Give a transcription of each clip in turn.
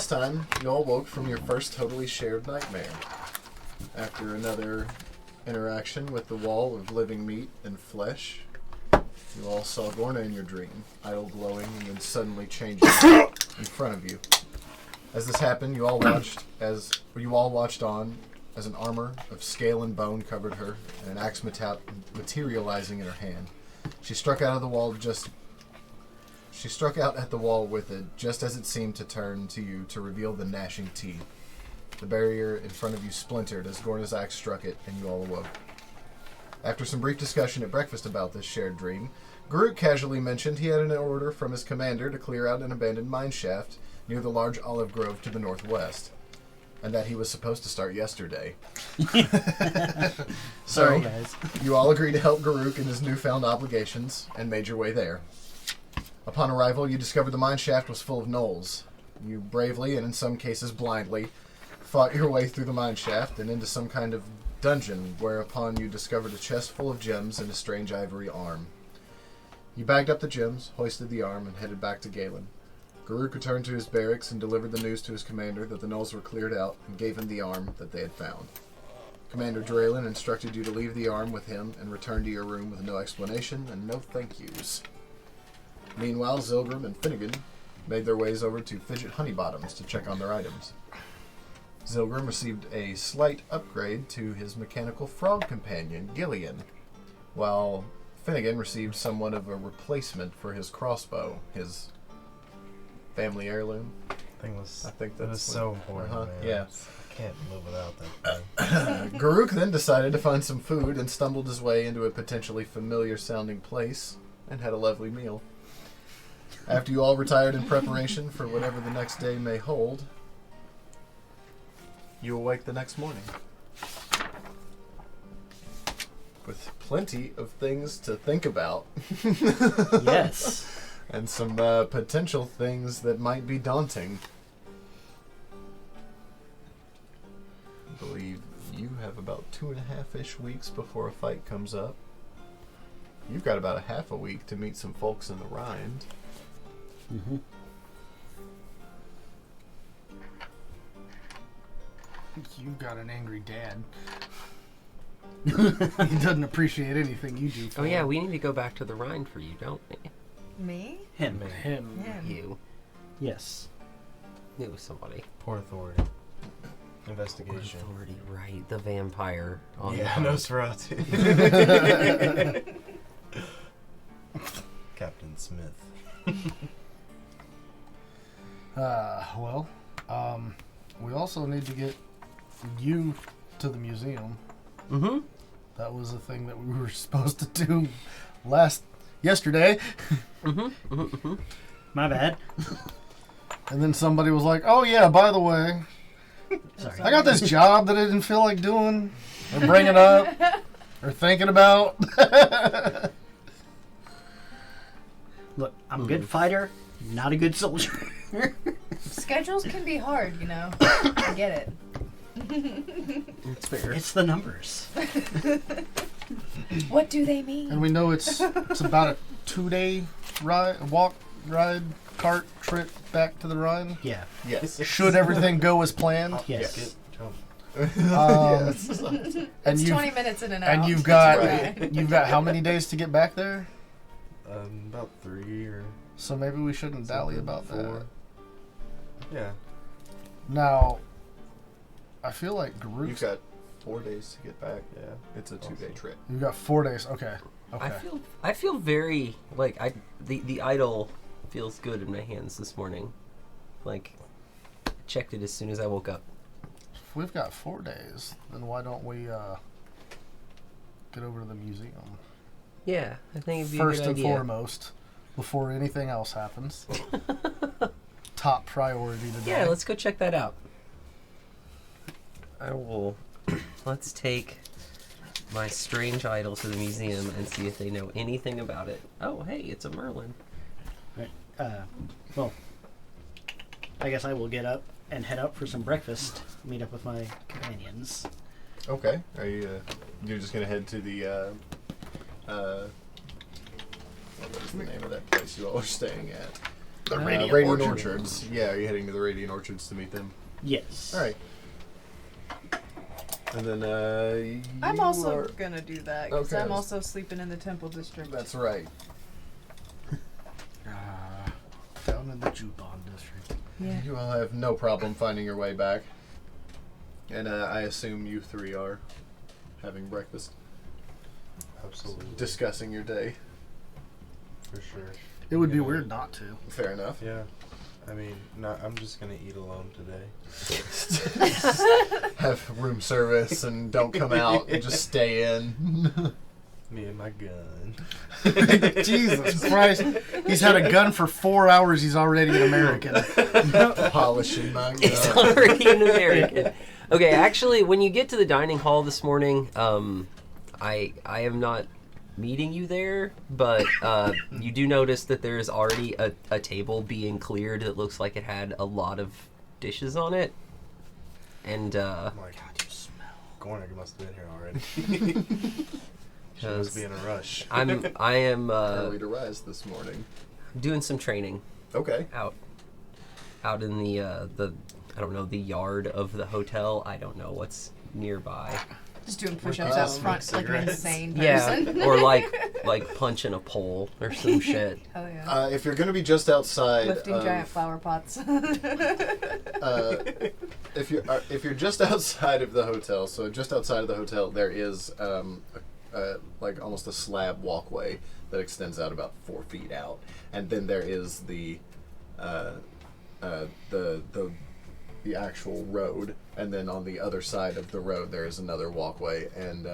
last time, you all woke from your first totally shared nightmare. After another interaction with the wall of living meat and flesh, you all saw Gorna in your dream, idle glowing and then suddenly changing in front of you. As this happened, you all watched on as an armor of scale and bone covered her, and an axe materializing in her hand. She struck out at the wall with it, just as it seemed to turn to you to reveal the gnashing teeth. The barrier in front of you splintered as Gorna's axe struck it, and you all awoke. After some brief discussion at breakfast about this shared dream, Garuk casually mentioned he had an order from his commander to clear out an abandoned mine shaft near the large olive grove to the northwest, and that he was supposed to start yesterday. Sorry, guys. You all agreed to help Garuk in his newfound obligations, and made your way there. Upon arrival, you discovered the mine shaft was full of gnolls. You bravely, and in some cases blindly, fought your way through the mine shaft and into some kind of dungeon, whereupon you discovered a chest full of gems and a strange ivory arm. You bagged up the gems, hoisted the arm, and headed back to Galen. Garuk returned to his barracks and delivered the news to his commander that the gnolls were cleared out and gave him the arm that they had found. Commander Draylen instructed you to leave the arm with him and return to your room with no explanation and no thank yous. Meanwhile, Zilgrim and Finnegan made their ways over to Fidget Honeybottoms to check on their items. Zilgrim received a slight upgrade to his mechanical frog companion, Gillian, while Finnegan received somewhat of a replacement for his crossbow, his family heirloom. I think that was so important, man. Yeah. I can't live without that thing. Garuk then decided to find some food and stumbled his way into a potentially familiar-sounding place and had a lovely meal. After you all retired in preparation for whatever the next day may hold, you awake the next morning with plenty of things to think about. Yes. And some potential things that might be daunting. I believe you have about 2.5-ish weeks before a fight comes up. You've got about a half a week to meet some folks in the Rind. Mm-hmm. You've got an angry dad. He doesn't appreciate anything you do for Oh, yeah, him. we need to go back to the Rhine for you, don't we? Me? Him. Him. You. Yes. It was somebody. Port Authority. Investigation. Authority, right. The vampire. On Yeah, the Nosferatu. Captain Smith. We also need to get you to the museum. Mm-hmm. That was a thing that we were supposed to do yesterday. My bad. And then somebody was like, oh yeah, by the way, Sorry. I got this job that I didn't feel like doing or bringing up or thinking about. Look, I'm a good fighter, not a good soldier. Schedules can be hard, you know. I get it. It's fair. It's the numbers. What do they mean? And we know it's about a 2-day ride, cart trip back to the Rhine. Yeah. Yes. Should everything go as planned. Yes. Yes. And It's you've 20 minutes in and out. and you've got how many days to get back there? About 3 or So maybe we shouldn't dally about 4. that. Yeah. Now, I feel like You've got 4 days to get back. Yeah. It's a 2-day trip. You've got 4 days. Okay. I feel very like the idol feels good in my hands this morning. Like, I checked it as soon as I woke up. If we've got 4 days, then why don't we get over to the museum? Yeah, I think it'd be First a good and idea. foremost, before anything else happens. Top priority today. Yeah, let's go check that out. Let's take my strange idol to the museum and see if they know anything about it. Oh, hey, it's a Merlin. Well, I guess I will get up and head out for some breakfast. Meet up with my companions. Okay. Are you? You're just gonna head to the. What is the name of that place you all are staying at? The Radiant Radiant Orchard. Orchards. Yeah, are you heading to the Radiant Orchards to meet them? Yes. All right. And then I'm you also are- gonna do that because Okay. I'm also sleeping in the Temple District. That's right. Down in the Juban district. Yeah. You all have no problem finding your way back. And I assume you three are having breakfast, Absolutely. discussing your day. For sure. It would be weird not to. Fair enough. Yeah. I mean, no, I'm just gonna eat alone today. Have room service and don't come out and just stay in. Me and my gun. Jesus Christ. He's had a gun for 4 hours. He's already an American. Polishing my It's gun. already an American. Okay, actually, when you get to the dining hall this morning, I am not meeting you there, but you do notice that there is already a table being cleared that looks like it had a lot of dishes on it. And I'm like, God, you smell. Gornig must have been here already. She must be in a rush. I am Early to rise this morning. doing some training Okay. out in the I don't know, the yard of the hotel. I don't know what's nearby. Just doing push-ups out front like an insane person. Yeah, or like punching a pole or some shit. Hell yeah. If you're going to be just outside Lifting of, giant flower pots. if you're just outside of the hotel, so just outside of the hotel, there is like almost a slab walkway that extends out about 4 feet out, and then there is the actual road, and then on the other side of the road there is another walkway, and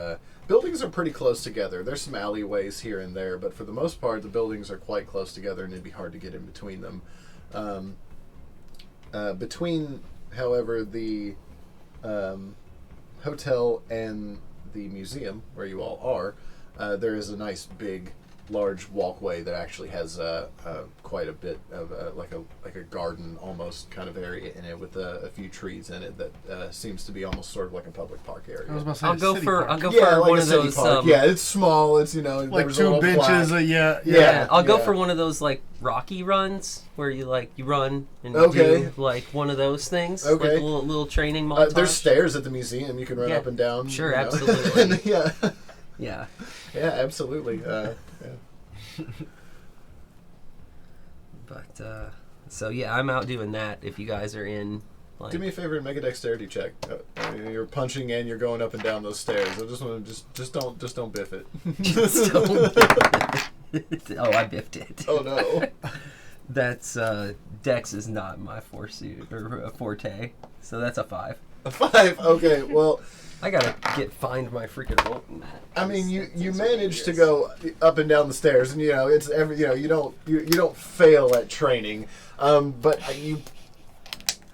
buildings are pretty close together. There's some alleyways here and there, but for the most part the buildings are quite close together, and it'd be hard to get in between them. Between, however, the hotel and the museum where you all are, there is a nice big large walkway that actually has quite a bit of like a garden almost kind of area in it with a few trees in it that seems to be almost sort of like a public park area. I was about to say I'll go city for park. Like one a of city those. park. Yeah, it's small. It's like there's a 2 little benches. plaque. Yeah, I'll go yeah. for one of those like rocky runs where you run and Okay. do like one of those things. Okay. Like a little training montage. There's stairs at the museum. You can run Yeah. up and down. Sure, you know. absolutely. And, yeah, Yeah. yeah, absolutely. Yeah. But so yeah, I'm out doing that. If you guys are in, like, Do me a favor and make a dexterity check. You're punching and you're going up and down those stairs. I just want to just don't biff it. just don't- oh, I biffed it. Oh no. That's Dex is not my forte, so that's a 5. A 5. Okay. Well, I gotta find my freaking roll in that. I mean, you It's managed to hilarious. go up and down the stairs, and it's you don't fail at training, but you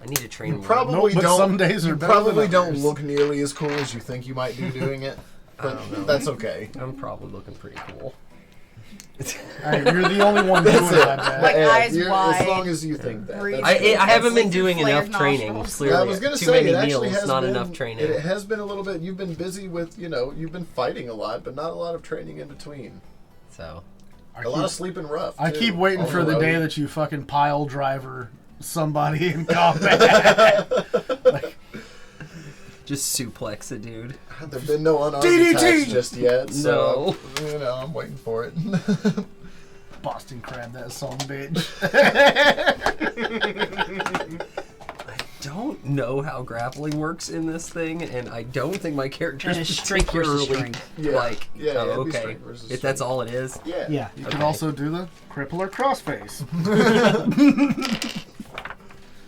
I need to train more. probably Nope, but don't. some days are you better than probably don't others. look nearly as cool as you think you might be doing it. I But don't know. that's okay. I'm probably looking pretty cool. Hey, you're the only one doing That's it. that. man. Like, eyes As wide, long as you think that. breathe. That's good. I haven't been Like doing flared enough training. nostrils. Clearly, Yeah, I was gonna too say many it actually meals, has not been, enough training. It has been a little bit. You've been busy with you've been fighting a lot, but not a lot of training in between. So A lot of sleeping rough. I too, keep waiting on for the road. day that you fucking pile driver somebody in combat. just suplex a dude. There've been no unarmed DDT! attacks just yet, so I'm waiting for it. Boston crab that son bitch. I don't know how grappling works in this thing, and I don't think my character And is it's strength versus particularly strength. Yeah. like. Yeah, oh, it'd be okay. strength versus If that's strength. all it is. Yeah. Yeah. You Okay. can also do the crippler crossface.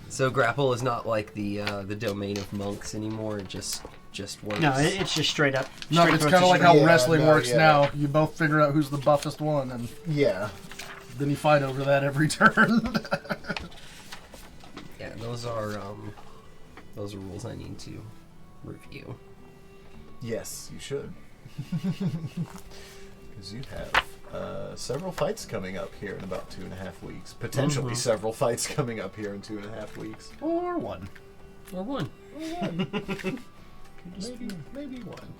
So grapple is not like the domain of monks anymore. It just works. No, it's just straight up. No, straight it's throats kind of is like straight. how Yeah, wrestling no, works yeah. now. You both figure out who's the buffest one, and Yeah. then you fight over that every turn. Yeah, those are rules I need to review. Yes, you should. Because you have several fights coming up here in about 2.5 weeks. Potentially Mhm. several fights coming up here in 2.5 weeks. or one. Or one. Maybe one.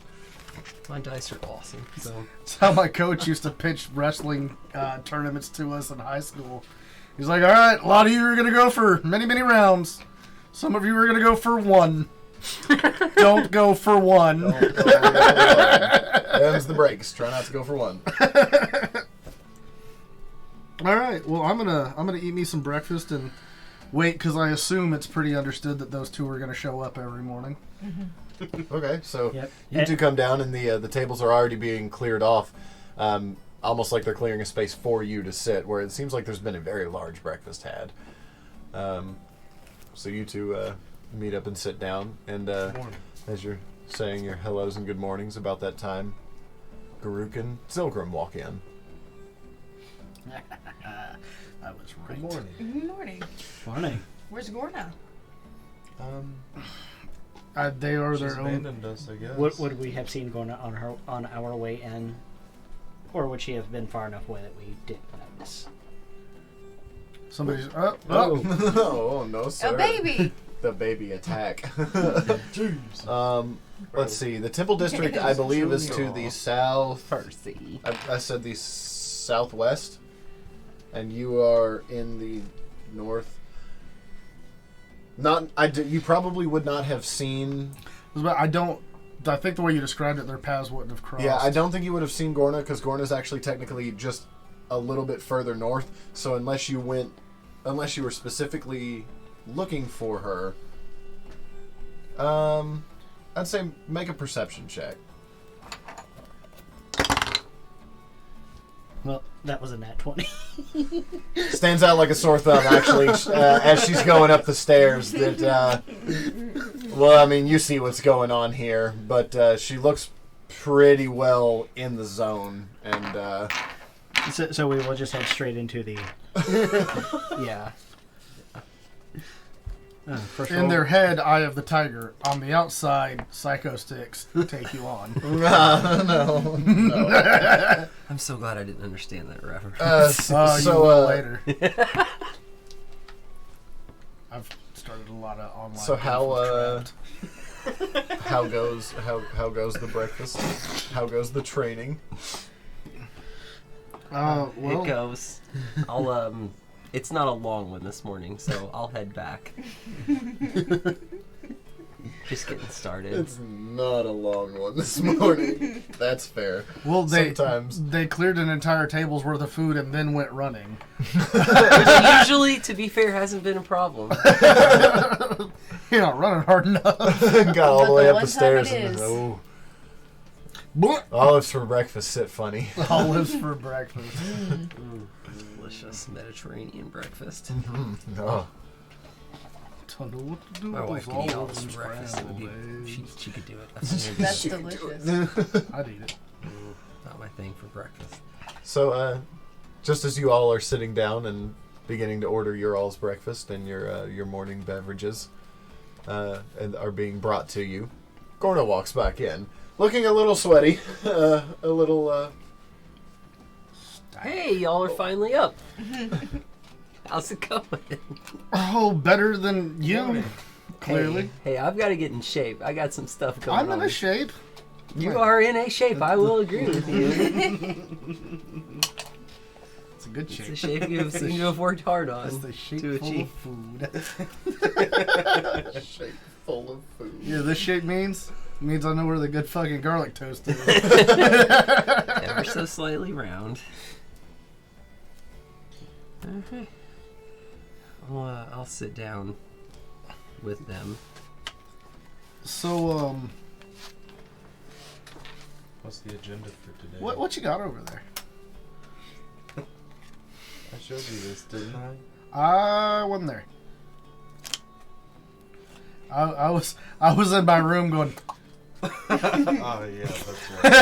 My dice are awesome. So It's how my coach used to pitch wrestling tournaments to us in high school. He's like, all right, a lot of you are going to go for many, many rounds. Some of you are going to go for one. Don't go for one. Don't go for one. Them's the breaks. Try not to go for one. All right. Well, I'm gonna eat me some breakfast and wait because I assume it's pretty understood that those two are going to show up every morning. Okay, so Yep. you two come down, and the tables are already being cleared off, almost like they're clearing a space for you to sit, where it seems like there's been a very large breakfast had. So you two meet up and sit down, and as you're saying your hellos and good mornings about that time, Garuk and Zilgrim walk in. I was right. Good morning. Good morning. Morning. Where's Gorna? They are She's their own. abandoned us, I guess. Would we have seen Gorna on our way in, or would she have been far enough away that we didn't notice? Somebody's. Oh no, sir. A baby. The baby attack. Jeez. Let's see. The Temple District, I believe, is to the south. Percy. I said the southwest, and you are in the north. You probably would not have seen. I don't. I think the way you described it, their paths wouldn't have crossed. Yeah, I don't think you would have seen Gorna, because Gorna's actually technically just a little bit further north. So unless you were specifically looking for her, I'd say make a perception check. Well, that was a nat 20. Stands out like a sore thumb, actually, as she's going up the stairs. That, well, I mean, you see what's going on here, but she looks pretty well in the zone, and So we will just head straight into the. Yeah. First In roll. their head, Eye of the Tiger. On the outside, Psycho Sticks take you on. no. I'm so glad I didn't understand that reference. You will later. I've started a lot of online. So how Trapped. how goes the breakfast? How goes the training? Well, It goes. I'll It's not a long one this morning, so I'll head back. Just getting started. It's not a long one this morning. That's fair. well, Sometimes. they cleared an entire table's worth of food and then went running. Which usually, to be fair, hasn't been a problem. You're not running hard enough. Got all the But way the up one the stairs time it and is. oh, olives for breakfast sit funny. Olives for breakfast. Delicious Mediterranean breakfast. Oh. Don't know what to do My with wife those could eat all olives this and breakfast. It would be, scrambled she could do it. That's delicious. I'd eat it. Not my thing for breakfast. So, just as you all are sitting down and beginning to order your all's breakfast and your morning beverages, and are being brought to you, Gorna walks back in, looking a little sweaty, a little. Hey, y'all are finally up. How's it going? Oh, better than you, clearly. Hey, I've got to get in shape. I got some stuff going on. I'm in a shape. You are in a shape. I will agree with you. It's a good It's shape. a shape you seem to have worked hard on It's the shape to full achieve. of food. Shape full of food. Yeah, this shape means I know where the good fucking garlic toast is. Ever so slightly round. Okay. I'll sit down with them. So, What's the agenda for today? what you got over there? I showed you this, didn't I? I wasn't there. I was in my room going. Oh yeah, that's right.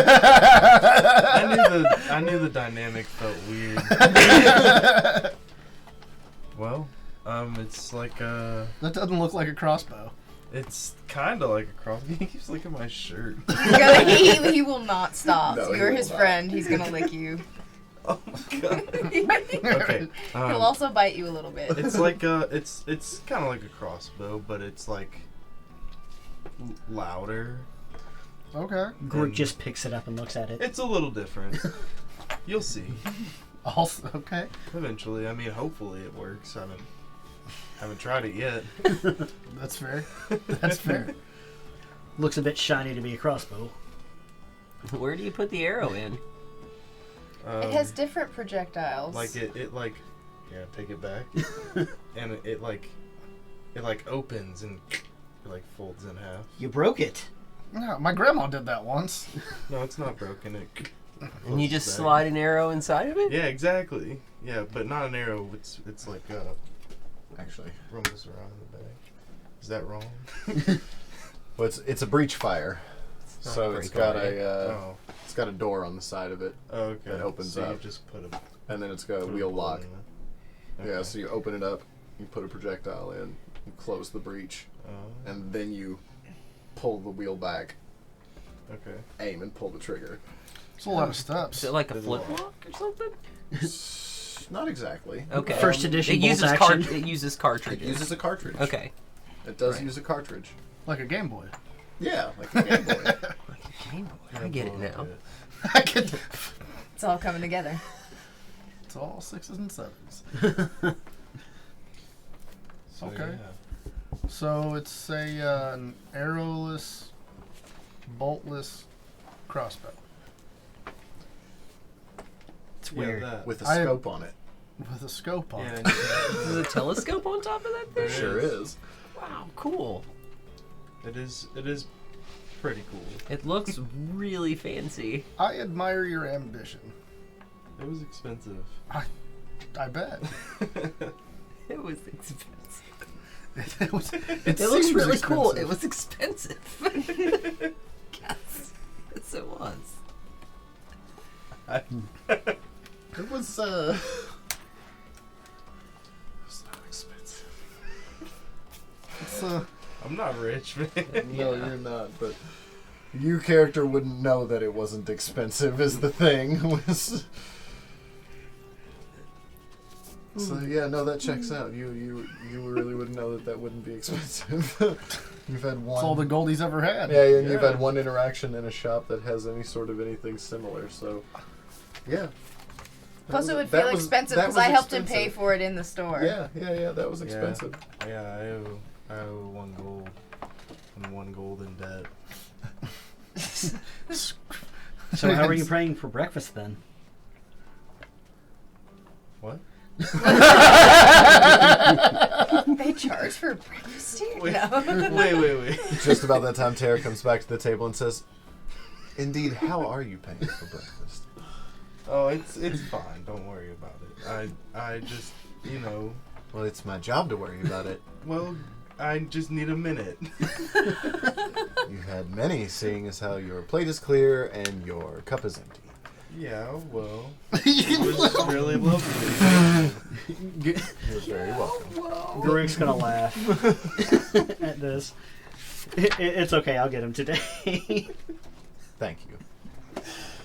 I knew the dynamic felt weird. Well, it's like That doesn't look like a crossbow. it's kind of like a cross. He keeps looking at my shirt. He will not stop. No, he You're will his not. friend. He's gonna lick you. Oh my god. He'll Okay. also bite you a little bit. It's like it's kind of like a crossbow, but it's like louder. Okay. Groot just picks it up and looks at it. It's a little different. You'll see. Also, okay. Eventually, I mean, hopefully it works. I haven't tried it yet. That's fair. That's fair. Looks a bit shiny to be a crossbow. Where do you put the arrow in? It has different projectiles. Like it like, yeah, take it back, and it like opens and it like folds in half. You broke it. Yeah, my grandma did that once. No, it's not broken. It. And you just back. slide an arrow inside of it? Yeah, exactly. Yeah, but not an arrow. It's like Actually, run this around the bag. Is that wrong? well, it's a breech fire, not so break it's got away. it's got a door on the side of it, Oh, okay. It opens so up. You just put a and then it's got a put wheel bolt lock. in it. Yeah, Okay. so you open it up, you put a projectile in, you close the breech, Oh, and then you pull the wheel back, okay. aim, and pull the trigger. It's a lot of steps. Is it like a There's a flip lot. lock or something? Not exactly. Okay. First edition It bolt uses action. it uses It cartridges. uses a cartridge. Okay. It does Right. use a cartridge. Like a Game Boy. Yeah, like a Game Boy. Game Boy. I get it now. I can. It's all coming together. It's all 6s and 7s. So, Okay. yeah. So it's an arrowless, boltless crossbow It's Yeah, weird. that. With a I- scope on it. with a scope on Yeah, it. and you Is there a telescope on top of that thing? There Sure is. is. Wow, cool. It is pretty cool. It looks really fancy. I admire your ambition. It was expensive. I bet. It was expensive. It was. It looks seems really cool. expensive. It was expensive. Yes. Yes, it was. It was it's not expensive. It's, I'm not rich, man. No, you're not, but your character wouldn't know that it wasn't expensive is the thing. So yeah, no, that checks out. You really wouldn't know that wouldn't be expensive. You've had one. it's all the gold he's ever had. Yeah, and you've Yeah. had one interaction in a shop that has any sort of anything similar. So, yeah. Plus, it would That feel was- expensive that because was I helped him pay expensive. for it in the store. Yeah, that was expensive. Yeah, I owe 1 gold and 1 gold in debt. So how are you praying for breakfast then? What? They charge for breakfast here? Wait, No. wait. Just about that time, Tara comes back to the table and says, "Indeed, how are you paying for breakfast?" Oh, it's fine. Don't worry about it. I just, Well, it's my job to worry about it. well, I just need a minute. You've had many, seeing as how your plate is clear and your cup is empty. Yeah, well, it was really lovely. You're very welcome. Garuk's gonna laugh at this. It's okay. I'll get him today. Thank you.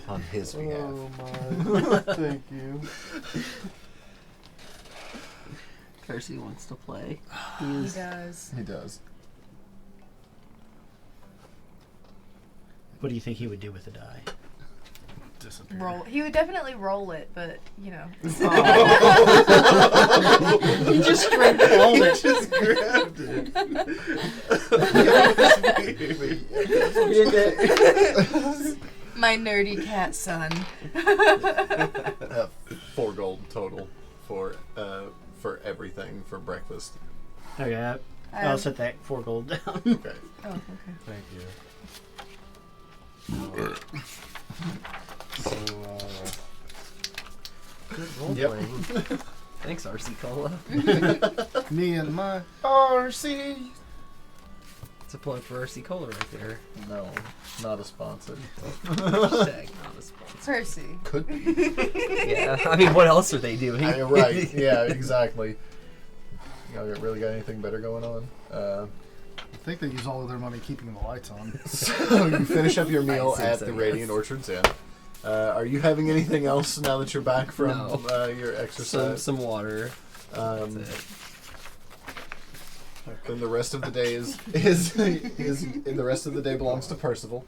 On his behalf. my! Thank you. Percy wants to play. He does. He does. What do you think he would do with the die? Disappear. Roll. He would definitely roll it, but He just straight pulled it. Just grabbed it. my nerdy cat son. 4 gold total for everything for breakfast. Okay, I'll set that 4 gold down. Okay. Oh, okay. Thank you. So, Good role Yep. playing. Thanks, RC Cola. Me and my RC. It's a plug for RC Cola right there. No, not a sponsor. Hashtag not a sponsor. Percy. Could be. Yeah, I mean, what else are they doing? Right. Yeah, exactly. Y'all really got anything better going on? I think they use all of their money keeping the lights on. So you finish up your meal I assume at so, the yes. Radiant Orchards Inn. Are you having anything else now that you're back from No. your exercise? some water. Um, That's it. then the rest of the day is and the rest of the day belongs to Percival.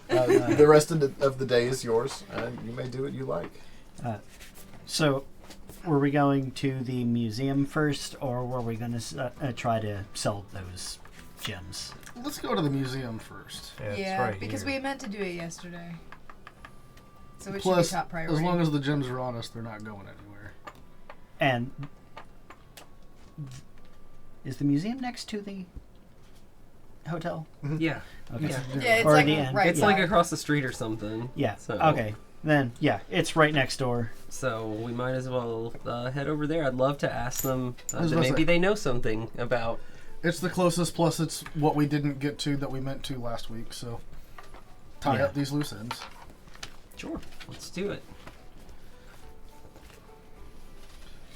The rest of the day is yours, and you may do what you like. So, were we going to the museum first, or were we going to try to sell those gems? Let's go to the museum first. Yeah, Yeah, it's right because here. we meant to do it yesterday. So it Plus, should be top priority. as long as the gems are on us, they're not going anywhere. And is the museum next to the hotel? Yeah. Okay. Yeah. yeah, it's Or like the end. right It's like side. across the street or something. Yeah. So- Okay. Then, yeah, it's right next door. So we might as well head over there. I'd love to ask them I was that about to maybe say- they know something about. It's the closest, plus it's what we didn't get to that we meant to last week, so tie Yeah. up these loose ends. Sure. Let's do it.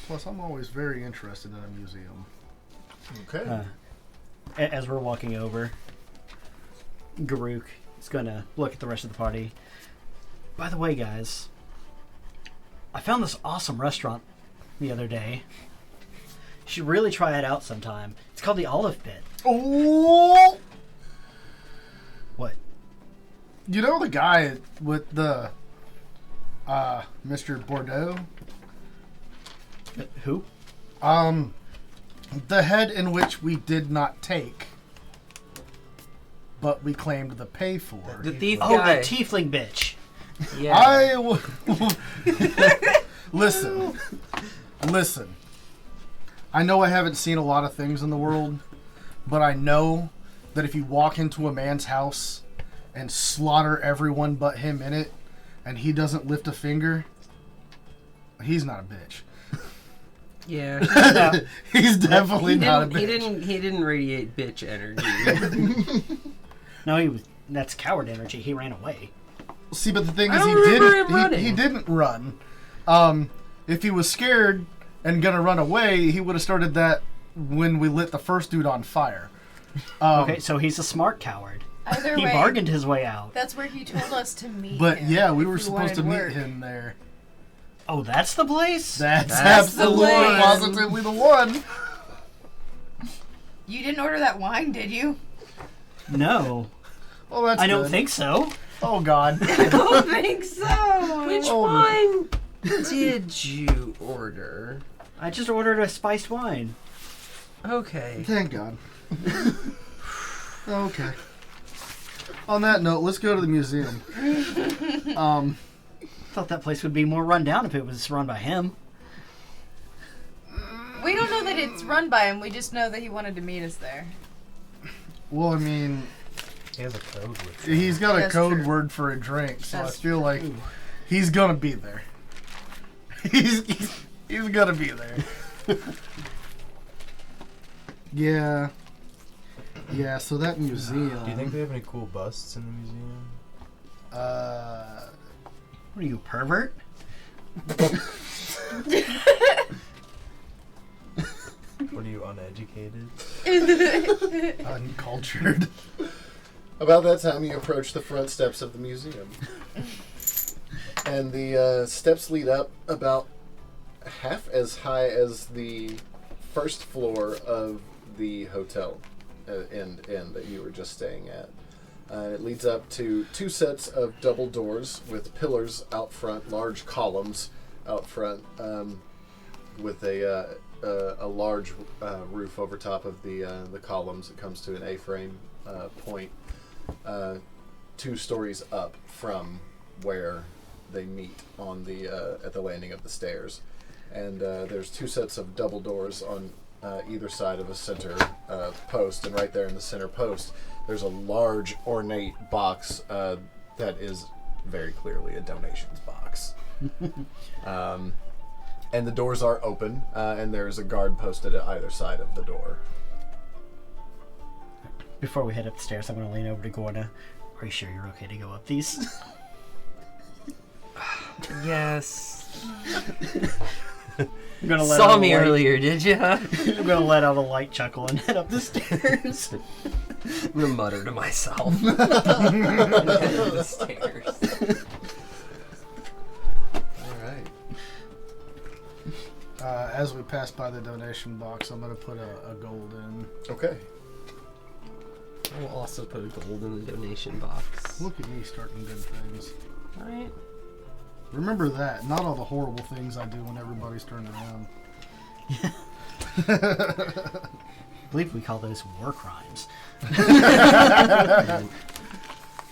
Plus, I'm always very interested in a museum. Okay. As we're walking over, Garuk is going to look at the rest of the party. By the way, guys, I found this awesome restaurant the other day. You should really try it out sometime. It's called the Olive Pit. Oh! What? You know the guy with the Mr. Bordeaux? Who? The head in which we did not take, but we claimed the pay for. The thief Oh, guy. the tiefling bitch. Yeah. Listen. I know I haven't seen a lot of things in the world, but I know that if you walk into a man's house and slaughter everyone but him in it, and he doesn't lift a finger, he's not a bitch. Yeah. He's definitely He not a didn't. bitch. He didn't radiate bitch energy. No, that's coward energy. He ran away. See, but the thing I is, don't remember him he running. didn't run. If he was scared and gonna run away, he would have started that when we lit the first dude on fire. Okay, so he's a smart coward. Either He way, bargained his way out. that's where he told us to meet But him yeah, we if were supposed to wanted meet work. him there. Oh, that's the place? That's the absolutely place. positively the one. You didn't order that wine, did you? No. Oh, that's I don't good. think so. Oh God. I don't think so. Which Oh. one did you order? I just ordered a spiced wine. Okay. Thank God. Okay. On that note, let's go to the museum. Thought that place would be more run down if it was run by him. We don't know that it's run by him. We just know that he wanted to meet us there. Well, I mean, He has a code with he's got a That's code true. word for a drink, so That's I feel like he's gonna be there. He's gonna be there. Yeah. Yeah, so that museum. Do you think they have any cool busts in the museum? What are you, pervert? What are you, uneducated? Uncultured. About that time, you approach the front steps of the museum. And the steps lead up about half as high as the first floor of the hotel inn that you were just staying at. It leads up to two sets of double doors with pillars out front, large columns out front, with a large roof over top of the columns. It comes to an A-frame point, 2 stories up from where they meet on the at the landing of the stairs. And there's 2 sets of double doors on either side of a center post, and right there in the center post there's a large ornate box that is very clearly a donations box. And the doors are open, and there's a guard posted at either side of the door. Before we head up the stairs, I'm going to lean over to Gorda. Are you sure you're okay to go up these? Yes. I'm gonna let Saw out me a light- earlier, did ya? I'm going to let out a light chuckle and head up the stairs. I'm gonna mutter to myself. And head up the stairs. Alright. As we pass by the donation box, I'm gonna put a gold in. Okay. I will also put a gold in the donation box. Look at me starting good things. Alright. Remember that. Not all the horrible things I do when everybody's turned around. I believe we call those war crimes.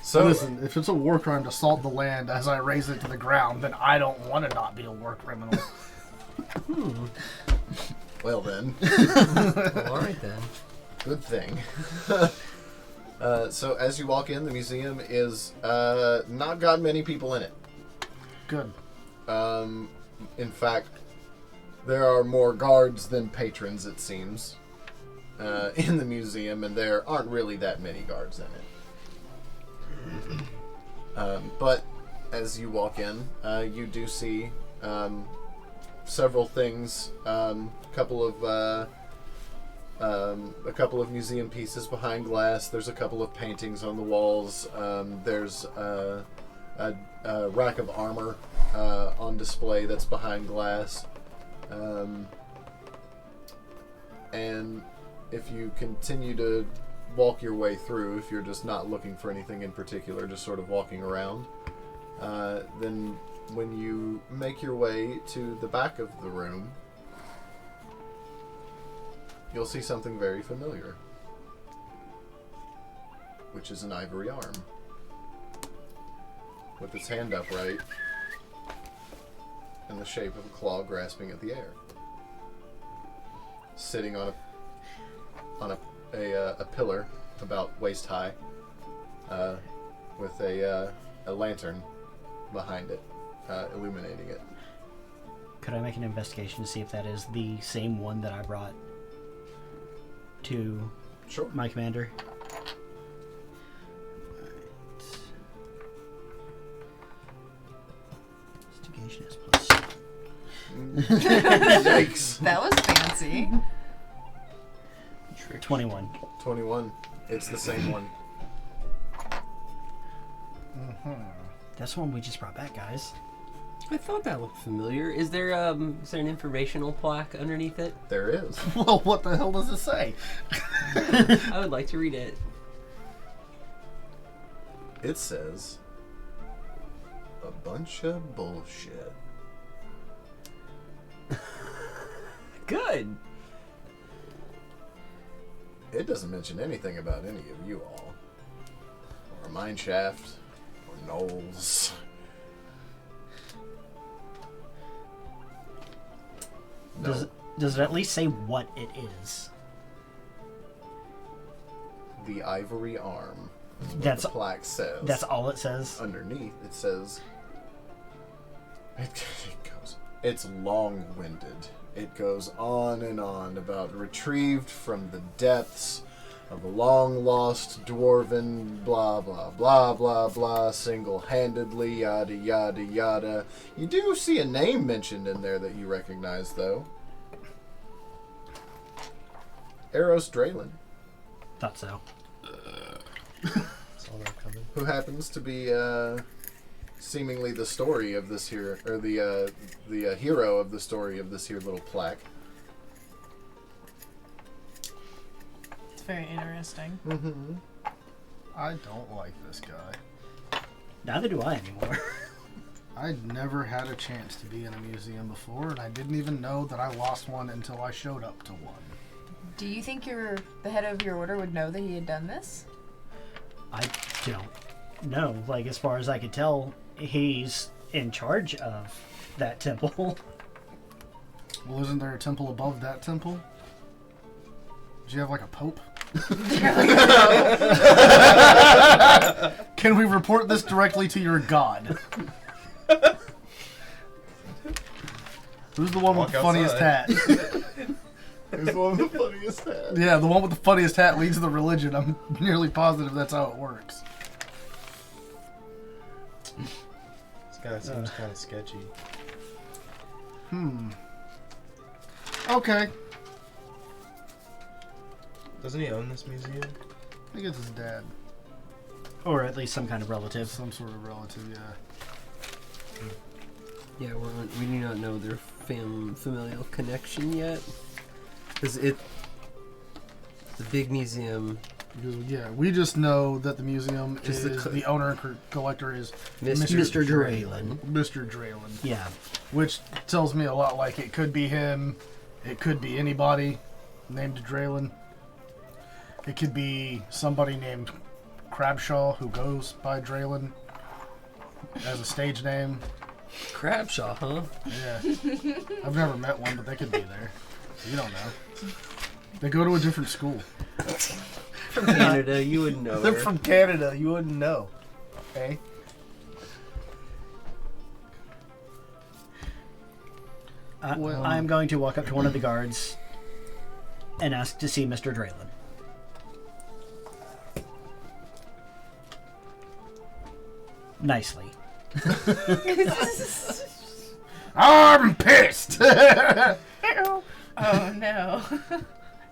So Listen, if it's a war crime to salt the land as I raise it to the ground, then I don't want to not be a war criminal. well then, Well, all right then. good thing. So as you walk in, the museum is not got many people in it. Good. In fact, there are more guards than patrons, it seems, in the museum, and there aren't really that many guards in it. But as you walk in, you do see several things. A couple of museum pieces behind glass. There's a couple of paintings on the walls. There's a rack of armor on display that's behind glass. And if you continue to walk your way through, if you're just not looking for anything in particular, just sort of walking around, then when you make your way to the back of the room, you'll see something very familiar, which is an ivory arm with its hand upright in the shape of a claw grasping at the air, sitting on a pillar about waist high, with a lantern behind it, illuminating it. Could I make an investigation to see if that is the same one that I brought to Sure. my commander? Investigation is plus. Yikes. That was fancy. 21. 21. It's the same one. That's the one we just brought back, guys. I thought that looked familiar. Is there an informational plaque underneath it? There is. Well, what the hell does it say? I would like to read it. It says a bunch of bullshit. Good. It doesn't mention anything about any of you all, or Mineshaft, or Knowles. No, Does it at least say what it is? the ivory arm. Is what That's- the plaque says. That's all it says? Underneath it says. It goes. It's long-winded. It goes on and on about retrieved from the depths of a long-lost dwarven blah blah blah blah blah, single-handedly yada yada yada. You do see a name mentioned in there that you recognize, though. Eros Draylen, Thought so. Saw that coming. who happens to be seemingly the story of this here, or the hero of the story of this here little plaque. It's very interesting. Mm-hmm. I don't like this guy. Neither do I anymore. I'd never had a chance to be in a museum before, and I didn't even know that I lost one until I showed up to one. Do you think the head of your order would know that he had done this? I don't know. Like, as far as I could tell, he's in charge of that temple. Well, isn't there a temple above that temple? Did you have like a pope? Can we report this directly to your god? Who's the one with the Walk funniest hat? He's the one with the funniest hat. Yeah, the one with the funniest hat leads the religion. I'm nearly positive that's how it works. This guy seems kind of sketchy. Okay. Doesn't he own this museum? I think it's his dad. Or at least some kind of relative. Some sort of relative, yeah. Yeah, we do not know their familial connection yet. Because the big museum Because, yeah, we just know that the museum Just is the owner and collector is Mr. Draylen. Mr. Draylen. Yeah. Which tells me a lot like it could be him, it could be anybody named Draylen. It could be somebody named Crabshaw who goes by Draylen as a stage name. Crabshaw, huh? Yeah. I've never met one, but they could be there. You don't know. They go to a different school. From Canada, you wouldn't know. They're from Canada. You wouldn't know. Okay. I'm going to walk up to one of the guards and ask to see Mr. Draylen. Nicely. I'm pissed! Oh no.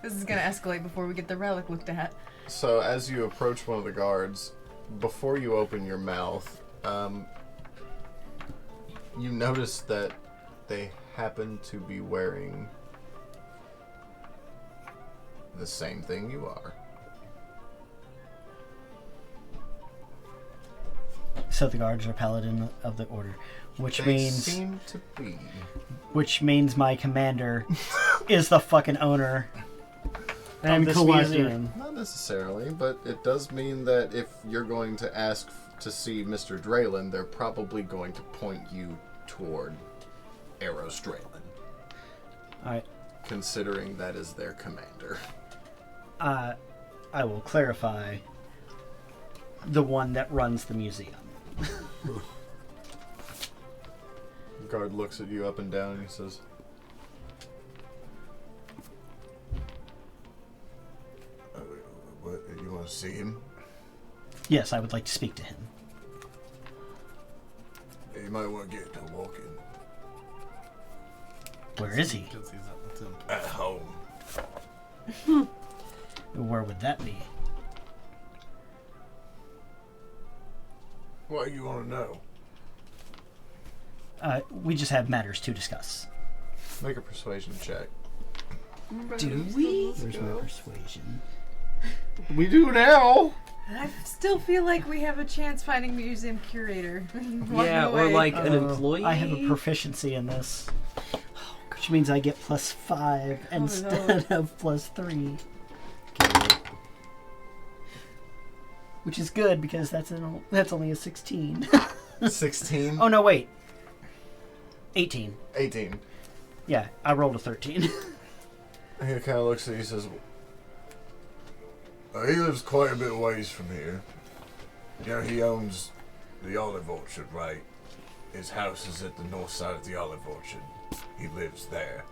This is gonna escalate before we get the relic looked at. So as you approach one of the guards, before you open your mouth, you notice that they happen to be wearing the same thing you are. So the guards are paladin of the order, which They means seem to be. my commander is the fucking owner And of this collector. museum. Not necessarily, but it does mean that if you're going to ask to see Mr. Draylen, they're probably going to point you toward Eros Draylen, Alright, considering that is their commander. I will clarify the one that runs the museum. The guard looks at you up and down and he says, "What? You want to see him? Yes, I would like to speak to him. You might want to get to walking Where is he? Because he's at the temple. at home." Where would that be? What do you want to know? We just have matters to discuss. Make a persuasion check. Do we? Where's my persuasion? We do now! I still feel like we have a chance finding museum curator. Yeah, or like an employee. I have a proficiency in this. Which means I get +5 instead of +3. Which is good because that's only a 16. 16? Oh no, wait. 18. 18. Yeah, I rolled a 13. And he kind of looks at you and says, he lives quite a bit ways from here. You know, he owns the olive orchard, right? His house is at the north side of the olive orchard. He lives there.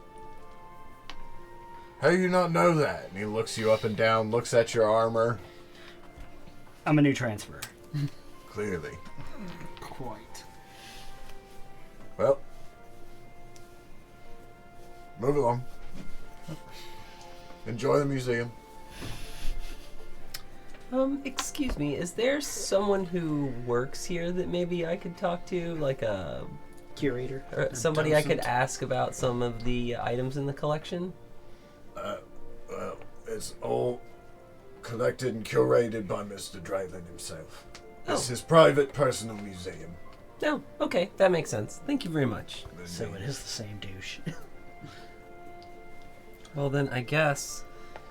How do you not know that? And he looks you up and down, looks at your armor. I'm a new transfer. Clearly. Quite. Well, move along. Enjoy the museum. Excuse me, is there someone who works here that maybe I could talk to? Like a Curator. or somebody I could docent? ask about some of the items in the collection? Well, it's all collected and curated by Mr. Draylen himself. It's his private personal museum. No, okay, that makes sense. Thank you very much. So it is the same douche. Well then, I guess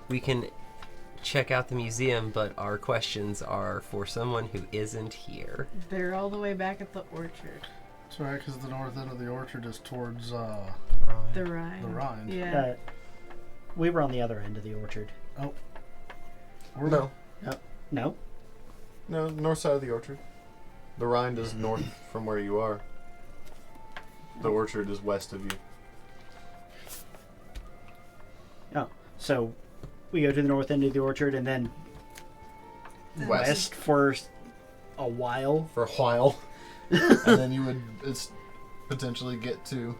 we can check out the museum, but our questions are for someone who isn't here. They're all the way back at the orchard. That's right, because the north end of the orchard is towards The Rhine. the Rhine. Yeah. We were on the other end of the orchard. No. No? No, north side of the orchard. The Rhine is north from where you are. The orchard is west of you. Oh, so we go to the north end of the orchard and then west for a while. For a while. And then you would potentially get to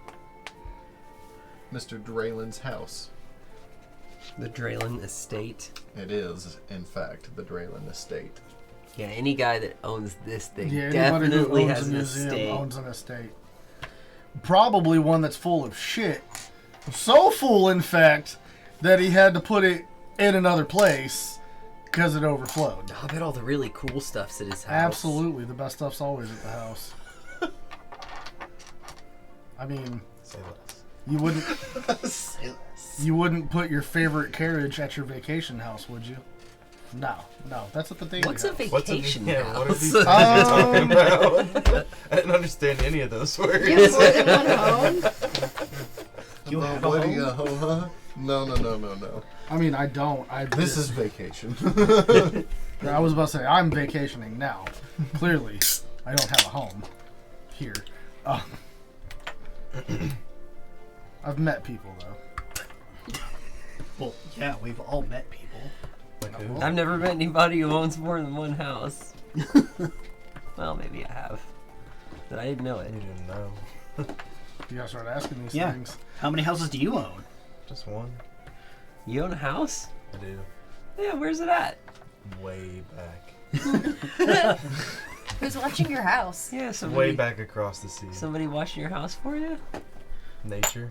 Mr. Draylen's house. The Draylen Estate. It is, in fact, the Draylen estate. Yeah, any guy that owns this thing Yeah, anybody who definitely owns has a an museum estate. owns an estate. Probably one that's full of shit. So full, in fact, that he had to put it in another place because it overflowed. I bet all the really cool stuff's at his house. Absolutely, the best stuff's always at the house. I mean, Say less. you wouldn't put your favorite carriage at your vacation house, would you? No, that's at the daily What's a house. vacation Yeah, house? what are these guys talking about? I didn't understand any of those words. You have more than one home? You have a What do home? you, huh? No. I mean, I don't. This is vacation. I was about to say, I'm vacationing now. Clearly, I don't have a home here. I've met people, though. Well, yeah, we've all met people. Like who? I've never met anybody who owns more than one house. Well, maybe I have. But I didn't know it. You didn't know. You gotta start asking these Yeah. things. How many houses do you own? Just one. You own a house? I do. Yeah, where's it at? Way back. Who's watching your house? Yeah, Way somebody, back across the sea. somebody watching your house for you? Nature.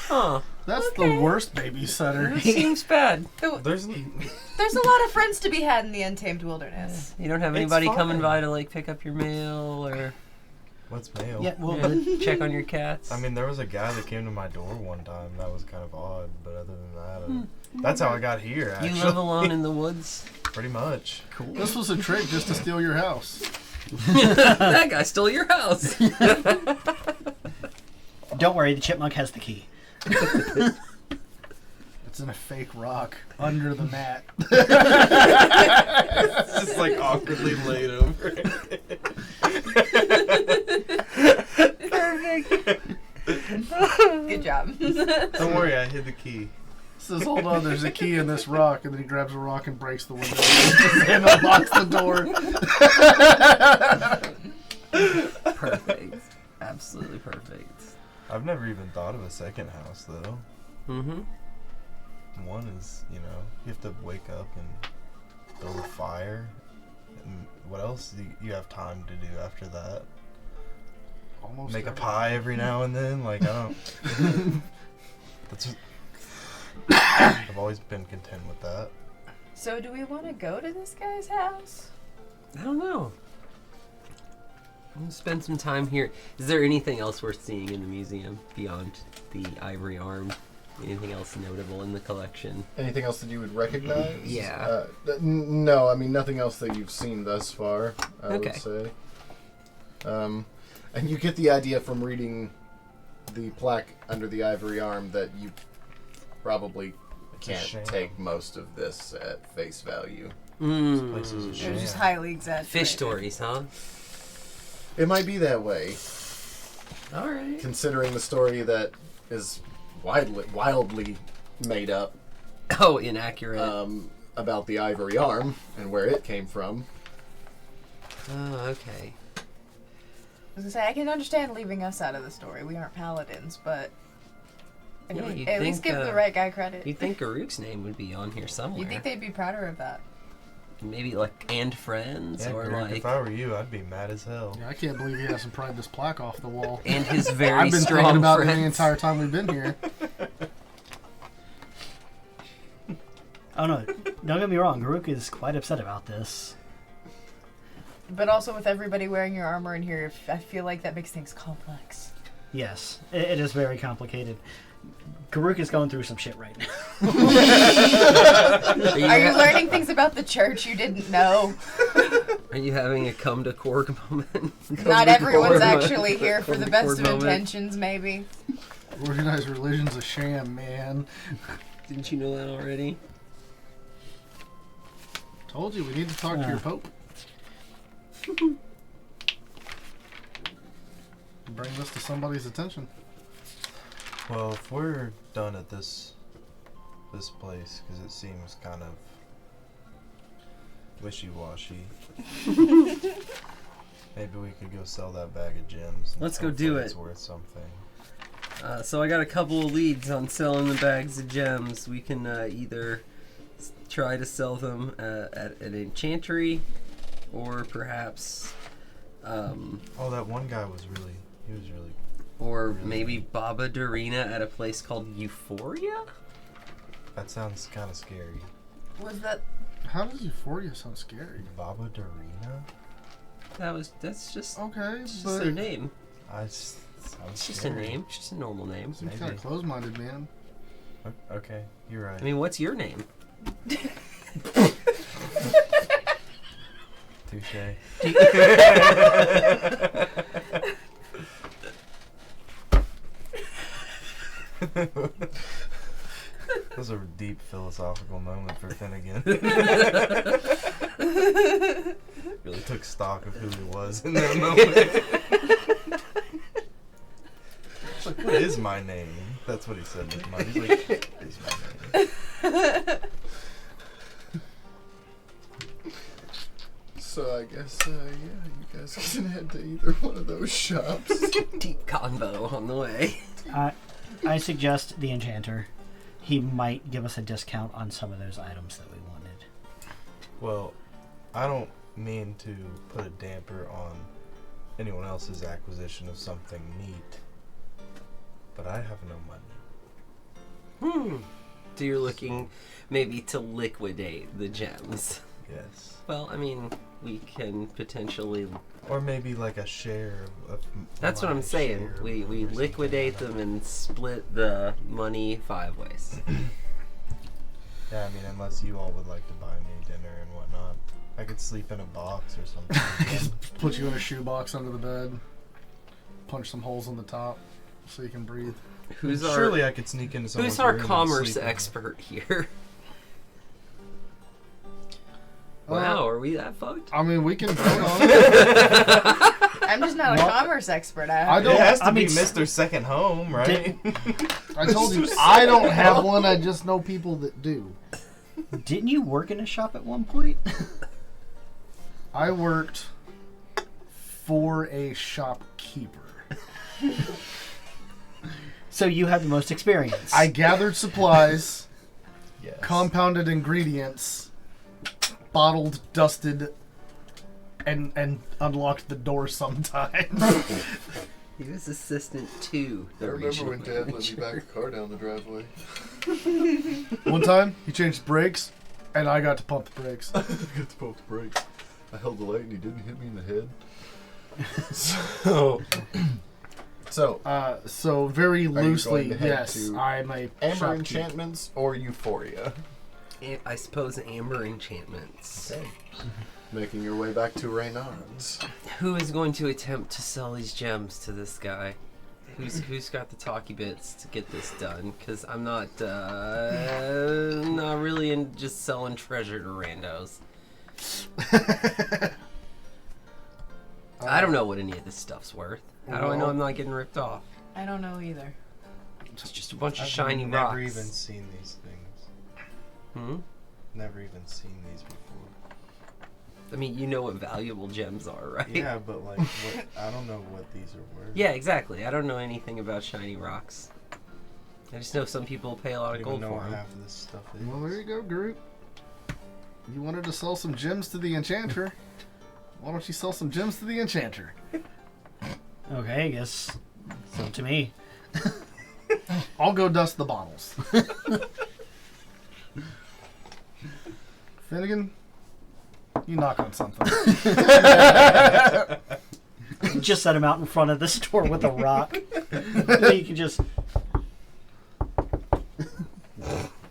Huh. That's Okay. the worst babysitter. That seems bad. There's There's a lot of friends to be had in the untamed wilderness. You don't have It's anybody coming fine. by to like pick up your mail or what's mail? Yeah, well, check on your cats? I mean, there was a guy that came to my door one time. That was kind of odd, but other than that, that's how I got here. you Actually, live alone in the woods? pretty much. cool. This was a trick just to steal your house. That guy stole your house. Don't worry, the chipmunk has the key. It's in a fake rock under the mat. It's just like awkwardly laid over. Good job. Don't worry, I hid the key. Says, hold on, there's a key in this rock. And then he grabs a rock and breaks the window and unlocks the door. Perfect. Absolutely perfect. I've never even thought of a second house though. Mm-hmm. One is, you have to wake up and build a fire. And what else do you have time to do after that? Almost Make a every- pie every now and then? Like, I don't... That's... I've always been content with that. So do we want to go to this guy's house? I don't know. I'm gonna spend some time here. Is there anything else worth seeing in the museum beyond the ivory arm? Anything else notable in the collection? Anything else that you would recognize? Yeah. No, I mean nothing else that you've seen thus far. I Okay. would say. And you get the idea from reading the plaque under the ivory arm that you probably can't shame. take most of this at face value. This place is a It sham. was just highly exaggerated. Fish stories, huh? It might be that way, All right. considering the story that is wildly made up Oh, inaccurate. about the ivory arm and where it came from. Oh, okay. I was gonna say, I can understand leaving us out of the story. We aren't paladins, but Yeah, you'd at least think, give the right guy credit. You'd think Garuk's name would be on here somewhere. You'd think they'd be prouder of that. Maybe like and friends Yeah, or Greg, like if I were you, I'd be mad as hell. Yeah, I can't believe he hasn't pried this plaque off the wall. and his very I've been strong thinking about it friends. the entire time we've been here. Oh no, don't get me wrong, Garuk is quite upset about this. But also with everybody wearing your armor in here, I feel like that makes things complex. Yes, it is very complicated. Garuk is going through some shit right now. Are you learning things about the church you didn't know? Are you having a come to Korg moment? Not everyone's actually here for the best of moment. intentions, maybe. Organized religion's a sham, man. Didn't you know that already? Told you, we need to talk to your pope. Bring this to somebody's attention. Well, if we're done at this place, because it seems kind of wishy-washy, maybe we could go sell that bag of gems. and Let's go hopefully do it's it. worth something. So I got a couple of leads on selling the bags of gems. We can either try to sell them at an enchantery, or perhaps, Oh, that one guy was really or maybe Baba Dorina at a place called Euphoria. that sounds kind of scary. Was that How does Euphoria sound scary? Baba Darina? That's just Okay, it's just but their name. It's It's just a name. It's just a normal name. seems kind maybe. of close-minded, man. Okay, you're right. I mean, what's your name? Touche. That was a deep philosophical moment for Finnegan. Really took stock of who he was in that moment. It's like, what is my name? That's what he said with mine. He's like, what is my name? So I guess, yeah, you guys can head to either one of those shops. Deep convo on the way. I suggest the enchanter. He might give us a discount on some of those items that we wanted. Well, I don't mean to put a damper on anyone else's acquisition of something neat, but I have no money. So you're looking maybe to liquidate the gems. Yes. Well, I mean, we can potentially. Or maybe like a share of That's what my I'm saying. share We or something liquidate like that. them and split the money 5 ways. Yeah, I mean, unless you all would like to buy me dinner and whatnot. I could sleep in a box or something. Put you in a shoebox under the bed. Punch some holes in the top so you can breathe. Surely I could sneak into someone's Who's our room and commerce sleep in- expert here? Wow, are we that fucked? I mean, we can vote on it. I'm just not a Well, commerce expert. I It don't. has to I be mean, Mr. Second Home, right? I told you I don't have one. I just know people that do. Didn't you work in a shop at one point? I worked for a shopkeeper. So you have the most experience. I gathered supplies, Yes. compounded ingredients, bottled, dusted, and unlocked the door sometimes. He was assistant to the I remember when regional Dad let me back a car down the driveway. One time, he changed the brakes, and I got to pump the brakes. I got to pump the brakes. I held the light and he didn't hit me in the head. So, So very you loosely, going to head yes, to I'm a Amber shopkeeper. Enchantments or Euphoria? I suppose Amber Enchantments. Making your way back to Reynard's. Who is going to attempt to sell these gems to this guy? Who's got the talky bits to get this done? Because I'm not really in just selling treasure to randos. I don't know what any of this stuff's worth. How do I know I'm not getting ripped off? I don't know either. It's just a bunch of I've shiny never rocks. even seen these things. Never even seen these before. I mean, you know what valuable gems are, right? Yeah, but like, what, I don't know what these are worth. Yeah, exactly. I don't know anything about shiny rocks. I just know some people pay a lot I of don't gold even know for what them. half of this stuff is. Well, there you go, Groot. You wanted to sell some gems to the enchanter. Why don't you sell some gems to the enchanter? Okay, I guess it's up to me. I'll go dust the bottles. Finnegan, you knock on something. Just set him out in front of the store with a rock. So you can just.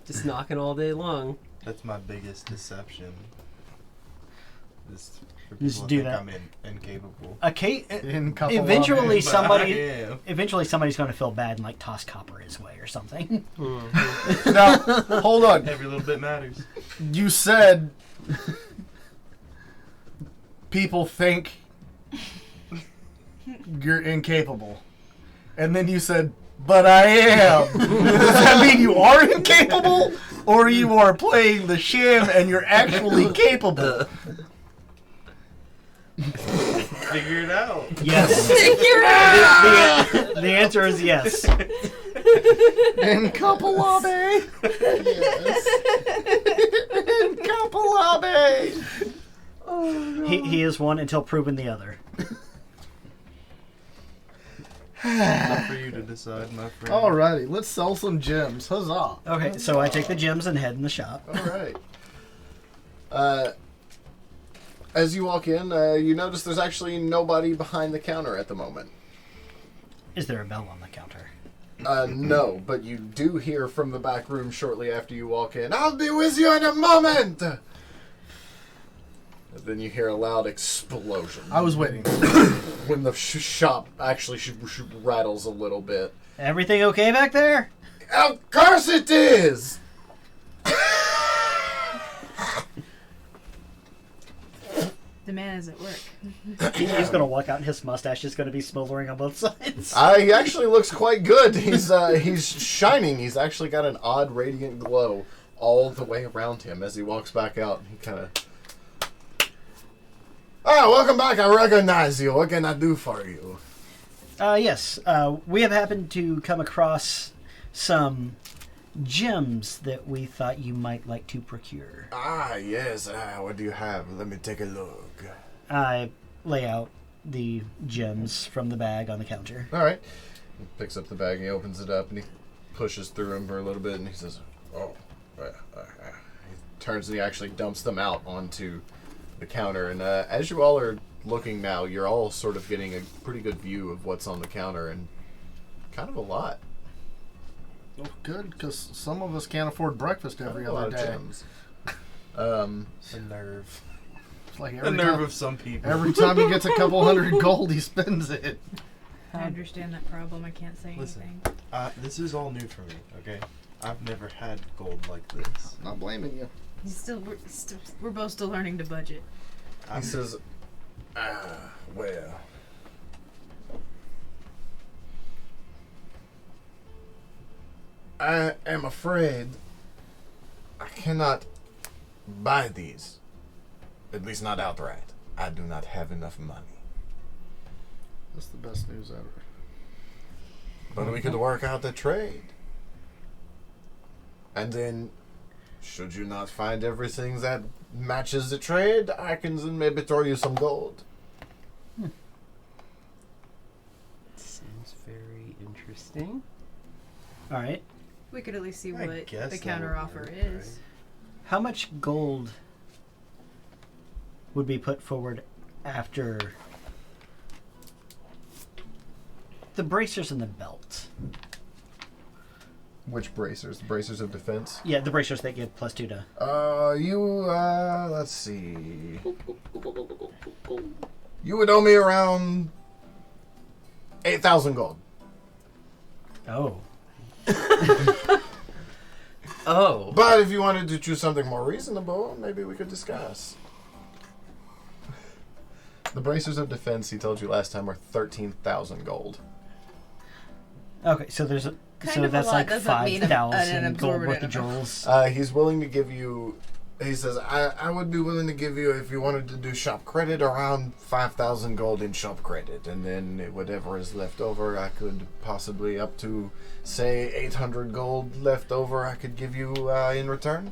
Just knocking all day long. That's my biggest deception. Is for Just people to do think that. I'm incapable. Eventually, But somebody. I am. Eventually, somebody's going to feel bad and like toss copper his way or something. Now, hold on. Every little bit matters. You said people think you're incapable. And then you said, but I am. Does that mean you are incapable? Or you are playing the sham and you're actually capable? Figure it out. Yes. The answer is yes. Incapalabe. Yes. Incapalabe. He is one until proven the other. Not for you to decide, my friend. Alrighty, let's sell some gems. Huzzah. Okay, so I take the gems and head in the shop. All right. As you walk in, you notice there's actually nobody behind the counter at the moment. Is there a bell on the counter? No, but you do hear from the back room shortly after you walk in, "I'll be with you in a moment!" And then you hear a loud explosion. I was waiting. When the shop actually rattles a little bit. Everything okay back there? Of course it is! The man is at work. He's gonna walk out and his mustache is gonna be smoldering on both sides. He actually looks quite good. He's shining. He's actually got an odd radiant glow all the way around him as he walks back out. He kind of... welcome back. I recognize you. What can I do for you? Yes. We have happened to come across some gems that we thought you might like to procure. Yes. What do you have? Let me take a look. I lay out the gems from the bag on the counter. All right. He picks up the bag and he opens it up and he pushes through them for a little bit and he says, He turns and he actually dumps them out onto the counter. And as you all are looking now, you're all sort of getting a pretty good view of what's on the counter and kind of a lot. Oh, good, because some of us can't afford breakfast every other day. Gems. The nerve. It's like The nerve of some people. every time he gets a couple hundred gold, he spends it. I understand that problem. I can't say Listen. anything. This is all new for me, okay? I've never had gold like this. Not blaming you. We're both still learning to budget. He says, well... I am afraid I cannot buy these. At least not outright. I do not have enough money. That's the best news ever. But we could work out the trade. And then, should you not find everything that matches the trade, I can maybe throw you some gold. Sounds very interesting. All right. We could at least see I what guess the that counter would offer work, is. right? How much gold would be put forward after the bracers and the belt? Which bracers? The bracers of defense? Yeah, the bracers that give +2 to. Let's see. You would owe me around 8,000 gold. Oh. Oh. But if you wanted to choose something more reasonable, maybe we could discuss. The bracers of defense, he told you last time, are 13,000 gold. Okay, so there's a, Kind so of a that's lot like doesn't mean an 5,000 gold absorbent worth of amount. jewels. He's willing to give you... He says, I would be willing to give you, if you wanted to do shop credit, around 5,000 gold in shop credit. And then whatever is left over, I could possibly up to, say, 800 gold left over I could give you in return.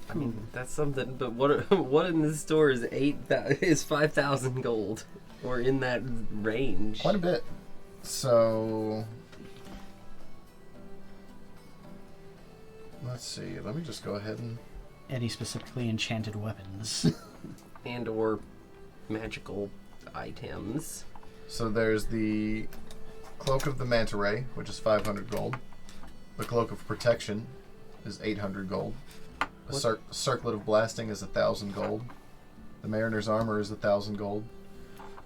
I mean, that's something. But what in this store is 5,000 gold, or in that range? Quite a bit. So... Let's see. Let me just go ahead and... Any specifically enchanted weapons. And or magical items. So there's the Cloak of the Manta Ray, which is 500 gold. The Cloak of Protection is 800 gold. The Circlet of Blasting is 1,000 gold. The Mariner's Armor is 1,000 gold.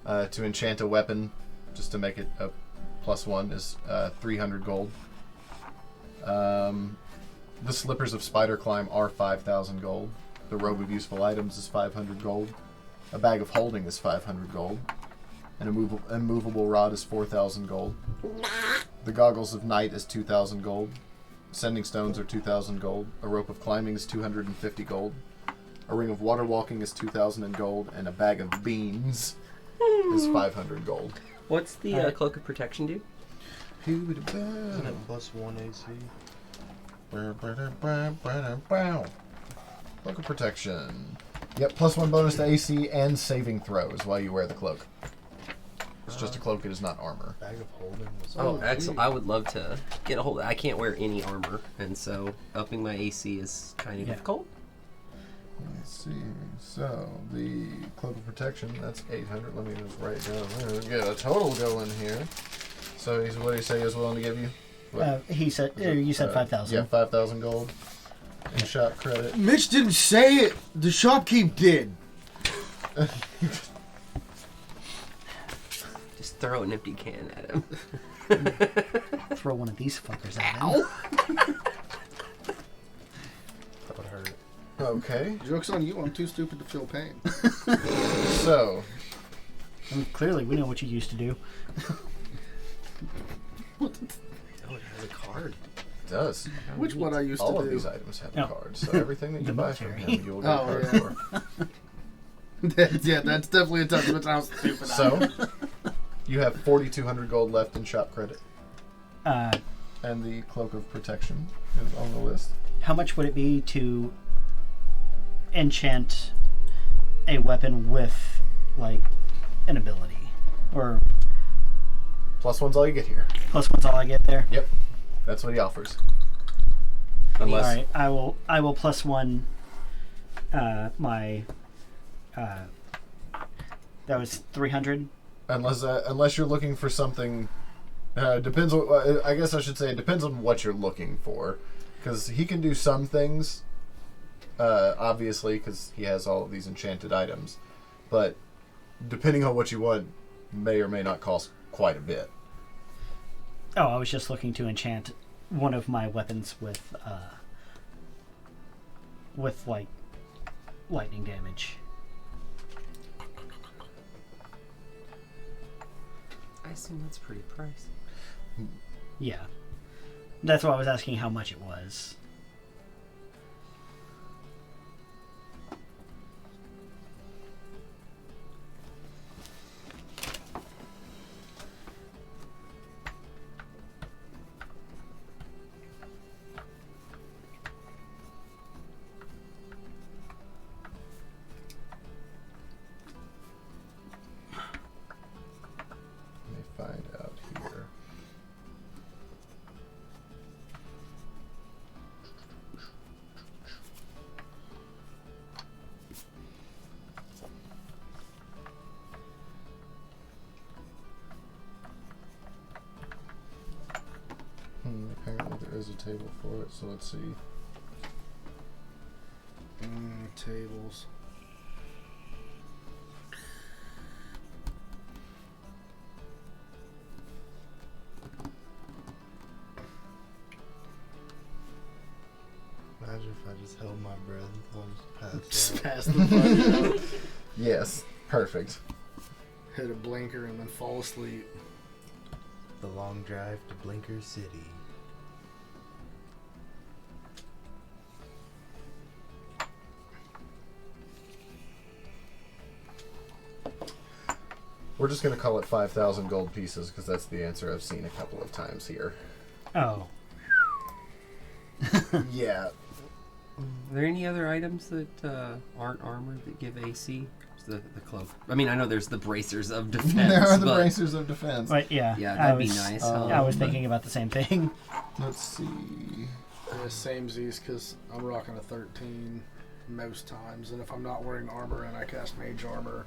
To enchant a weapon, just to make it a +1, is 300 gold. The Slippers of Spider Climb are 5,000 gold. The Robe of Useful Items is 500 gold. A Bag of Holding is 500 gold. An immovable rod is 4,000 gold. The Goggles of Night is 2,000 gold. Sending Stones are 2,000 gold. A Rope of Climbing is 250 gold. A Ring of Water Walking is 2,000 in gold. And a Bag of Beans is 500 gold. What's the Cloak of Protection do? Isn't it +1 AC? Cloak of Protection. Yep, +1 bonus to AC and saving throws while you wear the cloak. It's just a cloak. It is not armor. Bag of holding was. Oh, excellent! I would love to get a hold. I can't wear any armor, and so upping my AC is kind of difficult. Let's see. So the cloak of protection, that's 800. Let me just write it down there. We get a total going here. So he's what did he say he was willing to give you? He said you said 5,000. Yeah, 5,000 gold in shop credit. Mitch didn't say it. The shopkeep did. Just throw an empty can at him. Throw one of these fuckers at him. That would hurt. Okay. Joke's on you. I'm too stupid to feel pain. So I mean, clearly, we know what you used to do. Oh, it has a card. it does. Which one I used All to of do. these items have No. a card. So everything that you The buy from military. him, you will get a Oh, card yeah. for. Yeah, that's definitely a testament to how stupid I am. So you have 4,200 gold left in shop credit, and the cloak of protection is on the list. How much would it be to enchant a weapon with, like, an ability? Or +1's all you get here. +1's all I get there? Yep, that's what he offers. Unless Alright, I will +1 my that was 300. unless you're looking for something, depends on. I guess I should say it depends on what you're looking for, because he can do some things, obviously, because he has all of these enchanted items, but depending on what you want, may or may not cost quite a bit. Oh, I was just looking to enchant one of my weapons with like lightning damage. I assume that's pretty pricey. Yeah. That's why I was asking how much it was. Let me find out here. Apparently there is a table for it, so let's see. Tables. Imagine if I just held my breath until I just Just passed pass out. the fuck out. Yes, perfect. Hit a blinker and then fall asleep. The long drive to Blinker City. We're just going to call it 5,000 gold pieces because that's the answer I've seen a couple of times here. Oh. Yeah. Are there any other items that aren't armor that give AC? The cloak. I mean, I know there's the bracers of defense. There are the but bracers of defense. But yeah. Yeah, I that'd be was, nice. I was thinking about the same thing. Let's see. Yeah, same Z's because I'm rocking a 13 most times, and if I'm not wearing armor and I cast mage armor,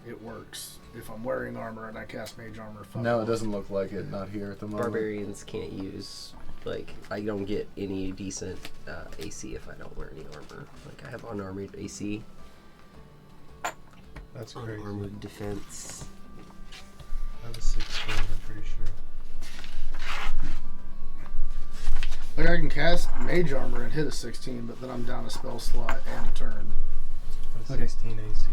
it works. If I'm wearing armor and I cast mage armor, fuck No, it off. doesn't look like it. Not here at the moment. Barbarians can't use, like, I don't get any decent AC if I don't wear any armor. Like, I have unarmored AC, That's crazy. unarmored defense. I have a 16, I'm pretty sure. Like I can cast mage armor and hit a 16, but then I'm down a spell slot and a turn. I have 16 AC.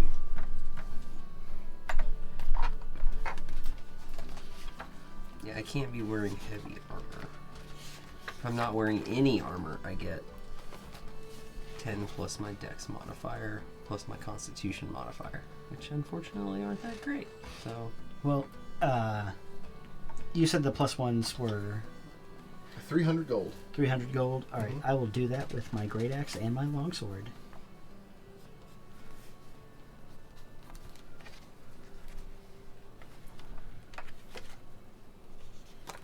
Yeah, I can't be wearing heavy armor. If I'm not wearing any armor, I get 10 plus my dex modifier plus my constitution modifier, which unfortunately aren't that great. So, Well, you said the +1s were 300 gold. 300 gold. All right, I will do that with my great axe and my longsword.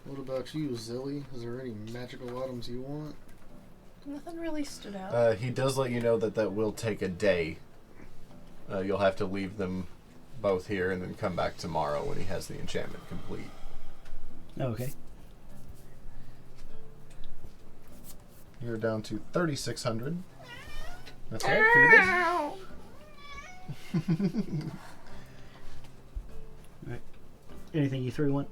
What about you, Zilly? Is there any magical items you want? Nothing really stood out. He does let you know that will take a day. You'll have to leave them both here and then come back tomorrow when he has the enchantment complete. Okay. You're down to 3,600. That's right. Alright. Anything you three want?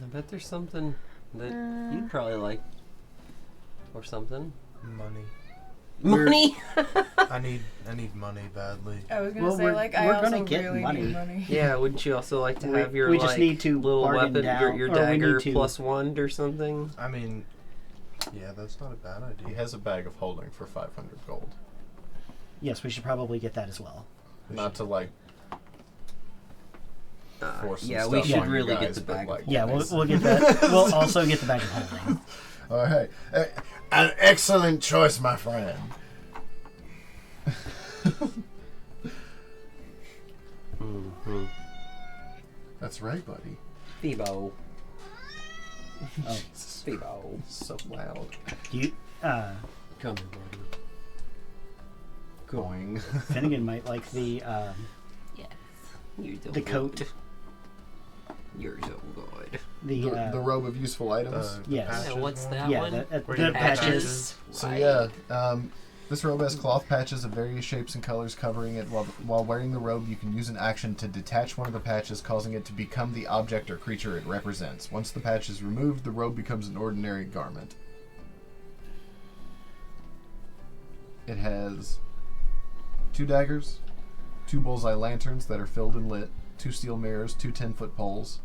I bet there's something that you'd probably like. Or something. Money. Money? I need money badly. I was gonna Well, say, we're like, I gonna also get really money. need money. Yeah, wouldn't you also like to have your we just need to little bargain weapon, down, your or we dagger need to- +1 or something? I mean, yeah, that's not a bad He idea. has a bag of holding for 500 gold. Yes, we should probably get that as well. Not to like force some Yeah, stuff we should on you really guys, get the but, bag. like, Yeah, nice. we'll get that. We'll also get the bag of holding. All right. An excellent choice, my friend. Mm-hmm. That's right, buddy. Phoebo. Oh, Phoebo. So loud. you, Come here, buddy. Going. Finnegan might like the Yes. You're so the coat. good. You're so good. The robe of useful items. Yes. patches Yeah, what's one? that yeah, one? Where the you patches. So Right. yeah, this robe has cloth patches of various shapes and colors covering it. While wearing the robe, you can use an action to detach one of the patches, causing it to become the object or creature it represents. Once the patch is removed, the robe becomes an ordinary garment. It has 2 daggers, 2 bullseye lanterns that are filled and lit, 2 steel mirrors, 2 10-foot poles,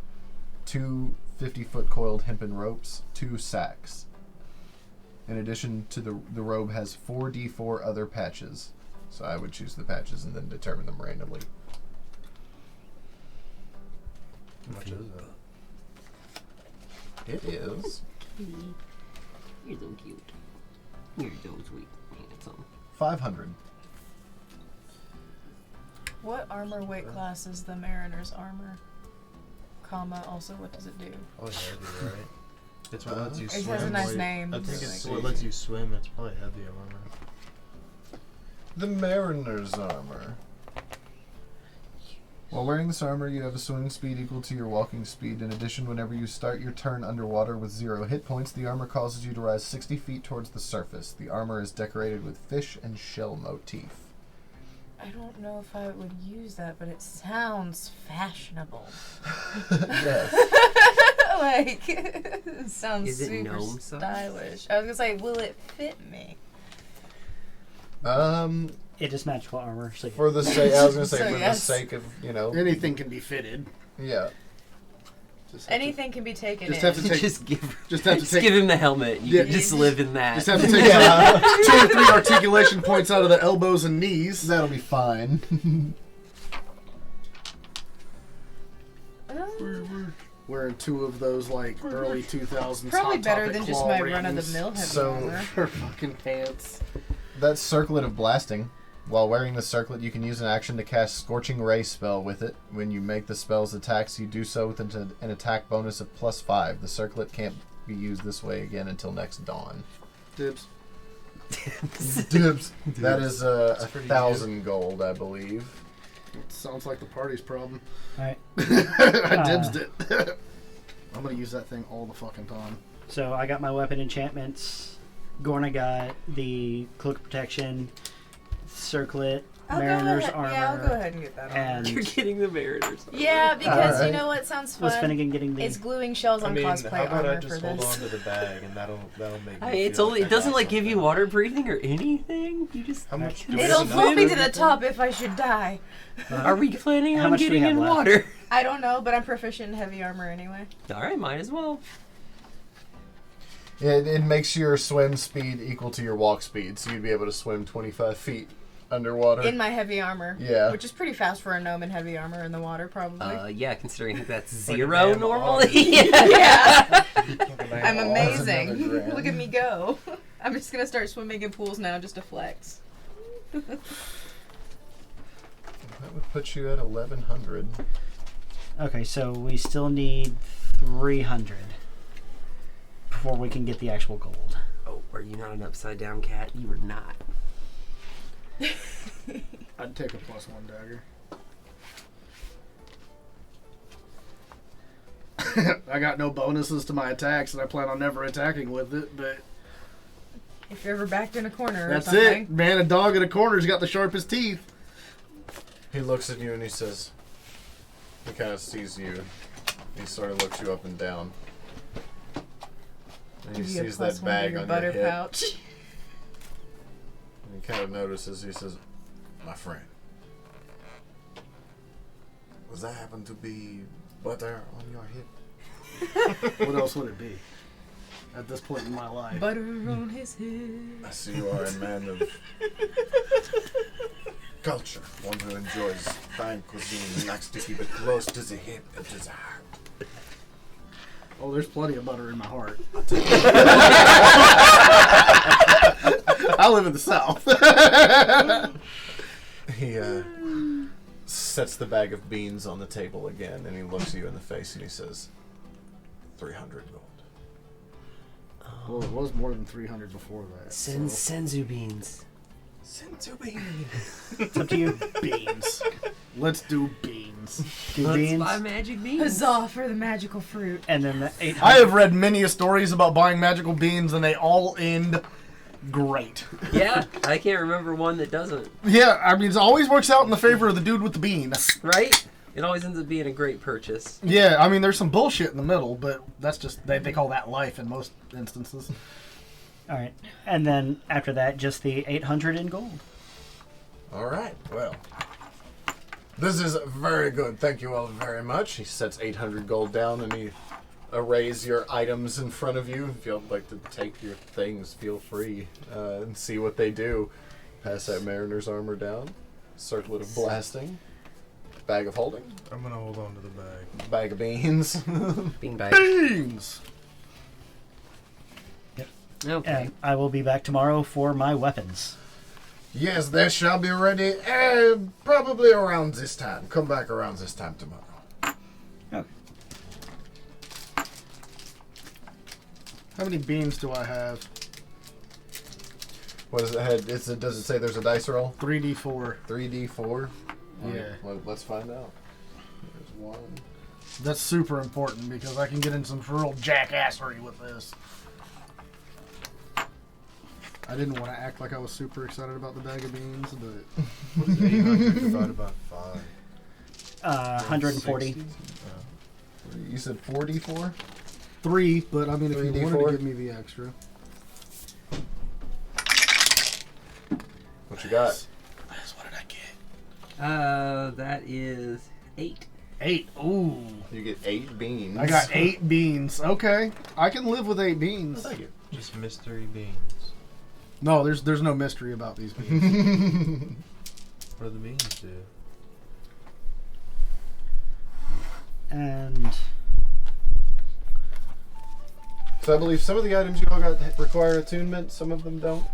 2 50-foot coiled hempen ropes, 2 sacks. In addition to the robe has 4d4 other patches. So I would choose the patches and then determine them randomly. How much is it? It is You're so cute. You're so sweet. Handsome. 500. What armor weight class is the Mariner's armor? Comma, also, what does it do? Oh, heavy, right? It's what lets you It swim. has a nice while you- name. I think It's it's like- what lets you swim. It's probably heavy armor. The Mariner's armor. While wearing this armor, you have a swimming speed equal to your walking speed. In addition, whenever you start your turn underwater with 0 hit points, the armor causes you to rise 60 feet towards the surface. The armor is decorated with fish and shell motif. I don't know if I would use that, but it sounds fashionable. Yes. Like, it sounds Is it super gnome size? stylish. I was gonna say, will it fit me? It is magical armor. So For the sake, I was gonna say So for yes. the sake of Anything can be fitted. yeah. Just have Anything can be taken Just in. have to take- just give Just have to just take. give him the helmet. You Yeah. can just live in that. Just have to take 2 or 3 articulation points out of the elbows and knees. That'll be fine. Wearing 2 of those like early 2000s. Probably Hot better Topic than just claw my rings run-of-the-mill heavy So- armor. for fucking pants. That's Circlet of Blasting. While wearing the circlet, you can use an action to cast Scorching Ray spell with it. When you make the spell's attacks, you do so with an attack bonus of +5. The circlet can't be used this way again until next dawn. Dibs. Dibs. That is That's pretty 1,000 gold, I believe. It sounds like the party's problem. Alright. I dibsed it. I'm gonna use that thing all the fucking time. So I got my weapon enchantments. Gorna got the cloak of protection, circlet, Mariner's armor. Yeah, I'll go ahead and get that on. and You're getting the Mariners. Yeah, because Alright. you know what sounds was fun? Finnegan getting the It's gluing shells I on mean, cosplay how about I armor just for hold this. on to the bag and that'll make me Hey, it's feel only like it doesn't I got like give you something. water breathing or anything. You just How much do we It'll have float me enough? to the top if I should die. Are we planning How on much do we getting have in left? water? I don't know, but I'm proficient in heavy armor anyway. All right, might as well. Yeah, it makes your swim speed equal to your walk speed, so you'd be able to swim 25 feet underwater. In my heavy armor. Yeah. Which is pretty fast for a gnome in heavy armor in the water, probably. Yeah, considering that's Like a 0 damn normally. otter. Yeah. Fucking I'm damn amazing. another grand. Look at me go. I'm just gonna start swimming in pools now just to flex. That would put you at 1,100. Okay, so we still need 300 before we can get the actual gold. Oh, are you not an upside down cat? You are not. I'd take a +1 dagger. I got no bonuses to my attacks, and I plan on never attacking with it, but If you're ever backed in a corner that's or something. it. Man, a dog in a corner's got the sharpest teeth. He looks at you and he says, he kind of sees you. He sort of looks you up and down. And he Give you a sees +1 that to bag your on butter your hip. pouch. And he kind of notices, he says, my friend, does that happen to be butter on your hip? What else would it be? At this point in my life. Butter on his head. I see you are a man of culture, one who enjoys fine cuisine and likes to keep it close to the hip and to the heart. Oh, there's plenty of butter in my heart. I live in the South. He sets the bag of beans on the table again, and he looks you in the face and he says, 300 gold. Well, it was more than 300 before that. Senzu beans. Senzu beans. It's up to you. Beans. Let's do beans. 2 beans. magic beans. Huzzah for the magical fruit. And then the 800. I have read many stories about buying magical beans, and they all end great. Yeah, I can't remember one that doesn't. Yeah, I mean, it always works out in the favor of the dude with the bean. Right? It always ends up being a great purchase. Yeah, I mean, there's some bullshit in the middle, but that's just, they call that life in most instances. All right. And then after that, just the 800 in gold. All right, well, this is very good. Thank you all very much. He sets 800 gold down and he arrays your items in front of you. If you'd like to take your things, feel free and see what they do. Pass that mariner's armor down. Circlet of blasting. Bag of holding. I'm gonna hold on to the bag. Bag of beans. Beanbag. Beans! Okay. And I will be back tomorrow for my weapons. Yes, they shall be ready probably around this time. Come back around this time tomorrow. Okay. How many beans do I have? What is it? Does it say there's a dice roll? 3d4. 3d4? Yeah. Let's find out. There's one. That's super important because I can get in some real jackassery with this. I didn't want to act like I was super excited about the bag of beans, but What is 800 divided by 5? 140. 60? You said 4d4? 3, but I mean, if you 3d4? wanted to give me the extra. What you got? What did I get? That is 8. 8. Ooh. You get 8 beans. I got 8 beans. Okay. I can live with 8 beans. Thank you. Just mystery beans. No, there's no mystery about these beans. What do the beans do? And So I believe some of the items you all got require attunement, some of them don't.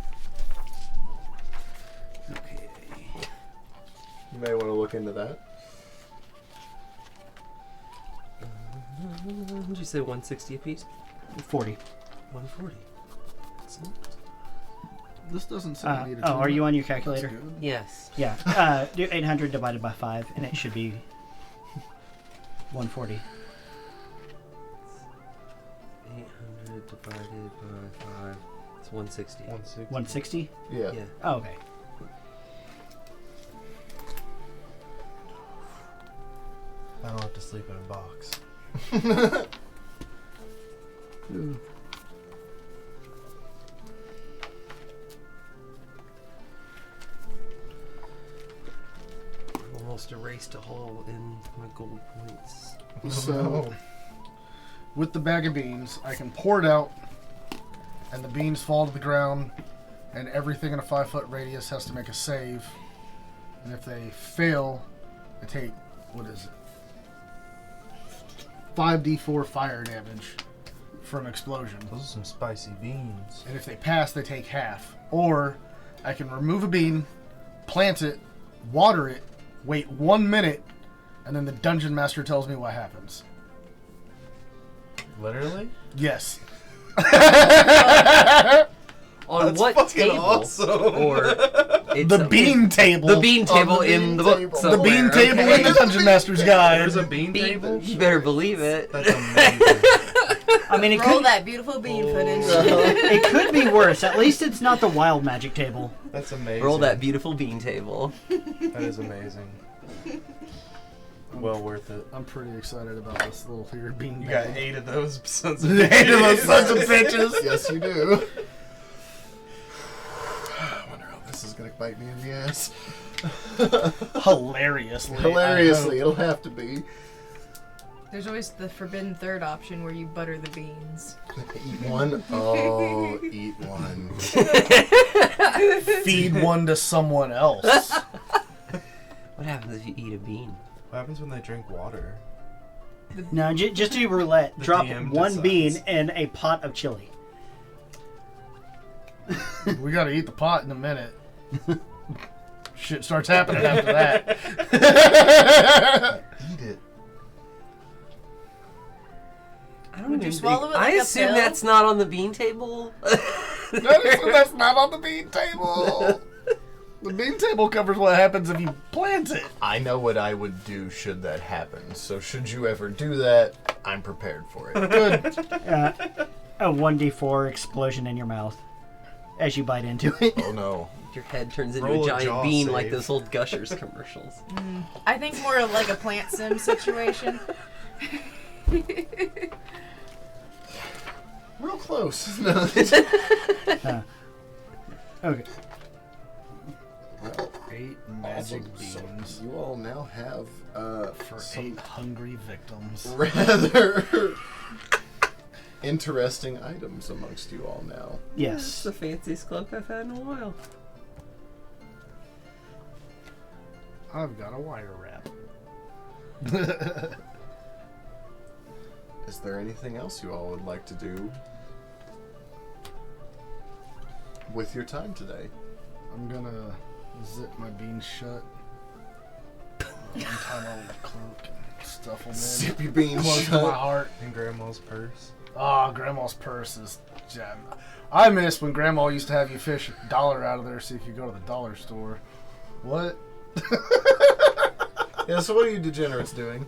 Okay. You may want to look into that. Did you say 160 apiece? 40. 140. Excellent. This doesn't sound needed. Oh, are you on your That's calculator? good. Yes. Yeah. Do 800 divided by 5, and it should be 140. 800 divided by 5. It's 160. 160. 160? Yeah. Yeah. Oh, okay. I don't have to sleep in a box. Almost erased a hole in my gold points. So, with the bag of beans, I can pour it out, and the beans fall to the ground, and everything in a 5-foot radius has to make a save. And if they fail, they take, what is it? 5d4 fire damage from explosion. Those are some spicy beans. And if they pass, they take half. Or I can remove a bean, plant it, water it, wait 1 minute, and then the dungeon master tells me what happens. Literally? Yes. On That's what fucking table? awesome. Or it's The bean table. The bean table the in the bean book. table. The somewhere, bean table okay. in the dungeon master's guide. There's a bean table? You better believe it. That's amazing. I mean, it Roll could, that beautiful bean footage. it could be worse. At least it's not the wild magic table. That's amazing. Roll that beautiful bean table. That is amazing. Well worth it. I'm pretty excited about this little here bean You table. got 8 of those sons of 8 of those sons of bitches. Yes, you do. I wonder how this is going to bite me in the ass. Hilariously. Hilariously, it'll have to be. There's always the forbidden third option where you butter the beans. Eat one? Oh, eat one. Feed one to someone else. What happens if you eat a bean? What happens when they drink water? No, just do roulette. The Drop DM one decides. bean in a pot of chili. We gotta eat the pot in a minute. Shit starts happening after that. Eat it. I don't Would you even swallow think- it like I a assume pill? that's not on the bean table. That's not on the bean table. The bean table covers what happens if you plant it. I know what I would do should that happen. So should you ever do that, I'm prepared for it. Good. A 1d4 explosion in your mouth as you bite into it. Oh no. Your head turns into Roll a a giant jaw bean save. like those old Gushers commercials. I think more of like a plant sim situation. Real close. No. Okay. 8 magic Awesome. beans So you all now have for some 8 hungry victims. rather interesting items amongst you all now. It's Yes. the fanciest cloak I've had in a while. I've got a wire wrap. Is there anything else you all would like to do with your time today? I'm gonna zip my beans shut. Untie my little cloak and stuff them in. Zip your beans Close to my shut. heart. In Grandma's purse. Oh, Grandma's purse is gem. I miss when Grandma used to have you fish $1 out of there so you could go to the dollar store. What? Yeah, so what are you degenerates doing?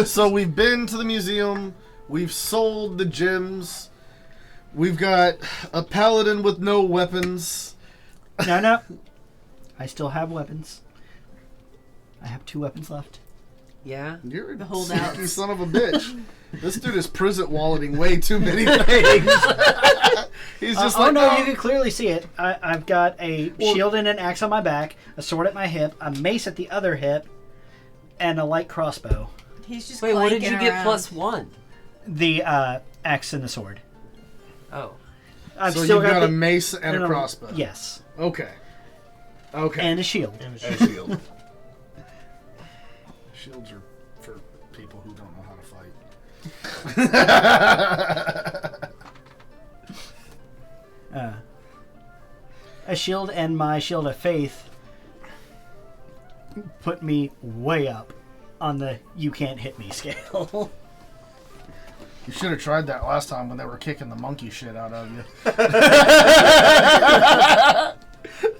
So we've been to the museum. We've sold the gems. We've got a paladin with no weapons. No. I still have weapons. I have 2 weapons left. Yeah. You're The a holdouts. sneaky son of a bitch. This dude is prison walleting way too many things. He's just Oh like, no, "Oh." you can clearly see it. I've got a shield and an axe on my back, a sword at my hip, a mace at the other hip, and a light crossbow. He's just Wait, what did you clanking get around. +1? The axe and the sword. Oh. I've So still you've got the, a mace and a crossbow. Yes, Okay. Okay. and a shield. And a shield. Shields are for people who don't know how to fight. A shield and my shield of faith put me way up on the you can't hit me scale. You should have tried that last time when they were kicking the monkey shit out of you.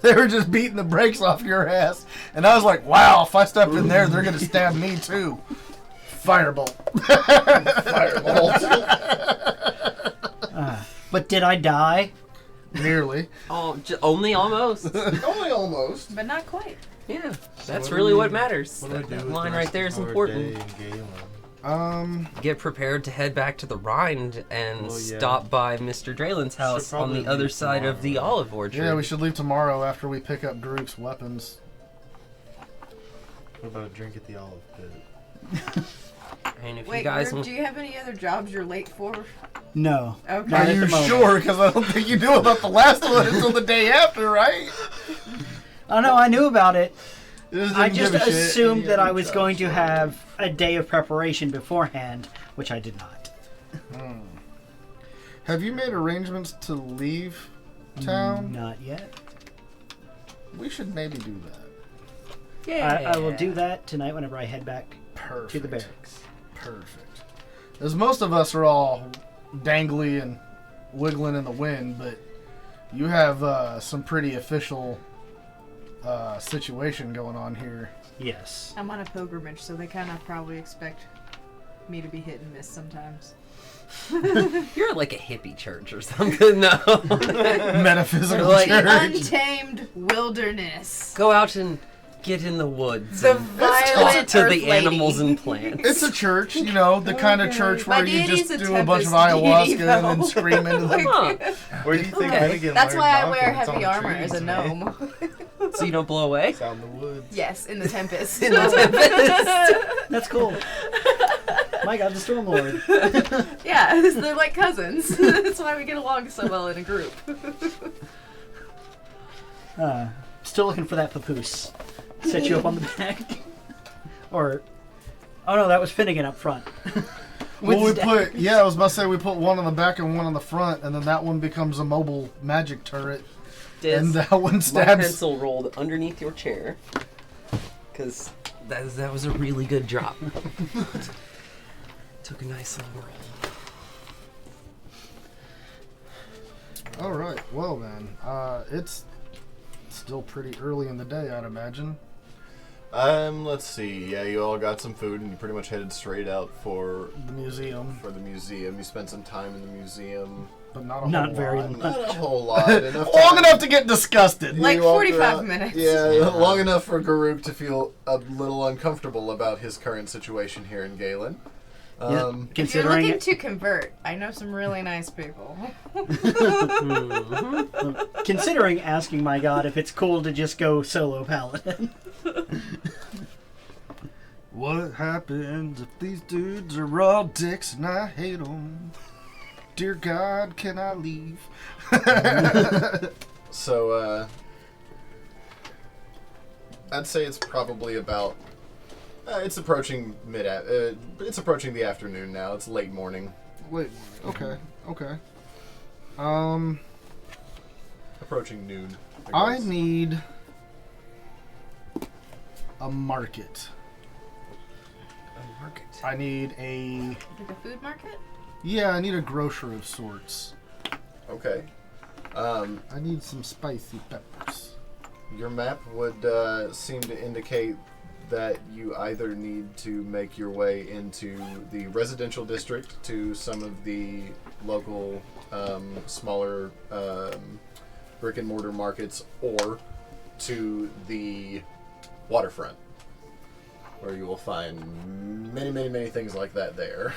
They were just beating the brakes off your ass. And I was like, wow, if I step in there, they're going to stab me too. Firebolt. But did I die? Nearly. Oh, only almost. Only almost. But not quite. Yeah. That's what really do we- what matters. What do we That, do that with line the right rest there of is our important. day in Galen? Get prepared to head back to the Rhine and Well, yeah. stop by Mr. Draylen's house on probably the other leave side of the tomorrow. olive orchard. Yeah, we should leave tomorrow after we pick up Groot's weapons. What about a drink at the olive pit? And if you Wait, guys Groot, want, do you have any other jobs you're late for? No. Okay. Not Are at you the moment. sure? Because I don't think you knew about the last one until the day after, right? Oh no, I knew about it. Just I didn't just give a shit. assumed that I was going to have a day of preparation beforehand, which I did not. Have you made arrangements to leave town? Not yet. We should maybe do that. I will do that tonight whenever I head back Perfect. to the barracks. Perfect. As most of us are all dangly and wiggling in the wind, but you have some pretty official situation going on here. Yes. I'm on a pilgrimage, so they kind of probably expect me to be hit and miss sometimes. You're like a hippie church or something. No. Metaphysical Like- The church. untamed wilderness. Go out and get in the woods. The and violent talk to Earth the lady. animals and plants. It's a church, you know, the kind of church My where you deity's just a do a bunch of tempest ayahuasca deity, and then though. scream into the... Huh. Where do you think Okay. Finnegan That's learned why I knocking? wear It's on heavy the armor as a trees, man. gnome. So you don't blow away? It's out in the woods. Yes, in the tempest. In the tempest. That's cool. My God, the Stormlord. Yeah, they're like cousins. That's why we get along so well in a group. Still looking for that papoose. Set you up on the back. Or, oh no, that was Finnegan up front. Well, I was about to say we put one on the back and one on the front, and then that one becomes a mobile magic turret, and that one My stabs. pencil rolled underneath your chair. Because that was a really good drop. Took a nice little roll. All right, well then, it's still pretty early in the day, I'd imagine. Let's see. Yeah, you all got some food, and you pretty much headed straight out for The museum, the museum. You spent some time in the museum. but not a Not whole very lot. long. Not a whole lot. Enough Long time. enough to get disgusted. Like You walked 45 around- minutes. Yeah, long enough for Garuk to feel a little uncomfortable about his current situation here in Galen. Yeah, If you're considering looking to convert, I know some really nice people. considering asking my God if it's cool to just go solo paladin. What happens if these dudes are all dicks and I hate them? Dear God, can I leave? So, I'd say it's probably about. It's approaching it's approaching the afternoon now. It's late morning. Wait, okay. Approaching noon. I guess. need a market. A market. I need a... Like a food market? Yeah, I need a grocer of sorts. Okay. I need some spicy peppers. Your map would seem to indicate that you either need to make your way into the residential district to some of the local smaller brick and mortar markets, or to the waterfront, where you will find many things like that there.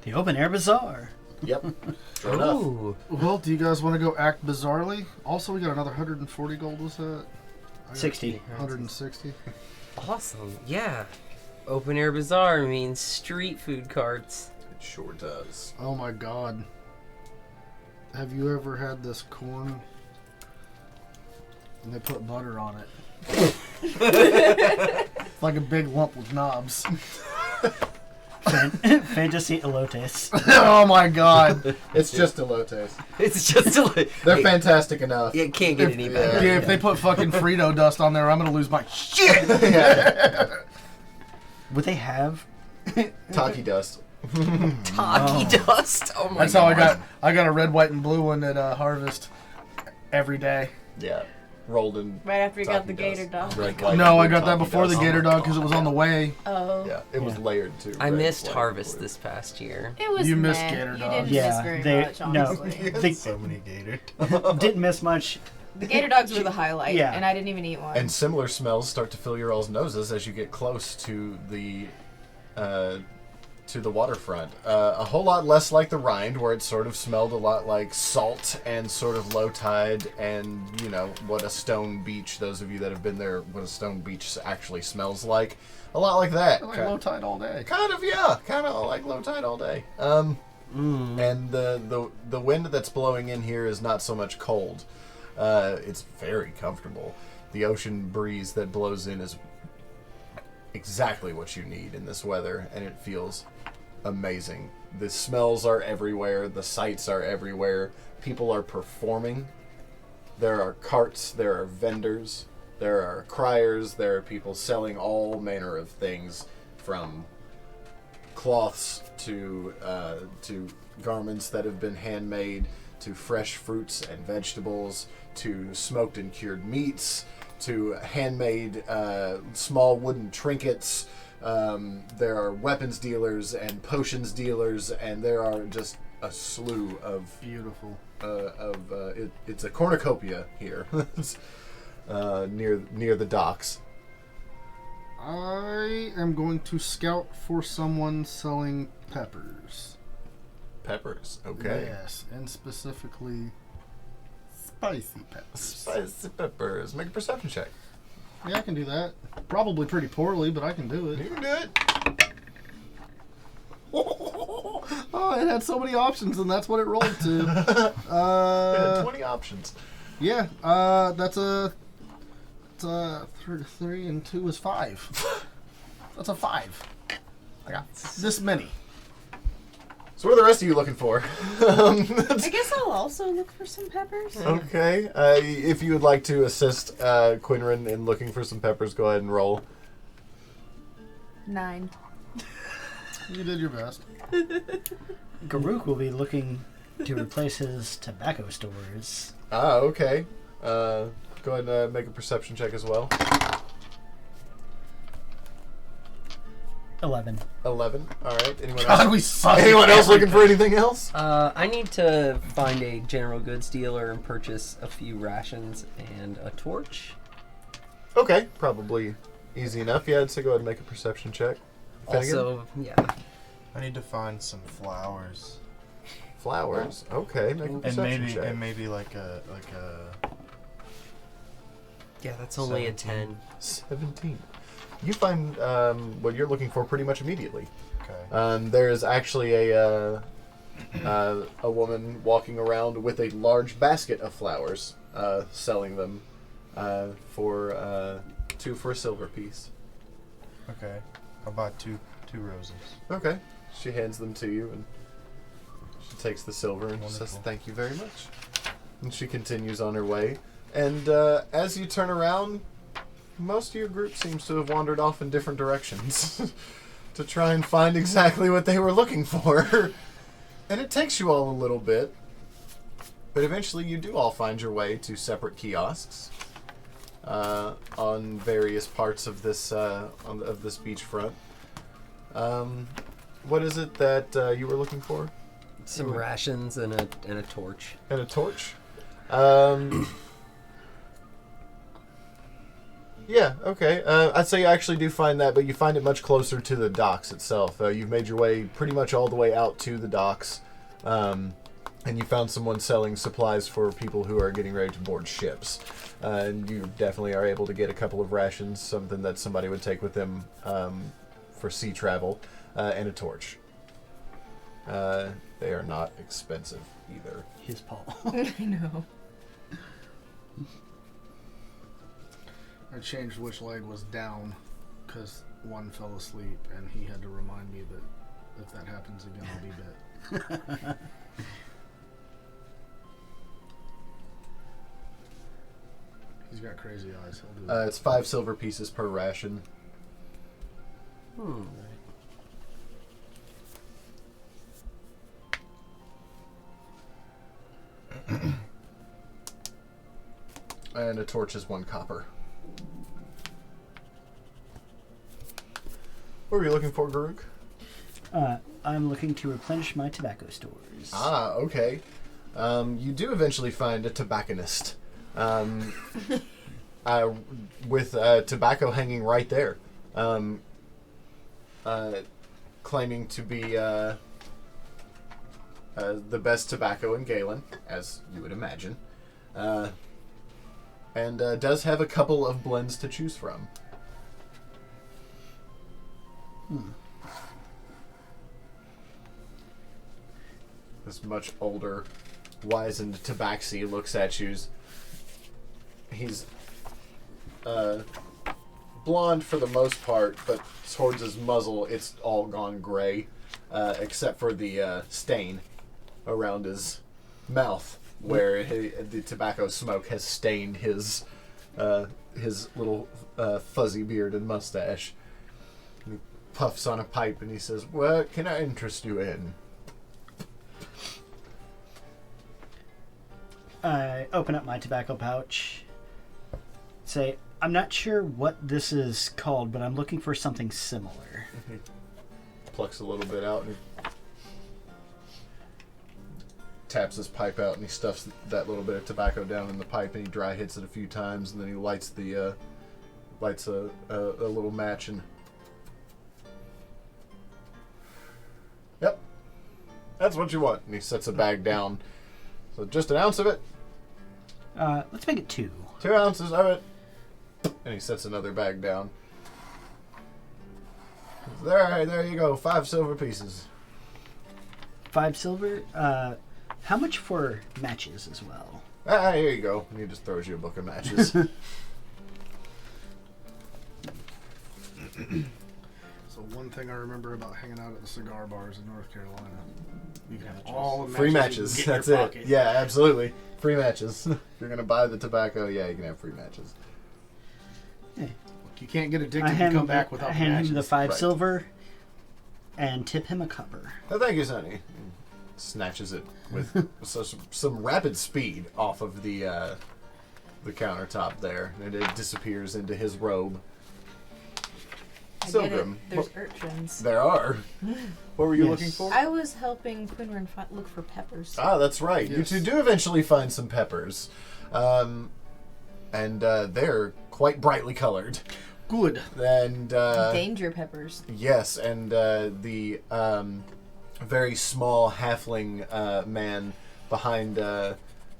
The open air bazaar. Yep. Sure enough. Ooh. Well, do you guys want to go act bizarrely? Also, we got another 140 gold, was that? I got 60. 160. Awesome. Yeah. Open air bazaar means street food carts. It sure does. Oh my god. Have you ever had this corn? And they put butter on it. It's like a big lump with knobs. Fantasy elotes. Oh my god. It's just elotes. It's just a. They're fantastic enough. It can't get any better. Yeah, if they put fucking Frito dust on there, I'm gonna lose my shit. Yeah. Would they have? Taki dust. Taki dust. Oh my That's how I got a red, white, and blue one at Harvest every day. Yeah. Rolled in. Right after you got Taki the gator dust. dog. Red, white, No, I blue got that Taki before the dust. Gator Dog because it was on the way. Oh. Yeah, it was Yeah. layered too. I red, missed white, Harvest blue. this past year. It was You missed meh. gator You dogs. didn't Yeah, miss very they- much, no. honestly. They So many gator. didn't miss much. The gator dogs were the highlight, Yeah. and I didn't even eat one. And similar smells start to fill your all's noses as you get close to the waterfront. A whole lot less like the Rind, where it sort of smelled a lot like salt and sort of low tide, and you know what a stone beach. Those of you that have been there, what a stone beach actually smells like. A lot like that. Like low tide all day. Kind of, yeah. Kind of like low tide all day. And the wind that's blowing in here is not so much cold. It's very comfortable. The ocean breeze that blows in is exactly what you need in this weather, and it feels amazing. The smells are everywhere. The sights are everywhere. People are performing. There are carts. There are vendors. There are criers. There are people selling all manner of things, from cloths to garments that have been handmade, to fresh fruits and vegetables, to smoked and cured meats, to handmade small wooden trinkets. There are weapons dealers and potions dealers, and there are just a slew of Beautiful. It's a cornucopia here near the docks. I am going to scout for someone selling peppers. Peppers, okay. Yes, and specifically spicy peppers. Spicy peppers. Make a perception check. Yeah, I can do that. Probably pretty poorly, but I can do You it. can do it. Oh, it had so many options, and that's what it rolled to. Yeah, 20 options. Yeah, that's a 3 and 2 is 5. That's a 5. I got this many. So what are the rest of you looking for? I guess I'll also look for some peppers. Okay. If you would like to assist Quinrin in looking for some peppers, go ahead and roll. 9. You did your best. Garuk will be looking to replace his tobacco stores. Ah, okay. Go ahead and make a perception check as well. 11. 11. All right. Anyone God, else? we suck. Anyone else looking for anything else? I need to find a general goods dealer and purchase a few rations and a torch. Okay. Probably easy enough. Yeah, so go ahead and make a perception check. Finnegan? Also, yeah. I need to find some flowers. Flowers. Okay. Make a perception check. And maybe like a Yeah, that's only 17. a 10. 17. You find what you're looking for pretty much immediately. Okay. There is actually a woman walking around with a large basket of flowers, selling them for 2 for a silver piece. Okay. I'll buy two roses. Okay. She hands them to you, and she takes the silver and says, Wonderful. "Thank you very much." And she continues on her way. And as you turn around, most of your group seems to have wandered off in different directions to try and find exactly what they were looking for. And it takes you all a little bit, but eventually you do all find your way to separate kiosks on various parts of this of this beachfront. What is it that you were looking for? Some rations and a torch. And a torch? Yeah, okay. I'd say you actually do find that, but you find it much closer to the docks itself. You've made your way pretty much all the way out to the docks, and you found someone selling supplies for people who are getting ready to board ships. And you definitely are able to get a couple of rations, something that somebody would take with them for sea travel, and a torch. They are not expensive either. His Paul. I know. I changed which leg was down because one fell asleep, and he had to remind me that if that happens again, I'll be bit. He's got crazy eyes. He'll do that. It's 5 silver pieces per ration. And a torch is 1 copper. What were you looking for, Garuk? I'm looking to replenish my tobacco stores. Ah, okay. You do eventually find a tobacconist. With tobacco hanging right there. Claiming to be the best tobacco in Galen, as you would imagine. And does have a couple of blends to choose from. This much older, wizened tabaxi looks at you. He's blonde for the most part, but towards his muzzle, it's all gone gray, except for the stain around his mouth, where the tobacco smoke has stained his his little fuzzy beard and mustache. And he puffs on a pipe and he says, "What can I interest you in?" I open up my tobacco pouch. Say, I'm not sure what this is called, but I'm looking for something similar. He plucks a little bit out and he taps his pipe out and he stuffs that little bit of tobacco down in the pipe and he dry hits it a few times and then he lights a little match and yep, that's what you want. And he sets a bag down. So just an ounce of it. Let's make it 2. 2 ounces of it. And he sets another bag down. There you go. 5 silver pieces. 5 silver. How much for matches as well? Here you go. And he just throws you a book of matches. So one thing I remember about hanging out at the cigar bars in North Carolina, you can have all the Free matches. matches. You can That's get in your it. pocket. Yeah, absolutely. Free matches. If you're going to buy the tobacco, yeah, you can have free matches. You can't get addicted and come back without I the hand matches. him the 5 Right. silver and tip him a copper. Oh, thank you, Sonny. He snatches it with some rapid speed off of the countertop there, and it disappears into his robe. I get it. Zilgrim, There's urchins. there are. What were you Yes. looking for? I was helping Quinrin look for peppers. Ah, that's right. Yes. You two do eventually find some peppers. And they're quite brightly colored. Good. And Danger peppers. yes, and the very small halfling man behind the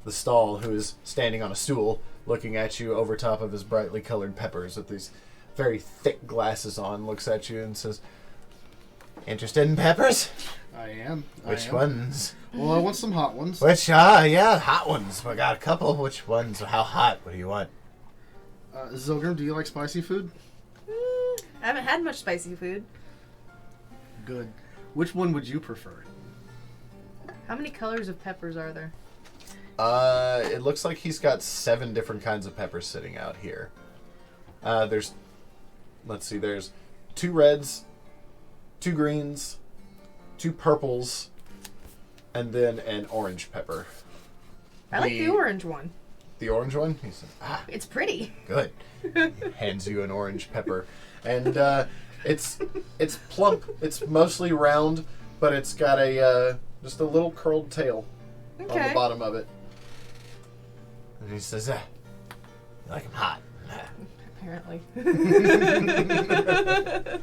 stall who is standing on a stool looking at you over top of his brightly colored peppers with these very thick glasses on, looks at you and says, "Interested in peppers? I am. Which ones? Well, I want some hot ones. Which, yeah, hot ones. We got a couple. Which ones? How hot? What do you want?" Zilgrim, do you like spicy food? I haven't had much spicy food. Good. Which one would you prefer? How many colors of peppers are there? It looks like he's got 7 different kinds of peppers sitting out here. There's 2 reds, 2 greens, 2 purples, and then an orange pepper. I like the orange one. The orange one? He says, It's pretty. good. Hands you an orange pepper. And it's plump. It's mostly round, but it's got a just a little curled tail on the Okay. bottom of it. And he says, "You like them hot. Apparently.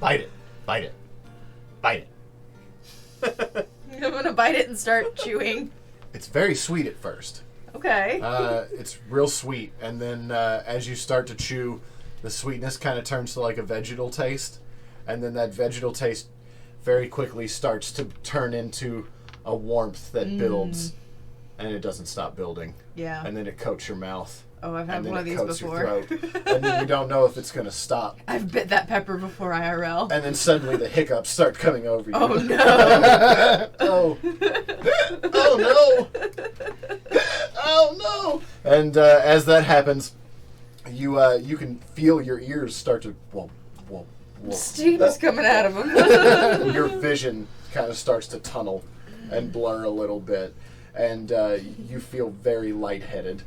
Bite it. Bite it. Bite it." I'm gonna bite it and start chewing. It's very sweet at first. Okay. It's real sweet, and then as you start to chew, the sweetness kind of turns to like a vegetal taste, and then that vegetal taste very quickly starts to turn into a warmth that builds, and it doesn't stop building, Yeah. and then it coats your mouth, Oh, I've and had then one of it these coats before. your throat, and then you don't know if it's going to stop, I've bit that pepper before IRL. and then suddenly the hiccups start coming over you. Oh no! Oh. Oh no! Oh no! And as that happens, you can feel your ears start to whoa. Steam is coming out of them. Your vision kind of starts to tunnel and blur a little bit, and you feel very lightheaded.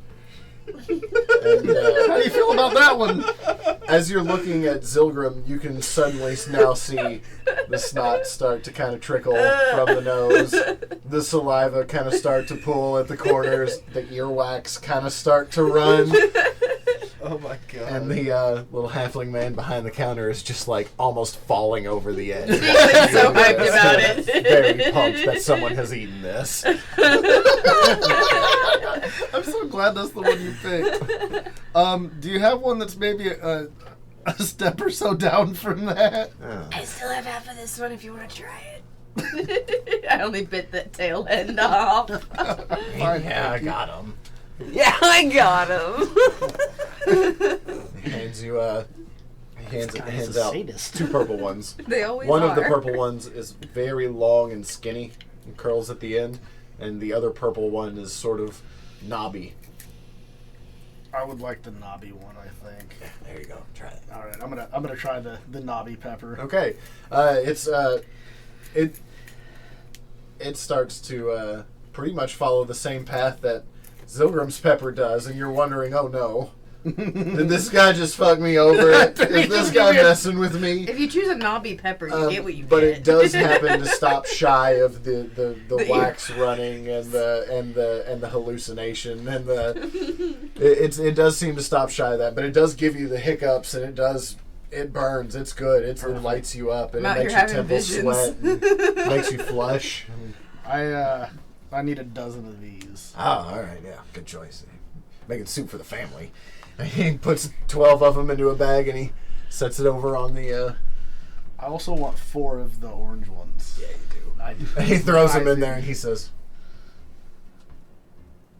And, How do you feel about that one? as you're looking at Zilgrim, you can suddenly now see the snot start to kind of trickle from the nose, the saliva kind of start to pool at the corners, the earwax kind of start to run, Oh my god. and the little halfling man behind the counter is just like almost falling over the edge. He's so hyped about it. Very pumped that someone has eaten this. I'm so glad that's the one you picked. Do you have one that's maybe a step or so down from that? I still have half of this one if you want to try it. I only bit the tail end off. Fine, Yeah, I thank you. got him. Yeah, I got him. He hands you he hands Guy's a out sadist. 2 purple ones. They always One are. of the purple ones is very long and skinny and curls at the end, and the other purple one is sort of knobby. I would like the knobby one, I think. There you go. Try it. All right, I'm gonna try the knobby pepper. Okay. It starts to pretty much follow the same path that Zilgrim's pepper does, and you're wondering, oh no, did this guy just fuck me over? Is this guy messing with me? If you choose a knobby pepper, you get what you but get. it does happen to stop shy of the wax running and the hallucination and it does seem to stop shy of that, but it does give you the hiccups and it burns. It's good. It lights you up and it makes your temples sweat, and makes you flush. I need a dozen of these. Oh, all right, yeah, good choice. Making soup for the family. He puts 12 of them into a bag and he sets it over on the. I also want 4 of the orange ones. Yeah, you do. I do. And he throws them in there and he says,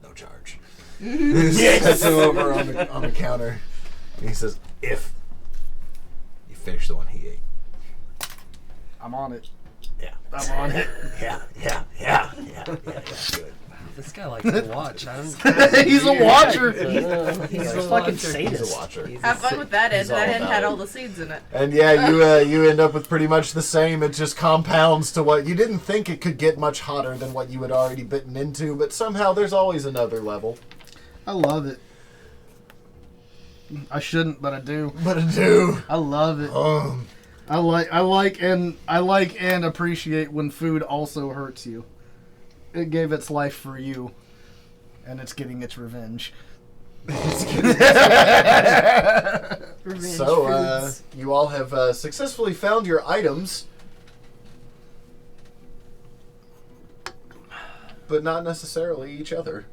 "No charge." He sets them over on the counter and he says, "If you finish the one he ate." I'm on it. Yeah. I'm on it. Yeah. Good. This guy likes to watch. He's a watcher. He's a fucking He's sadist. a watcher. Have fun with that end. He's all That end about had it. all the seeds in it. And yeah, you end up with pretty much the same. It just compounds to what you didn't think it could get much hotter than what you had already bitten into, but somehow there's always another level. I love it. I shouldn't, but I do. But I do. I love it. I like and appreciate when food also hurts you. It gave its life for you, and it's getting its revenge. Revenge So, foods. you all have successfully found your items, but not necessarily each other.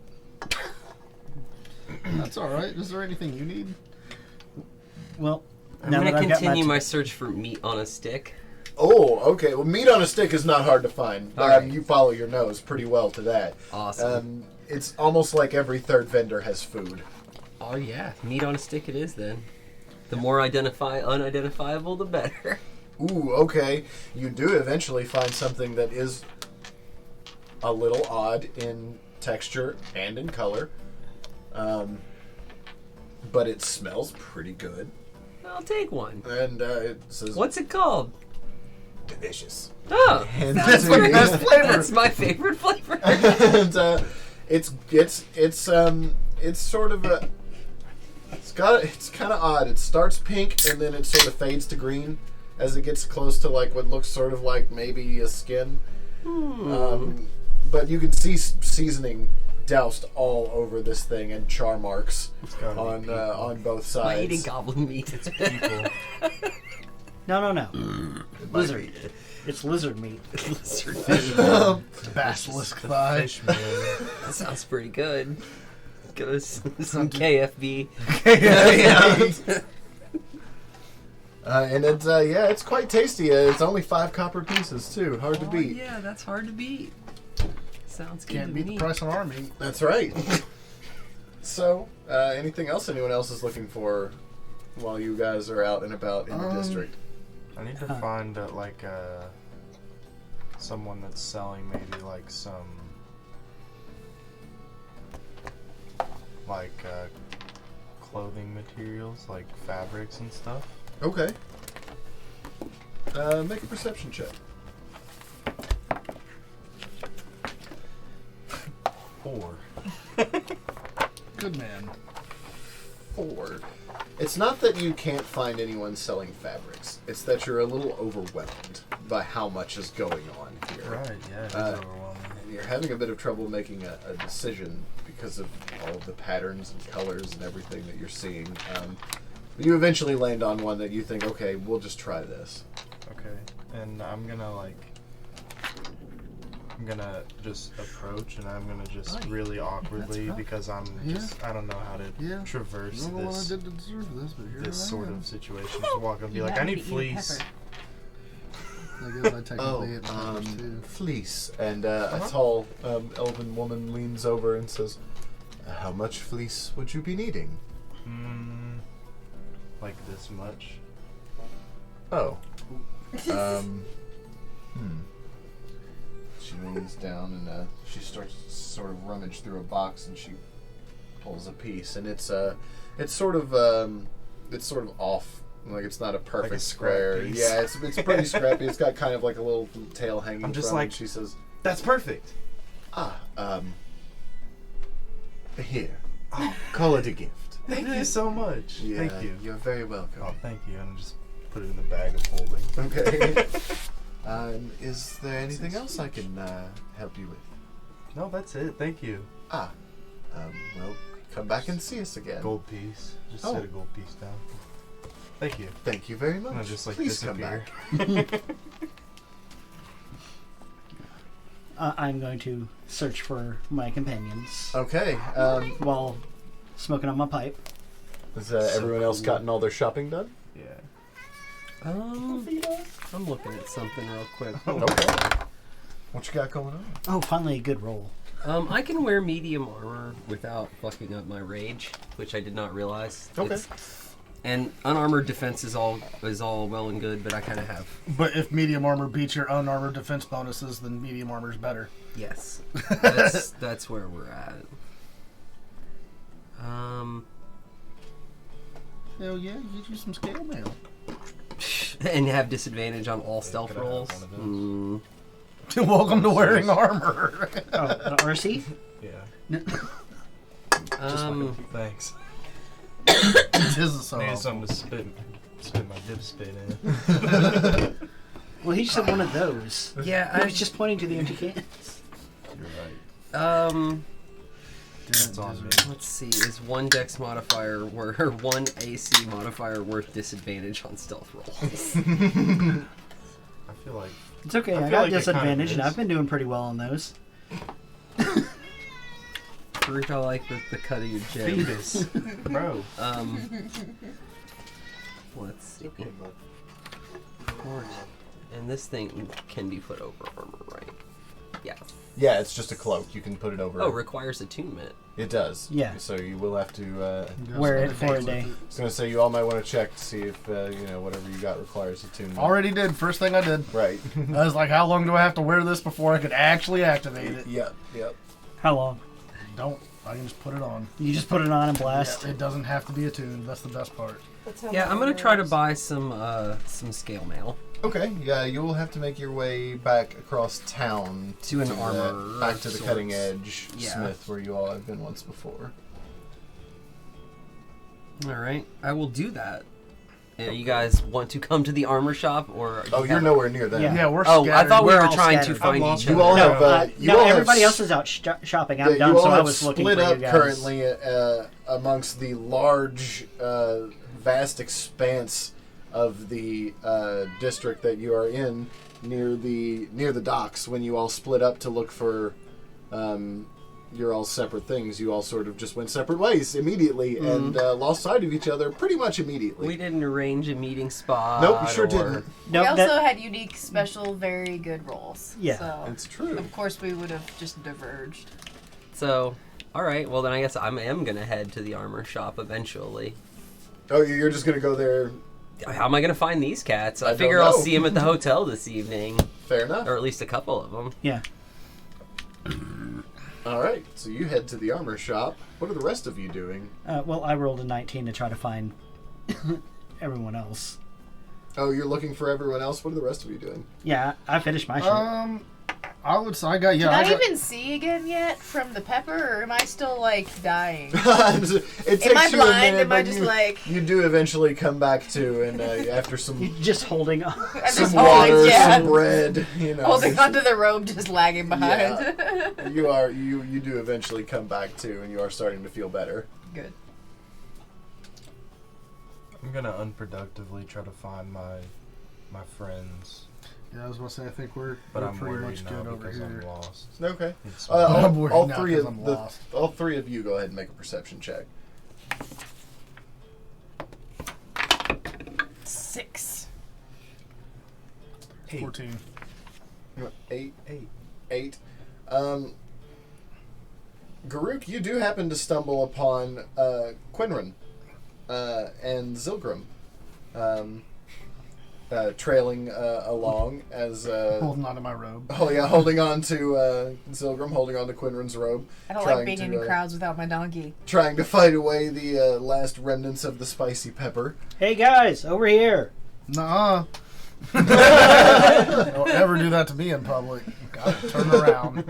That's all right. Is there anything you need? Well, I'm now going that to I've got continue my my search for meat on a stick. Oh, okay. Well, meat on a stick is not hard to find. All right. You follow your nose pretty well to that. Awesome. It's almost like every third vendor has food. Oh yeah, meat on a stick it is then. The more unidentifiable, the better. Ooh, okay. You do eventually find something that is a little odd in texture and in color. But it smells pretty good. I'll take one. And it says, What's it called? delicious. Oh, And that's that's my best flavor. That's my favorite flavor. and it's sort of a it's kind of odd. It starts pink and then it sort of fades to green as it gets close to like what looks sort of like maybe a skin. But you can see seasoning doused all over this thing and char marks gotta be on both Am I eating sides. goblin meat? People. No. It might Lizard. be. It's lizard meat. Lizard Basilisk thigh. Fish man. That sounds pretty good. Give us some KFB. And it's quite tasty. It's only 5 copper pieces too. Hard to beat. Yeah, that's hard to beat. Sounds good Can't to beat me. the price on our meat. That's right. So, anything else anyone else is looking for while you guys are out and about in the district? I need to find someone that's selling maybe like some clothing materials, like fabrics and stuff. Okay. Make a perception check. 4. Good man. 4. It's not that you can't find anyone selling fabrics. It's that you're a little overwhelmed by how much is going on here. Right, yeah, it's Uh, overwhelming. And you're having a bit of trouble making a decision because of all of the patterns and colors and everything that you're seeing. But you eventually land on one that you think, okay, we'll just try this. Okay, and I'm gonna just approach, and I'm gonna just really awkwardly, right. because I don't know how to traverse No one this did deserve this, but here this I sort am. of situation. To walk up and be You like, I happen need to eat a fleece. pepper. I guess I technically ate peppers too. Fleece. And a tall elven woman leans over and says, how much fleece would you be needing? Like this much. Oh. She leans down and she starts to sort of rummage through a box and she pulls a piece, and it's sort of off. Like it's not a perfect Like a scrap square. piece. Yeah, it's pretty scrappy. It's got kind of like a little tail hanging. I'm just from it. like- She says, That's perfect. here, call it a gift. Thank you so much. Yeah, Thank you. You're very welcome. Oh, thank you. And just put it in the bag of holding. Okay. Is there anything else I can help you with? No, that's it. Thank you. Well, come back and see us again. Gold piece. Just Oh. set a gold piece down. Thank you. Thank you very much. And I just like Please disappear. come back. I'm going to search for my companions Okay. while smoking on my pipe. Has everyone else gotten all their shopping done? Yeah. I'm looking at something real quick. Okay. What you got going on? Oh, finally a good roll. I can wear medium armor without fucking up my rage, which I did not realize. Okay. And unarmored defense is all well and good, but I kind of have. But if medium armor beats your unarmored defense bonuses, then medium armor's better. Yes, that's where we're at. Hell yeah, get you some scale mail. And have disadvantage on all stealth could I have rolls. one of Welcome to wearing armor. Oh, the RC? Yeah. Thanks. This is so I need helpful. something to spit my dip spit in. Well, he said one of those. Yeah, I was just pointing to the empty cans. You're right. That's on me. Let's see. Is one Dex modifier or one AC modifier worth disadvantage on stealth rolls? I feel like It's okay, I I feel got like it disadvantage, kinda and is. I've been doing pretty well on those. Farouk, I like the cut of your jib. Phoebus, bro. Let's see. And this thing can be put over armor, right? Yes. Yeah, it's just a cloak. You can put it over. Oh, requires attunement. It does. Yeah. So you will have to. Wear it for a day. I was going to say you all might want to check to see if whatever you got requires attunement. Already did. First thing I did. Right. I was like, how long do I have to wear this before I could actually activate it? Yep. How long? Don't. I can just put it on. You just put it on and blast. It doesn't have to be attuned. That's the best part. Yeah, I'm gonna try to buy some scale mail. Okay. Yeah, you will have to make your way back across town To an the- armor back of to the sorts. cutting edge Yeah. smith where you all have been once before. All right, I will do that. You guys want to come to the armor shop, or Oh, you're nowhere near them. Yeah. Yeah, we're Oh, scattered. I thought we We're were all trying to scattered. find lost each you. other. You all No, have. you no, all have everybody s- else is out shopping. I'm Yeah, done, you all so I have was looking split for up you guys. currently amongst the large, vast expanse of the district that you are in near the docks. When you all split up to look for your all separate things, you all sort of just went separate ways immediately and lost sight of each other pretty much immediately. We didn't arrange a meeting spot. Nope, you sure or- didn't. No, we also that- had unique, special, very good rolls. Yeah. So, It's true. of course, we would have just diverged. So, all right. Well, then I guess I am gonna head to the armor shop eventually. Oh, you're just gonna go there. How am I gonna find these cats? I don't figure I'll know. see them at the hotel this evening, Fair enough. or at least a couple of them. Yeah. All right, so you head to the armor shop. What are the rest of you doing? Well, I rolled a 19 to try to find everyone else. Oh, you're looking for everyone else. What are the rest of you doing? Yeah, I finished my shit. I would say I got Can I even see again yet from the pepper, or am I still like dying? It takes Am I you a blind? minute, Am I but just you, like you do eventually come back to, and after some Just holding on. I'm some just water, holding, yeah, some bread, holding onto the rope, just lagging behind. you do eventually come back to, and you are starting to feel better. Good. I'm gonna unproductively try to find my friends, Yeah, I was going to say, I think we're but I'm pretty worried much now good over because I'm here. lost. Okay. It's I'm worried all now three 'cause of I'm the lost. all three of you go ahead and make a perception check. 6. 14. 8. Garuk, you do happen to stumble upon Quinran and Zilgrim. trailing along as Holding onto my robe. holding on to Zilgrim, holding on to Quinrin's robe. I don't trying like being to, in crowds without my donkey. Trying to fight away the last remnants of the spicy pepper. Hey guys, over here. Nuh-uh. Don't ever do that to me in public. Gotta turn around.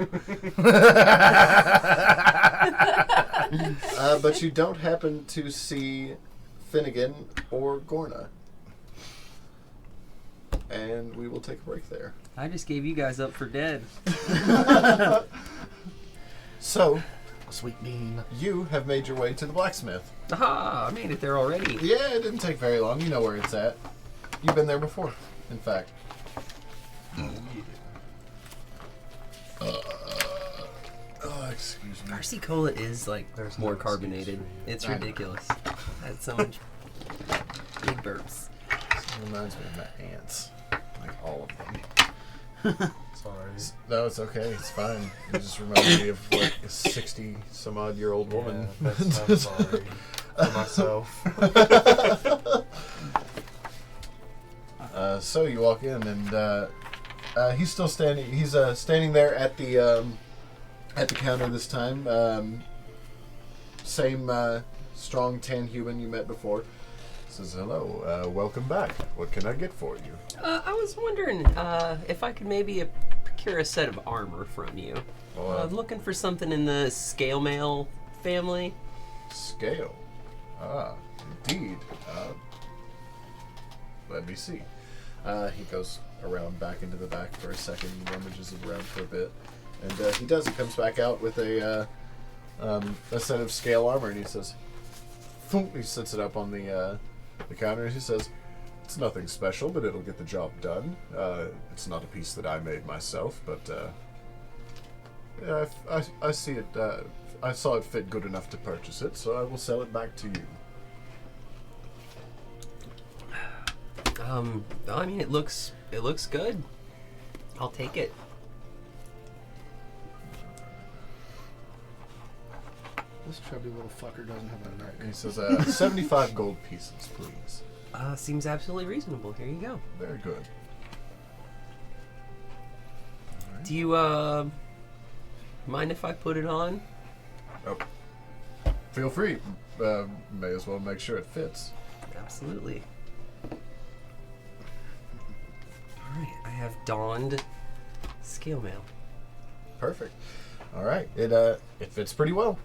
But you don't happen to see Finnegan or Gorna. And we will take a break there. I just gave you guys up for dead. So, Sweet bean. you have made your way to the blacksmith. Aha! I made it there already. Yeah, it didn't take very long. You know where it's at. You've been there before, in fact. Excuse me. Darcy Cola is like There's more no excuse carbonated. for you. It's I know. ridiculous. That's so much big burps. It reminds me of my aunts. Like all of them. Sorry. No, it's okay. It's fine. It just reminds me of like a 60-some-odd-year-old woman. Yeah, I'm sorry for myself. So you walk in, and he's still standing. He's standing there at the counter this time. Same strong tan human you met before. Says hello, welcome back. What can I get for you? I was wondering if I could maybe procure a set of armor from you. Well, Looking for something in the scale mail family. Scale. Ah, indeed. Let me see. He goes around back into the back for a second and rummages around for a bit. And he does. He comes back out with a set of scale armor, and he says, thump, he sets it up on the counter, and he says, it's nothing special, but it'll get the job done. It's not a piece that I made myself, but yeah, I see it. I saw it fit good enough to purchase it, so I will sell it back to you. I mean, it looks good. I'll take it. This chubby little fucker doesn't have a neck. And he says, 75 gold pieces, please. Seems absolutely reasonable. Here you go. Very good. Do you mind if I put it on? Oh. Feel free. May as well make sure it fits. Absolutely. Alright, I have donned scale mail. Perfect. All right. It fits pretty well.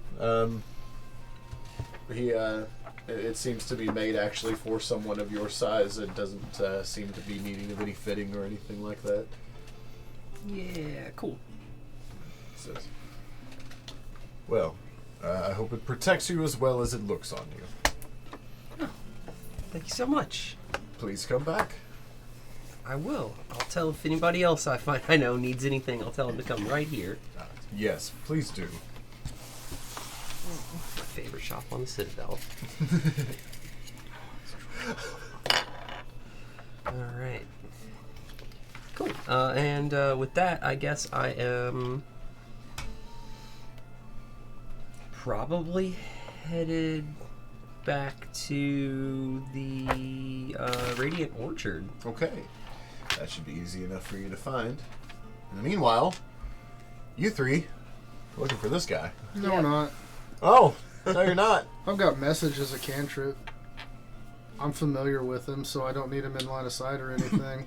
It seems to be made actually for someone of your size. It doesn't seem to be needing of any fitting or anything like that. Yeah, cool. It says, well, I hope it protects you as well as it looks on you. Thank you so much. Please come back. I will. I'll tell if anybody else I know needs anything. I'll tell them to come right here. Yes, please do. My favorite shop on the Citadel. All right. Cool. And with that, I guess I am probably headed back to the Radiant Orchard. Okay. That should be easy enough for you to find. In the meanwhile, you three are looking for this guy. No, we're not. Oh, no, you're not. I've got message as a cantrip. I'm familiar with him, so I don't need him in line of sight or anything.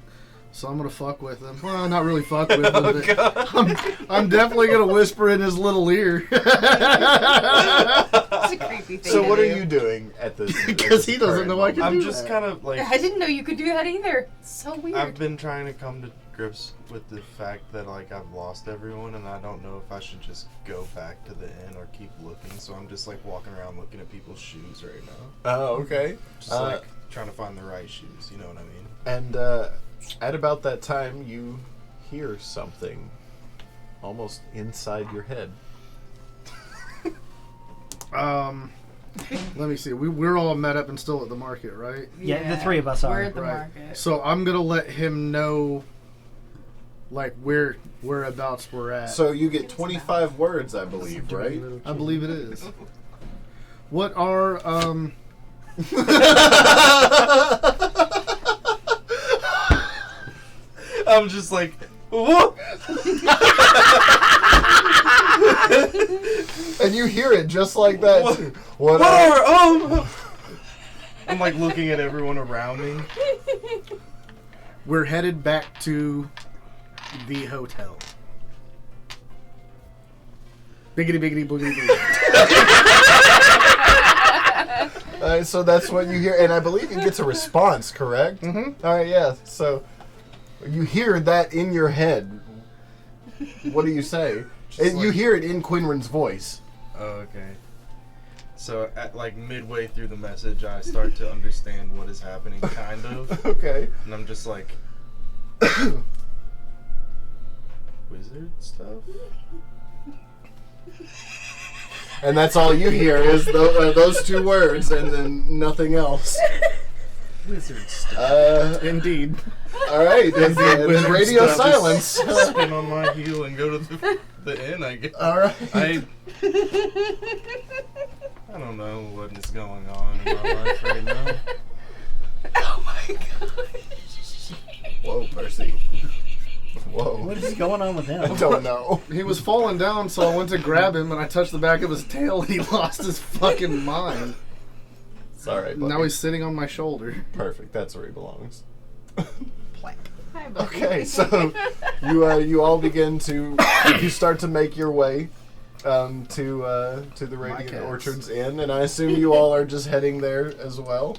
So I'm gonna fuck with him. Well, not really fuck with him, but I'm definitely gonna whisper in his little ear. It's a creepy thing. So to what do. are you doing at this? Because he doesn't know I can I'm do just that. kind of like, I didn't know you could do that either. It's so weird. I've been trying to come to grips with the fact that like I've lost everyone, and I don't know if I should just go back to the inn or keep looking. So I'm just like walking around looking at people's shoes right now, Oh, okay. just like trying to find the right shoes. You know what I mean? And at about that time, you hear something almost inside your head. Let me see. We're all met up and still at the market, right? Yeah, the three of us are. We're at the Right. market. So I'm gonna let him know, like whereabouts we're at. So you get 25 words, I believe, right? I believe it is. What are I'm just like, whoa! And you hear it just like that. What- too. Whatever. I'm like looking at everyone around me. We're headed back to the hotel. Biggity biggity boogity boo. So that's what you hear, and I believe it gets a response, correct? Mm-hmm. All right, yeah. So you hear that in your head. What do you say? You hear it in Quinrin's voice. Oh, okay. So at like midway through the message, I start to understand what is happening, kind of, Okay. and I'm just like, wizard stuff. And that's all you hear is those two words, and then nothing else. Wizard stuff. Indeed. All right, and then Wizard radio stuff. silence. Spin on my heel and go to the inn. I guess. All right. I don't know what is going on in my life right now. Oh my gosh. Whoa, Percy. Whoa. What is going on with I him? don't know. He was falling down, so I went to grab him, and I touched the back of his tail, and he lost his fucking mind. It's all right, buddy. Now he's sitting on my shoulder. Perfect. That's where he belongs. Hi, buddy. Okay, so you all begin to you start to make your way to the Radiant cats. Orchards Inn, and I assume you all are just heading there as well.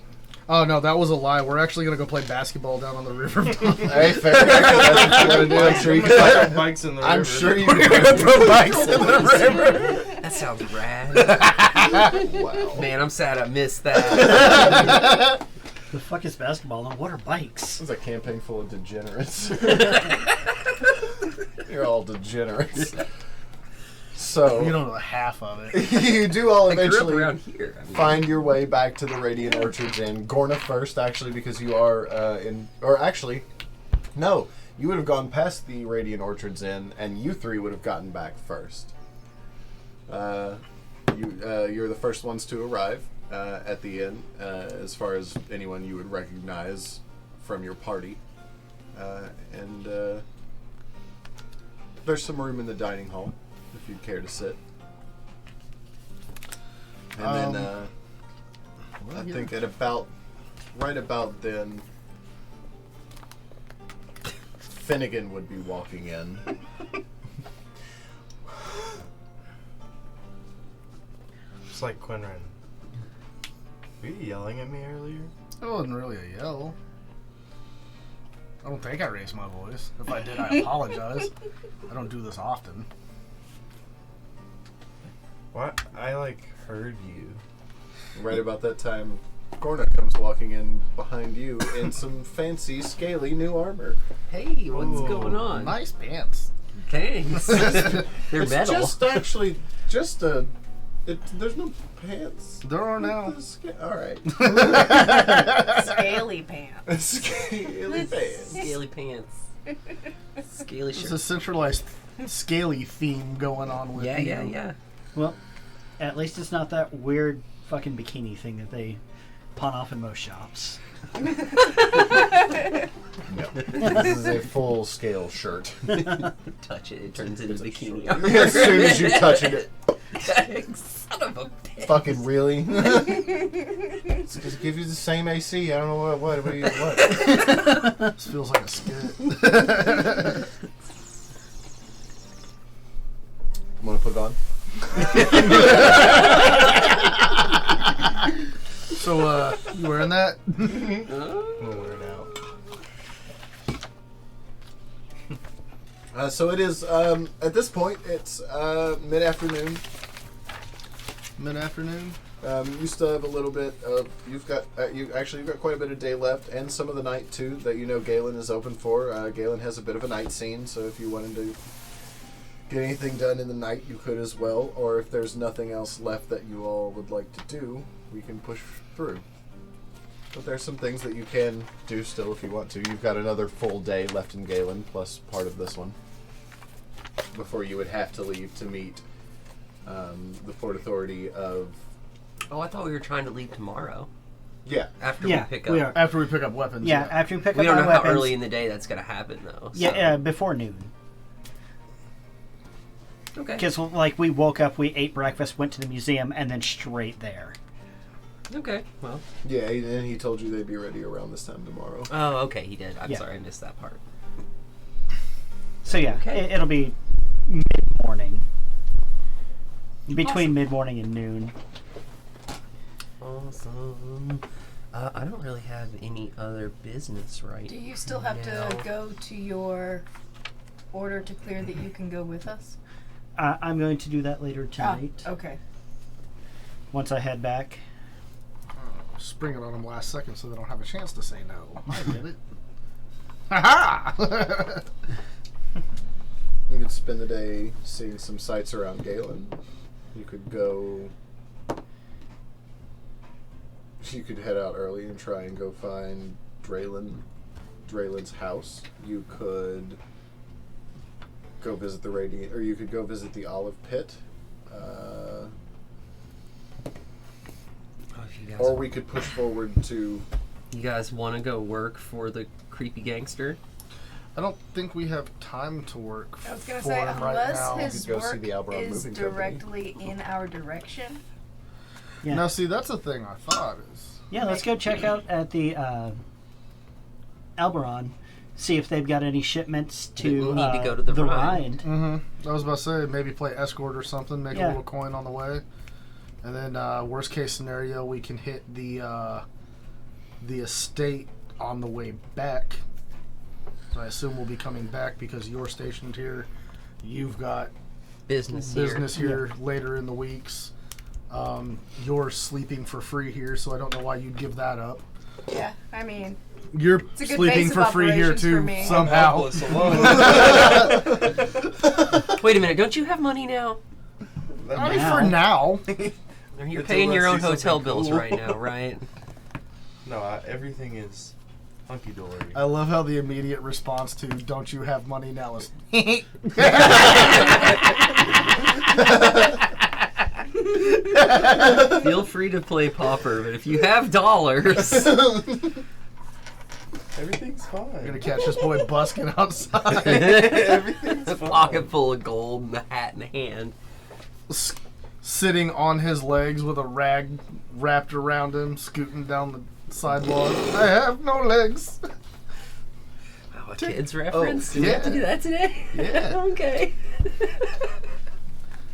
Oh no, that was a lie. We're actually gonna go play basketball down on the river. Hey, fair enough. That's what you want to do. I'm sure you Throw can. bikes in the I'm river. sure you can throw bikes in the river. That sounds rad. Wow. Man, I'm sad I missed that. The fuck is basketball and what are bikes? It's a campaign full of degenerates. You're all degenerates. So You don't know half of it. you do all I grew up eventually around here. I mean, find your way back to the Radiant Orchards Inn. Gorna first, actually, because you are no, you would have gone past the Radiant Orchards Inn, and you three would have gotten back first. You're the first ones to arrive at the inn, as far as anyone you would recognize from your party, and there's some room in the dining hall if you'd care to sit. And then I think at right about then, Finnegan would be walking in. Just like Quinrin. Were you yelling at me earlier? It wasn't really a yell. I don't think I raised my voice. If I did, I apologize. I don't do this often. What? I like heard you. Right about that time, Gorna comes walking in behind you in some fancy, scaly new armor. hey, what's Ooh, going on? Nice pants. Thanks. They're It's metal. just actually just a. There's no pants. There are now. All right. Scaly pants. Scaly pants. Scaly pants. Scaly There's shirt. a centralized scaly theme going on with Yeah. Well, at least it's not that weird fucking bikini thing that they pawn off in most shops. No. This is a full scale shirt. Touch it, it turns into bikini. As soon as you touch it, Son of a bitch. fucking really? Just give you the same AC. I don't know what do you what? This feels like a skit. Want to put it on? So, you wearing that? We'll wear it out. So it is. At this point, it's mid-afternoon. Mid-afternoon? You still have a little bit of. You've got you've got quite a bit of day left, and some of the night too that you know Galen is open for. Galen has a bit of a night scene, so if you wanted to get anything done in the night, you could as well. Or if there's nothing else left that you all would like to do, we can push through. But there's some things that you can do still if you want to. You've got another full day left in Galen, plus part of this one, before you would have to leave to meet the Port Authority of... Oh, I thought we were trying to leave tomorrow. Yeah. After Yeah, we pick up. we are. After we pick up weapons. Yeah, after we pick We up don't our know weapons. how early in the day that's going to happen, though. So. Yeah, before noon. Okay. Because like we woke up, we ate breakfast, went to the museum, and then straight there. Okay. Well. Yeah, and he told you they'd be ready around this time tomorrow. Oh, okay. He did. I'm Yeah. sorry, I missed that part. So yeah, Okay. it'll be mid-morning. Between mid-morning and noon. Awesome. I don't really have any other business right Do you still have now. to go to your order to clear that you can go with us? I'm going to do that later tonight. Okay. Once I head back. Spring it on them last second so they don't have a chance to say no. I get it. Ha You could spend the day seeing some sights around Galen. You could go. You could head out early and try and go find Draylen's house. You could go visit the Radiant, or you could go visit the Olive Pit. Oh, if you guys, Or we could push forward to. you guys want to go work for the creepy gangster? I don't think we have time to work I was gonna for say, him right unless now. his You could go see work the Albaron is Moving Company. directly in our direction. Yeah. Now, see, that's the thing I thought is. Yeah, let's go check out at the Albaron. See if they've got any shipments to, We need to go to the Rhine. Mm-hmm. I was about to say maybe play escort or something, make a Yeah. little coin on the way, and then worst case scenario we can hit the estate on the way back. So I assume we'll be coming back because you're stationed here. You've got Business here later in the weeks. You're sleeping for free here, so I don't know why you'd give that up. Yeah, I mean, You're a good sleeping base for of free here operations too for me. somehow. Helpless alone. Wait a minute, don't you have money now? I mean, for now. You're Until paying I your see own hotel something bills cool. right now, right? No, everything is hunky dory. I love how the immediate response to "Don't you have money now?" is Feel free to play pauper, but if you have dollars, Everything's I'm fine. gonna catch this boy busking outside, Everything's a fine. pocket full of gold and a hat in hand. sitting on his legs with a rag wrapped around him, scooting down the sidewalk. I have no legs. Oh, a kid's reference? Did we have to yeah. do that today? Yeah. Okay.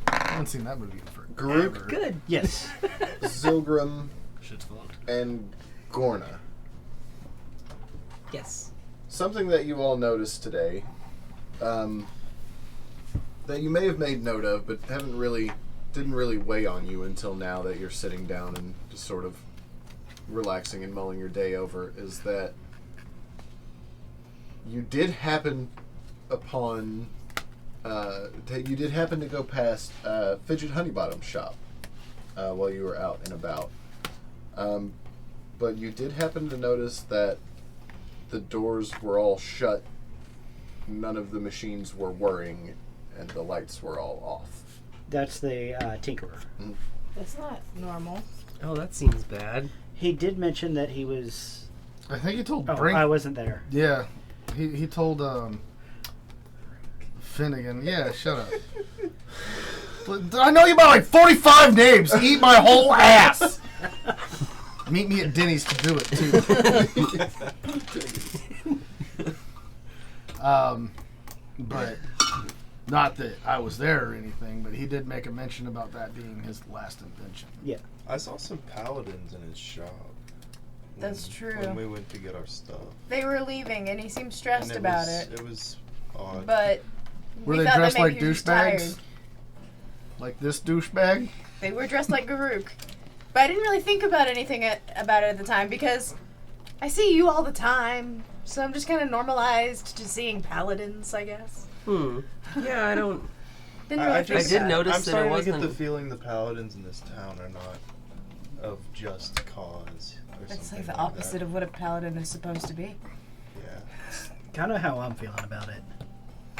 I haven't seen that movie in forever. Group. Good. Yes. Zilgrim Shit's fucked. and Gorna. Yes. Something that you all noticed today, that you may have made note of, but didn't really weigh on you until now that you're sitting down and just sort of relaxing and mulling your day over, is that you did happen upon, you did happen to go past Fidget Honeybottom's shop while you were out and about. But you did happen to notice that the doors were all shut, none of the machines were whirring, and the lights were all off. That's the Tinkerer. That's not normal. Oh, that seems bad. He did mention that he was. I think he told Oh, Brink. I wasn't there. Yeah, he told Finnegan. Yeah, shut up. But I know you by like 45 names. Eat my whole ass. Meet me at Denny's to do it too. But not that I was there or anything. But he did make a mention about that being his last invention. Yeah. I saw some paladins in his shop. That's true. When we went to get our stuff. They were leaving, and he seemed stressed And about was, it. It was odd. But Were we they thought that dressed maybe like he was just tired. douchebags? Like this douchebag? They were dressed like Garuk. But I didn't really think about anything about it at the time because I see you all the time. So I'm just kind of normalized to seeing paladins, I guess. Yeah, I don't. Didn't really think I did about it. notice I'm that it starting to wasn't. get the feeling the paladins in this town are not of just cause. Or It's something like the that. opposite of what a paladin is supposed to be. Yeah. Kind of how I'm feeling about it.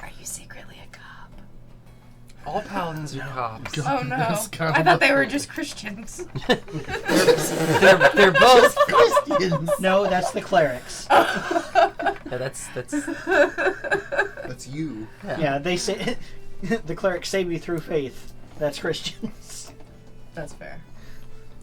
Are you secretly a cop? All paladins are cops. Oh no! That's kind I of thought a- they were just Christians. They're both. Christians. No, that's the clerics. Yeah, that's That's you. Yeah, they say the clerics save you through faith. That's Christians. That's fair.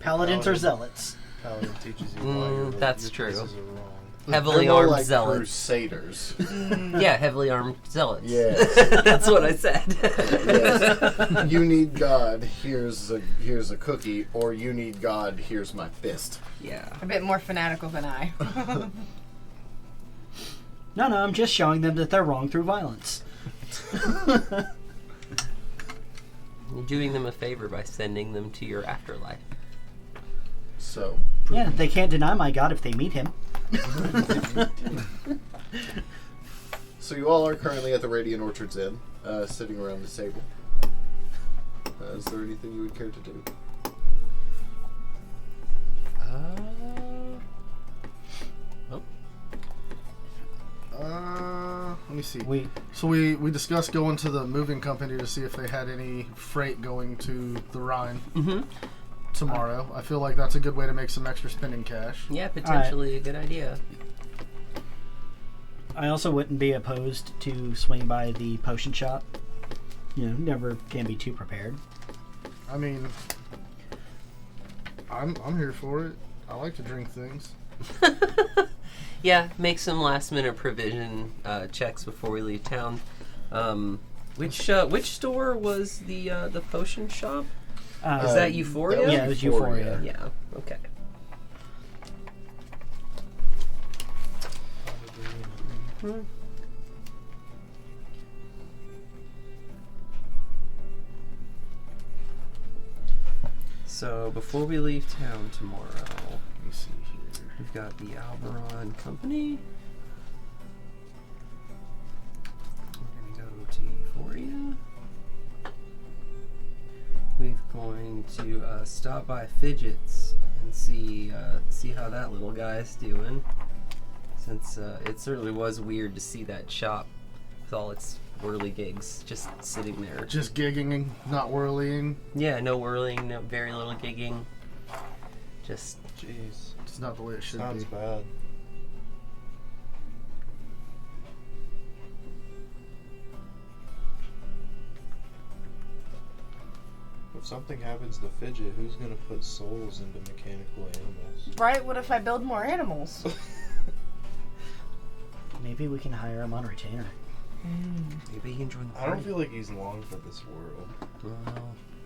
Paladins are zealots. Paladin teaches you why your that's your true. choices are wrong. heavily They're more armed like zealots. Crusaders. Yeah, heavily armed zealots. Yes. That's what I said. Yes. You need God. Here's a cookie, or you need God. Here's my fist. Yeah. A bit more fanatical than I. No, I'm just showing them that they're wrong through violence. You're doing them a favor by sending them to your afterlife. So. Yeah, they can't deny my God if they meet him. So you all are currently at the Radiant Orchards Inn, sitting around this table. Is there anything you would care to do? Let me see. We We discussed going to the moving company to see if they had any freight going to the Rhine tomorrow. I feel like that's a good way to make some extra spending cash. Yeah, potentially a good idea. I also wouldn't be opposed to swing by the potion shop. You know, never can be too prepared. I mean, I'm here for it. I like to drink things. Yeah, make some last minute provision checks before we leave town. Which store was the potion shop? Is that Euphoria? Yeah, it was Euphoria. Yeah. Okay. So before we leave town tomorrow, Let me see here. we've got the Alberon Company. We're gonna go to Euphoria. We're going to stop by Fidget's and see how that little guy's doing. Since it certainly was weird to see that shop with all its whirligigs just sitting there. Just gigging, not whirling. Yeah, no whirling, no very little gigging. Just Jeez. It's not the way it should Sounds be. bad. If something happens to Fidget, who's gonna put souls into mechanical animals? Right? What if I build more animals? Maybe we can hire him on retainer. maybe he can join the I don't party. feel like he's long for this world.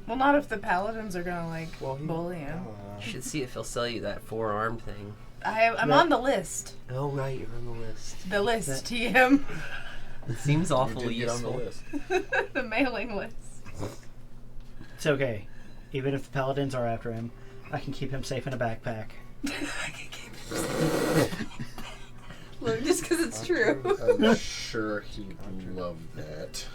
Well, not if the paladins are gonna like Well, he bully him. You should see if he'll sell you that forearm thing. I'm Yeah. on the list. Oh right, you're on the list. The list, TM. It seems You awfully did get on the useful. list. The mailing list. It's okay. Even if the paladins are after him, I can keep him safe in a backpack. Look, just because it's true. I'm sure he'd love that.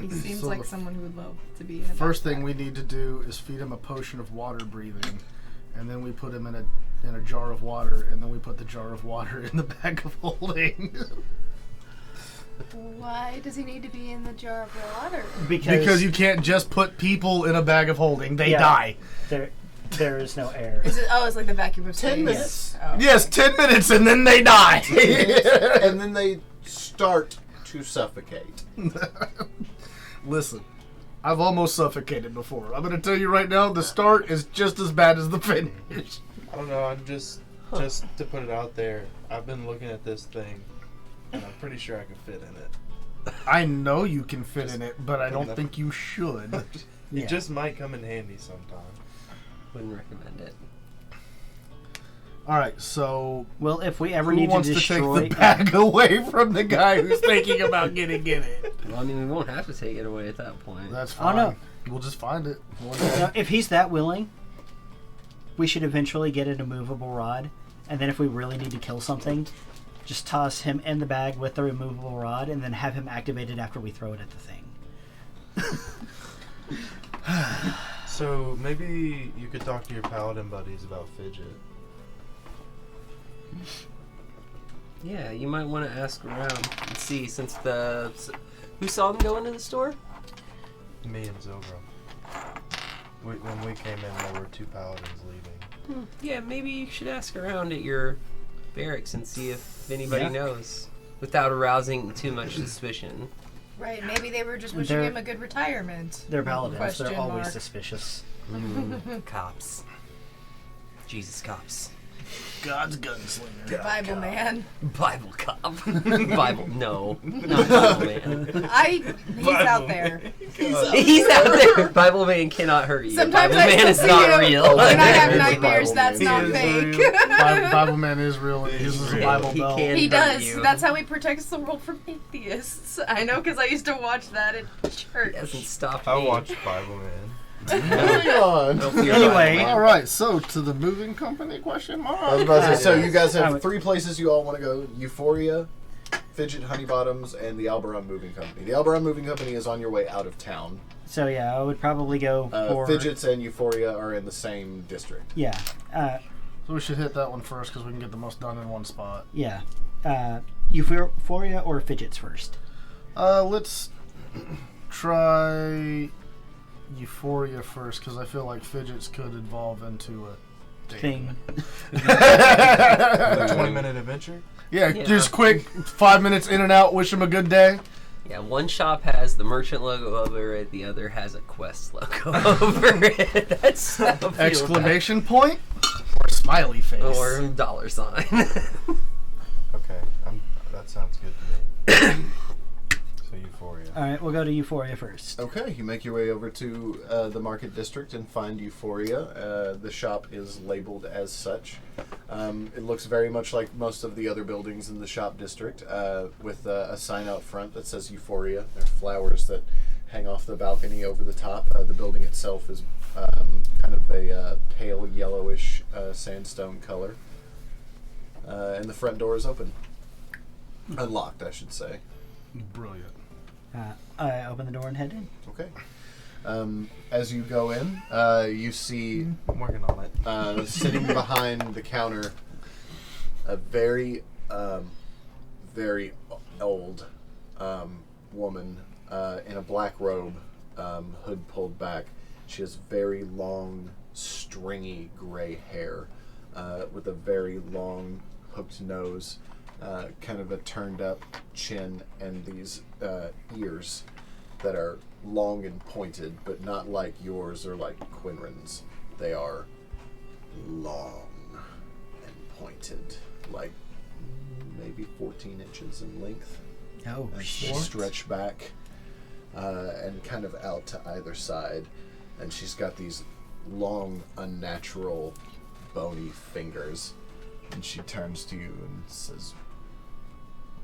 He seems So like the someone who would love to be in a First thing backpack. we need to do is feed him a potion of water breathing, and then we put him in a jar of water, and then we put the jar of water in the bag of holding. Why does he need to be in the jar of water? Because you can't just put people in a bag of holding; they Yeah. die. there is no air. Is it? Oh, it's like the vacuum of 10 space. minutes. Oh. Yes, 10 minutes, and then they die. And then they start to suffocate. Listen, I've almost suffocated before. I'm going to tell you right now, the start is just as bad as the finish. I don't know. I'm just to put it out there. I've been looking at this thing, and I'm pretty sure I can fit in it. I know you can fit in it, but I don't enough. think you should. It Yeah. just might come in handy sometime. Wouldn't recommend it. All right, so Well, if we ever who need to wants to take destroy, the bag away from the guy who's thinking about getting in it? Well, I mean, we won't have to take it away at that point. That's Oh, fine. no. We'll just find it. if he's that willing, we should eventually get an immovable rod, and then if we really need to kill something, just toss him in the bag with the removable rod, and then have him activated after we throw it at the thing. So maybe you could talk to your paladin buddies about Fidget. Yeah, you might want to ask around and see, since who saw them go into the store? Me and Zilgrim. When we came in, there were 2 paladins leaving. Yeah, maybe you should ask around at your barracks and see if anybody Yeah. knows, without arousing too much suspicion. Right, maybe they were just wishing him a good retirement. They're paladins. Question They're always mark. suspicious. Cops. Jesus, cops. God's gunslinger. Bible man. Bible cop. Bible, no. Not Bible man. He's out there. He's out there. Bible man cannot hurt you. Sometimes Bible I man is still not see him real. when I have He is a nightmares. Bible That's man. not He is fake. real. Bible man is real. He uses a Bible He belt. can He hurt does. you. That's how he protects the world from atheists. I know because I used to watch that at church. He hasn't stopped I me. watched Bible Man. Moving on. Don't fear Anyway. Bible man. All right, so to the moving company question mark. I was about to say, so you guys I have would- 3 places you all want to go: Euphoria, Fidget Honey Bottoms, and the Alberon Moving Company. The Alberon Moving Company is on your way out of town. So yeah, I would probably go for Fidgets and Euphoria are in the same district. Yeah, So we should hit that one first because we can get the most done in one spot. yeah. Euphoria or Fidgets first. Let's try Euphoria first because I feel like Fidgets could evolve into a Thing. A 20-minute adventure? Yeah, Yeah. just quick, 5 minutes in and out. Wish him a good day. Yeah, one shop has the merchant logo over it, the other has a quest logo over it. That's how I feel about it. Exclamation point or smiley face. Or dollar sign. Okay, that sounds good to me. So Euphoria. All right, we'll go to Euphoria first. Okay, you make your way over to the market district and find Euphoria. The shop is labeled as such. It looks very much like most of the other buildings in the shop district, with a sign out front that says Euphoria. There are flowers that hang off the balcony over the top. The building itself is kind of a pale yellowish sandstone color. And the front door is open. Unlocked, I should say. Brilliant. I open the door and head in. Okay. As you go in, you see I'm working on it. sitting behind the counter a very, very old woman in a black robe, hood pulled back. She has very long, stringy gray hair with a very long, hooked nose, kind of a turned up chin, and these ears that are long and pointed, but not like yours or like Quinrin's. They are long and pointed, like maybe 14 inches in length. Oh, And shit. they stretch back and kind of out to either side. And she's got these long, unnatural, bony fingers. And she turns to you and says,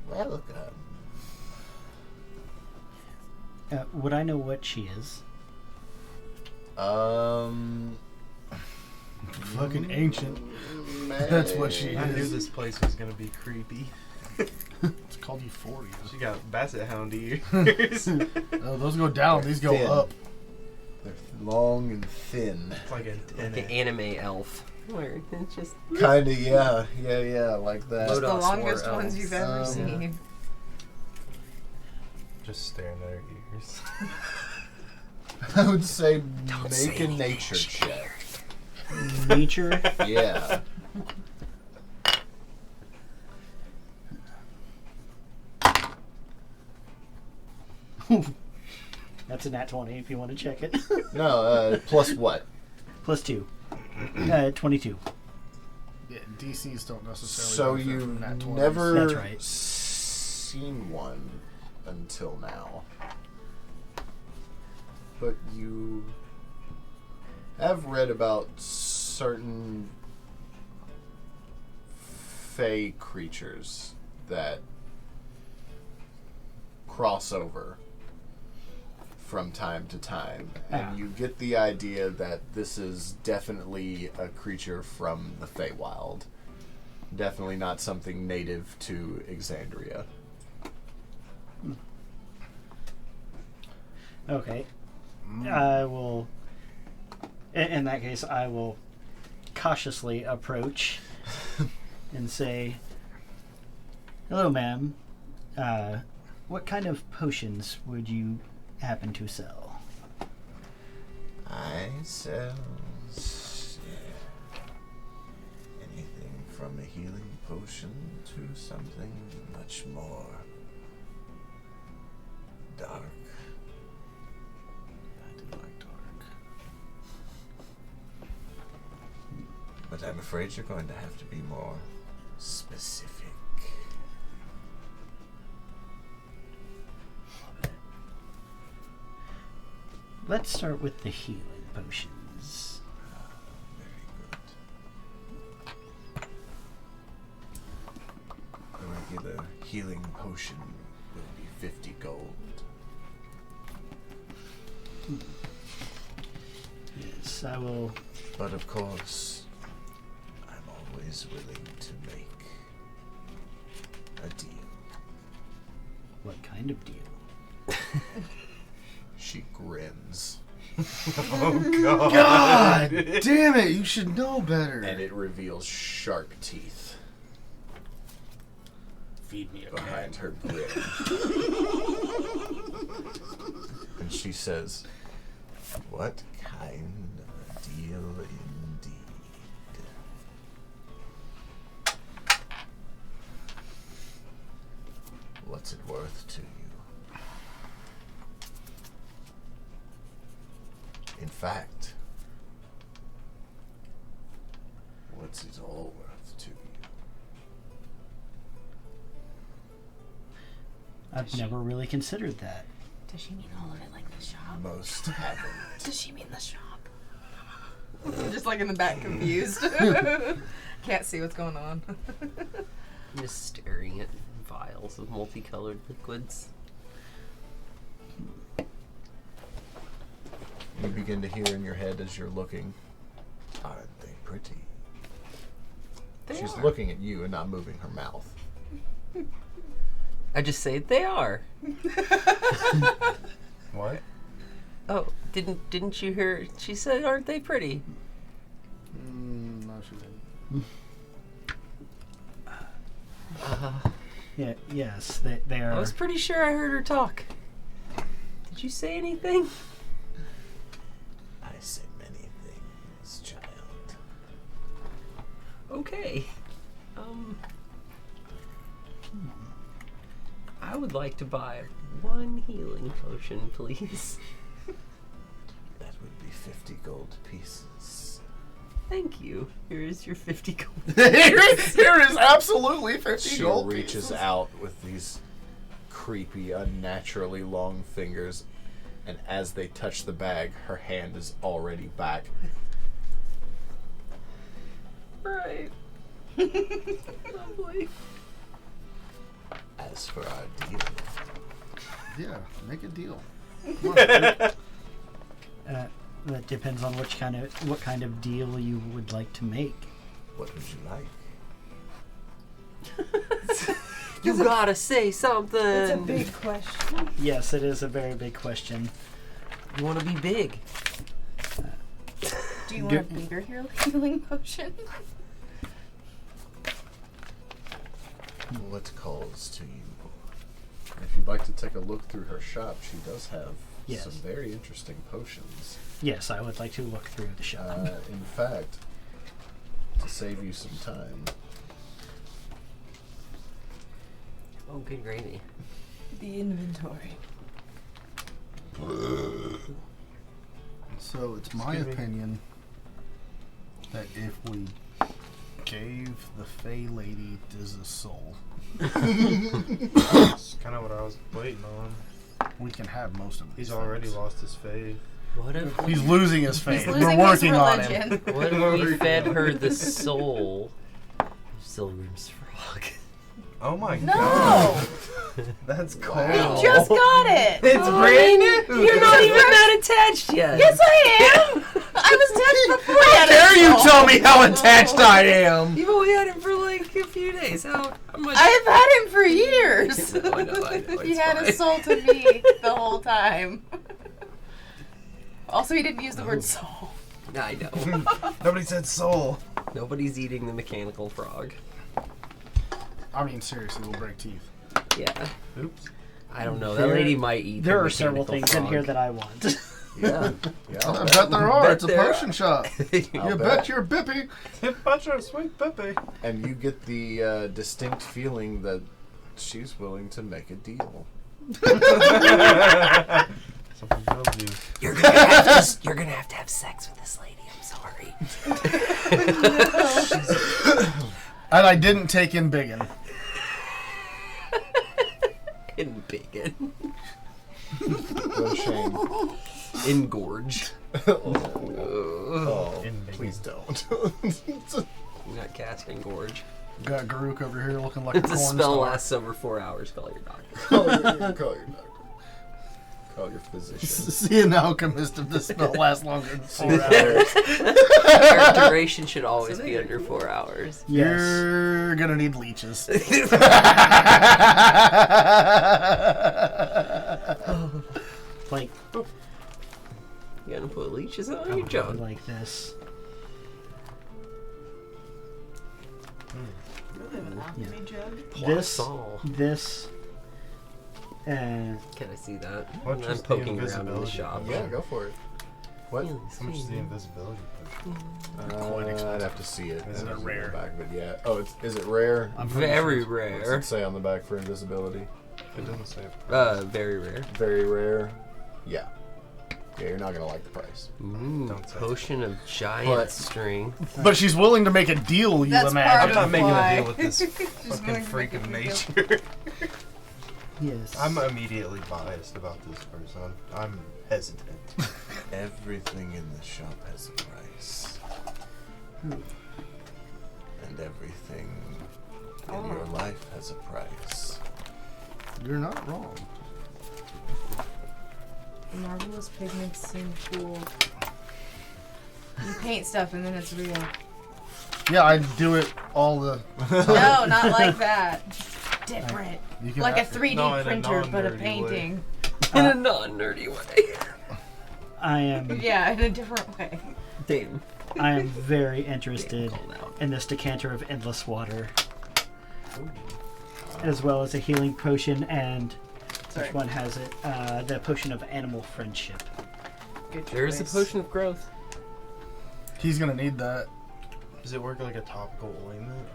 "Welcome." Would I know what she is? Fucking ancient. That's what she I knew is. this place was gonna be creepy. It's called Euphoria. She got basset hound ears. Oh, those go down. These go Thin. up. They're long and thin. It's like Like an anime elf. Where it's just Kinda, yeah, like that. Load The Lodos longest or ones elves. you've ever seen. just staring at her ears. I would say Don't make say a nature check. Nature. Yeah. That's a nat 20 if you want to check it. No, plus what? Plus 2. 22. Yeah, DCs don't necessarily. So benefit you've from nat 20s. never That's right. seen one until now. But you have read about certain fey creatures that cross over from time to time, and Ah. you get the idea that this is definitely a creature from the Feywild. Definitely not something native to Exandria. Okay. I will. In that case, I will cautiously approach and say, "Hello, ma'am. What kind of potions would you happen to sell?" I sell anything from a healing potion to something much more dark. I do like dark. But I'm afraid you're going to have to be more specific. Let's start with the healing potions. Very good. A regular healing potion will be 50 gold. Yes, I will. But of course, I'm always willing to make a deal. What kind of deal? She grins. Oh god. God damn it! You should know better. And it reveals shark teeth Feed me a behind her grin. And she says, "What kind of a deal indeed?" What's it worth to you? In fact, what's it all worth to you? I've never really considered that. Does she mean all of it like the shop? Most haven't. Does she mean the shop? I'm just like in the back confused. Can't see what's going on. Just staring at vials of multicolored liquids. You begin to hear in your head as you're looking, aren't they pretty? She's looking at you and not moving her mouth. I just say they are. What? Oh, didn't you hear? She said, "Aren't they pretty?" No, she didn't. Yeah, yes, they are. I was pretty sure I heard her talk. Did you say anything? I say many things, child. Okay. I would like to buy one healing potion, please. That would be 50 gold pieces. Thank you. Here is your 50 gold. Here is absolutely 50 She gold reaches out with these creepy, unnaturally long fingers, and as they touch the bag, her hand is already back. Right. Lovely. As for our deal, Yeah, make a deal. That depends on what kind of deal you would like to make. what would you like? You gotta say something. It's a big question. Yes, it is a very big question. You want to be big. Do you want a bigger healing potion? What calls to you? If you'd like to take a look through her shop, she does have Yes. some very interesting potions. Yes, I would like to look through the shop. In fact, to save you some time, Oh, good gravy. The inventory. So it's my Excuse me. opinion that if we gave the Fey Lady Diz's soul, That's kind of what I was waiting on. we can have most of it. He's already lost his faith. What if He's losing his faith. He's We're losing working his on him. religion. What if we fed her the soul of Zilgrim's frog? Oh my No! god. That's cold. We just got it! It's brand new. You're not even that attached yet. Yes, I am! I was touched before I had Dare a you soul. tell me how attached I am? You've only had him for like a few days. How much? I've had him for years. I know. He It's had fine. a soul to me the whole time. Also, he didn't use the word soul. I know. Nobody said soul. Nobody's eating the mechanical frog. I mean, seriously, we'll break teeth. Yeah. Oops. I don't know. That lady might eat. There the are several mechanical things in here frog. that I want. Yeah. Yeah. I I'll bet there are. Bet It's a there are. potion shop. You bet you're Bippy. Bunch of sweet puppy. And you get the distinct feeling that she's willing to make a deal. Something tells you. You're gonna have to have sex with this lady. I'm sorry. And I didn't take in biggin. In bacon. What a shame. Engorge. Oh, In bacon. please don't. I'm not casting gorge. Got Garuk over here looking like a The corn spell star. lasts over 4 hours. Call your doctor. Call your doctor. Call your physician. See an alchemist if this spell lasts longer than 4 hours. Our duration should always be under 4 hours. Yes. You're gonna need leeches. Like You gonna put leeches on you, John? like this. This. This. And Can I see that? What I'm is the poking around in the invisibility? shop. Yeah, go for it. What? Really How much is the sweet. invisibility potion? Quite expensive. I'd have to see it. Is it I'd have to rare? go Back, but yeah. Oh, is it rare? I'm pretty Very sure What's rare. it say on the back for invisibility? It doesn't say. Very rare. Very rare. Yeah. Yeah, you're not gonna like the price. Ooh, Don't say. potion of giant But- strength. But she's willing to make a deal, you That's imagine. part I'm not making Why? a deal with this Just fucking willing to freak make of a deal. nature. yes. I'm immediately biased about this person. I'm hesitant. Everything in the shop has a price. And everything in your life has a price. You're not wrong. Marvelous pigments seem cool. You paint stuff and then it's real. Yeah, I do it all the. No, not like that. Different. You can Like a have- 3D No, in a printer, but a non-nerdy painting. In a non-nerdy way. I am. Yeah, in a different way. Damn. I am very interested Called out. in this decanter of endless water, as well as a healing potion and Sorry. which one has it? The potion of animal friendship. Good There is a choice. potion of growth. He's gonna need that. Does it work like a topical ointment?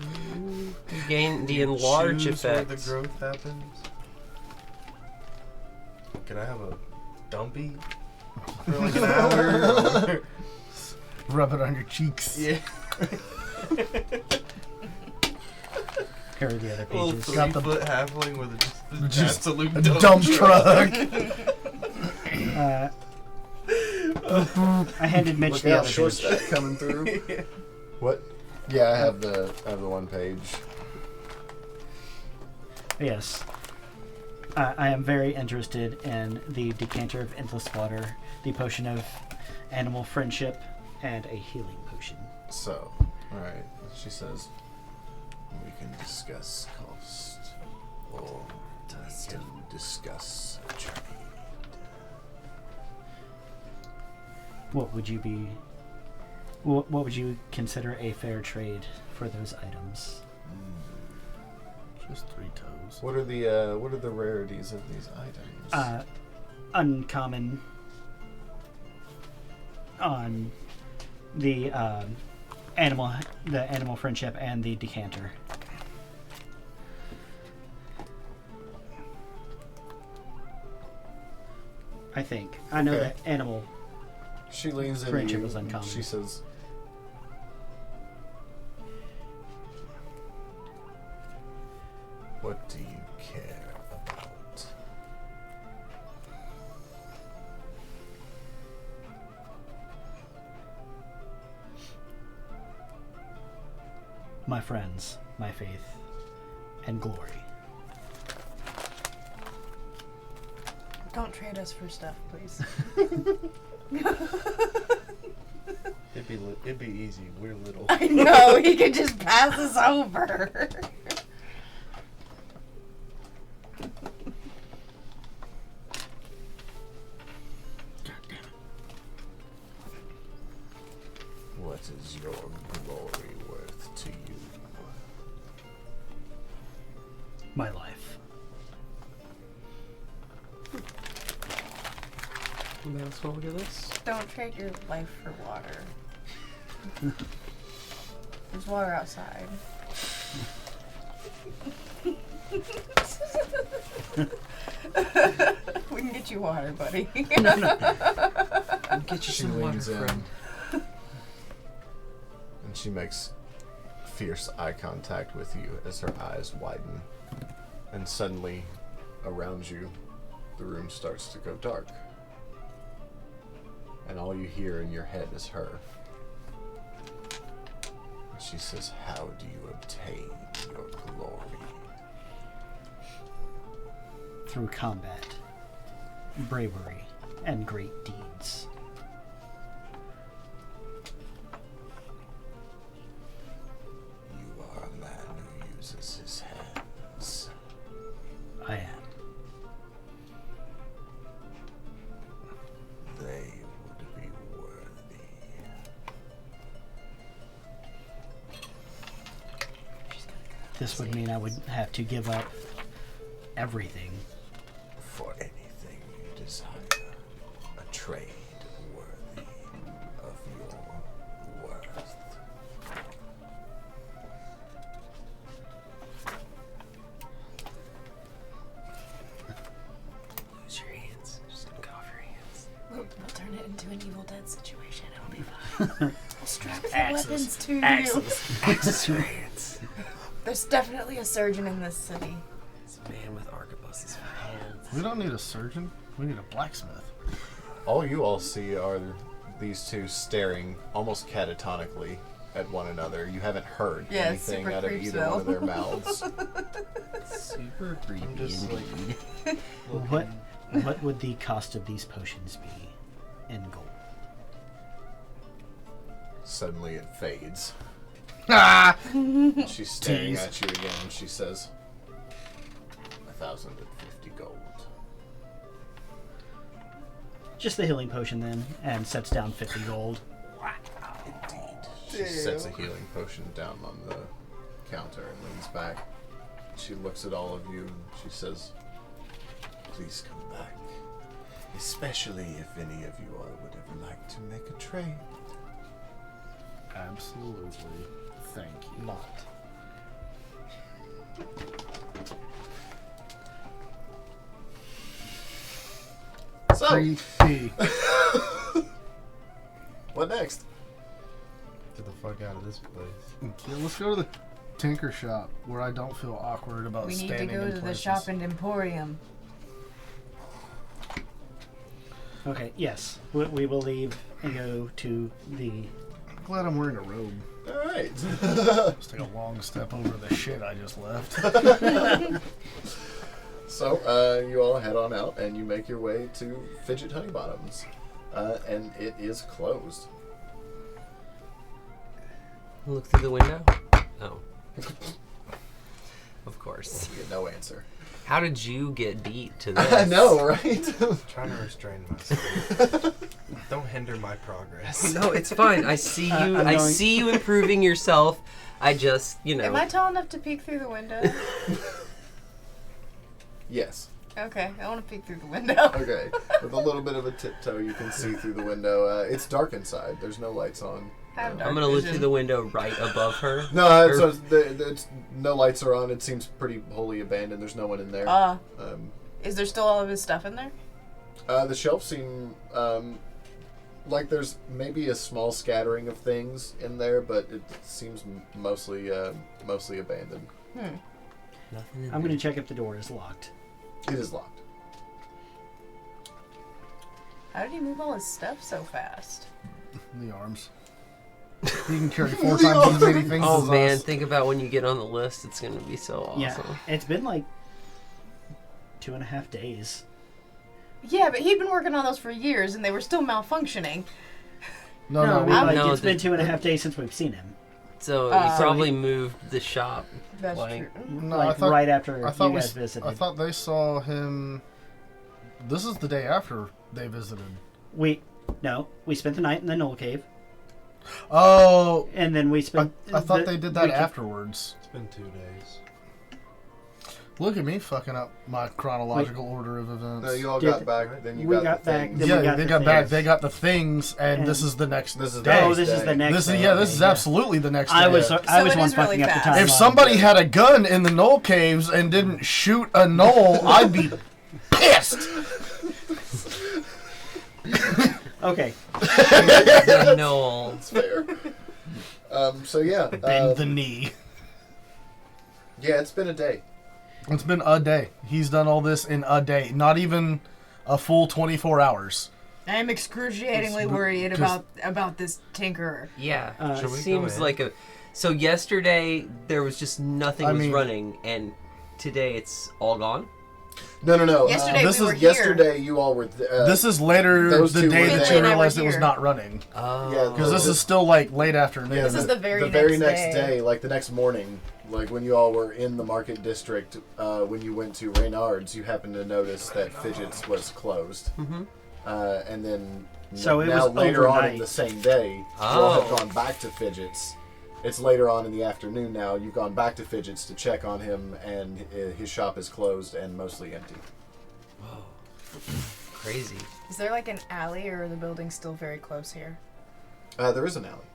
Or You gain the enlarge choose where effect. the growth happens? Can I have a dumpy for like an hour? Rub it on your cheeks. Yeah. Here are the other A little pages. Got the- 3-foot halfling with just Just absolute A dump truck. I handed Mitch Look the out, other short page. stack coming through. What? Yeah, I have the one page. Yes. I am very interested in the decanter of endless water, the potion of animal friendship, and a healing potion. So, alright. She says, we can discuss cost, or we can discuss trade. What would you be? What would you consider a fair trade for those items? Just 3 toes. What are the rarities of these items? Uncommon on the animal friendship and the decanter. I think I know Okay. that animal. She leans into friendship you. is uncommon. She says, "What do you care about?" My friends, my faith, and glory. Don't trade us for stuff, please. It'd be easy. We're little. I know, he could just pass us over. What is your glory worth to you? My life. You might as well look at this. Don't trade your life for water. There's water outside. We can get you water, buddy. I'll get you She some water, leans in, friend. and she makes fierce eye contact with you as her eyes widen. And suddenly, around you, the room starts to go dark. And all you hear in your head is her. And she says, "How do you obtain your glory?" Through combat, bravery, and great deeds. You are a man who uses his hands. I am. They would be worthy. This would mean I would have to give up everything. For anything you desire, a trade worthy of your worth. Lose your hands. Just gonna cut off your hands. We'll turn it into an Evil Dead situation. It'll be fine. We'll strap the Axes. weapons to you. Axes your hands. There's definitely a surgeon in this city. This man with arquebuses for hands. We don't need a surgeon. We need a blacksmith. All you all see are these two staring almost catatonically at one another. You haven't heard Yeah, it's anything super out of either one of their mouths. Super creepy. I'm just like What would the cost of these potions be in gold? Suddenly it fades. Ah! She's staring Tease. at you again and she says, 1,050 gold. Just the healing potion then, and sets down 50 gold. Indeed. She sets a healing potion down on the counter and leans back. She looks at all of you and she says, "Please come back. Especially if any of you all would ever like to make a trade." Absolutely. Thank you. Not. So, Creepy. what next? get the fuck out of this place. Okay, let's go to the tinker shop where I don't feel awkward about We need standing to go in to the places. shop in Emporium. Okay, yes. We will leave and go to the... I'm glad I'm wearing a robe. Alright. Let's take a long step over the shit I just left. So, you all head on out and you make your way to Fidget Honeybottoms. And it is closed. Look through the window. Oh. Of course. You get no answer. How did you get beat to this? I know, right? Trying to restrain myself. Don't hinder my progress. No, it's fine. I see you. I'm I going- see you improving yourself. I just, Am I tall enough to peek through the window? Yes. Okay, I want to peek through the window. Okay. With a little bit of a tiptoe, you can see through the window. It's dark inside. There's no lights on. I have dark I'm gonna look vision. through the window right above her. No, Or- it's no lights are on. It seems pretty wholly abandoned. There's no one in there. Is there still all of his stuff in there? The shelves seem like there's maybe a small scattering of things in there, but it seems mostly abandoned. Nothing in I'm there. going to check if the door is locked. It is locked. How did he move all his stuff so fast? The arms. He can carry 4 times as many things Oh as man, us. think about when you get on the list. It's gonna be so awesome. Yeah, it's been like 2.5 days. Yeah, but he'd been working on those for years, and they were still malfunctioning. No, we, like, No, it's been the- 2.5 days since we've seen him. So you So probably moved the shop. That's Like- true. no, Like right after I thought you we, guys visited. I thought they saw him. This is the day after they visited. we spent the night in the Knoll Cave, Oh, and then we spent. I thought the they did that weekend- afterwards. It's been 2 days. Look at me fucking up my chronological order of events. No, you all Did- got back. Then you we got got the back, things. then Yeah, we got they the got back. things. They got the things, and And- this is the next This is the day. Oh, next this is day. the next. This is day. this is Yeah. absolutely the next day. I was So I was it one is really fucking up the fast. timeline. If somebody had a gun in the knoll caves and didn't shoot a knoll, I'd be pissed. Okay. No. It's fair. So yeah, Bend the knee. yeah, it's been a day. It's been a day. He's done all this in a day. Not even a full 24 hours. I'm excruciatingly It's- worried 'cause- about this tinkerer. Yeah. Should we go Seems in? like a. So yesterday there was just nothing I was mean- running, and today it's all gone. No. Yesterday this we is were here. Yesterday you all were. This is later those the two day were that there. you Finley and I were realized it was here. not running. Oh. Yeah, Because this is still like late afternoon. Yeah, This is the very next next day, like the next morning, like when you all were in the market district, when you went to Reynard's, you happened to notice that Fidget's was closed. Mhm. And then So it now was later on in overnight. the same day, you all have Oh. gone back to Fidget's. It's later on in the afternoon now. You've gone back to Fidget's to check on him, and his shop is closed and mostly empty. Whoa. Crazy. Is there like an alley, or are the buildings still very close here? There is an alley.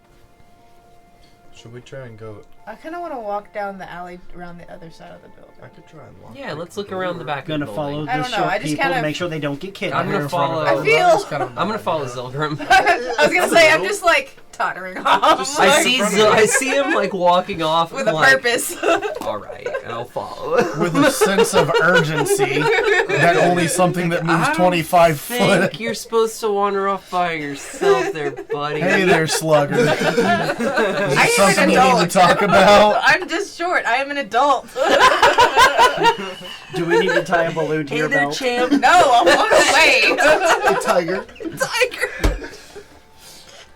Should we try and go? I kind of want to walk down the alley around the other side of the building. I could try and walk. Yeah, let's look around the back Gonna of the follow building. I the don't know, short I just people kind to of- make sure they don't get kidnapped. I'm gonna In front of follow. I feel- everybody's kind of- I'm gonna follow Zilgrim. I was gonna say I'm just like tottering off Just I Like see. in front of I see him like walking off with I'm a like, purpose. All right, I'll follow. With a sense of urgency that only something that moves I don't 25 think foot. you're supposed to wander off by yourself, there, buddy. Hey there, slugger. Is I am something an you adult. need to talk about? I'm just short. I am an adult. Do we need to tie a balloon to Hey your there, belt? champ. No, I'll walk away. Hey, tiger. Tiger.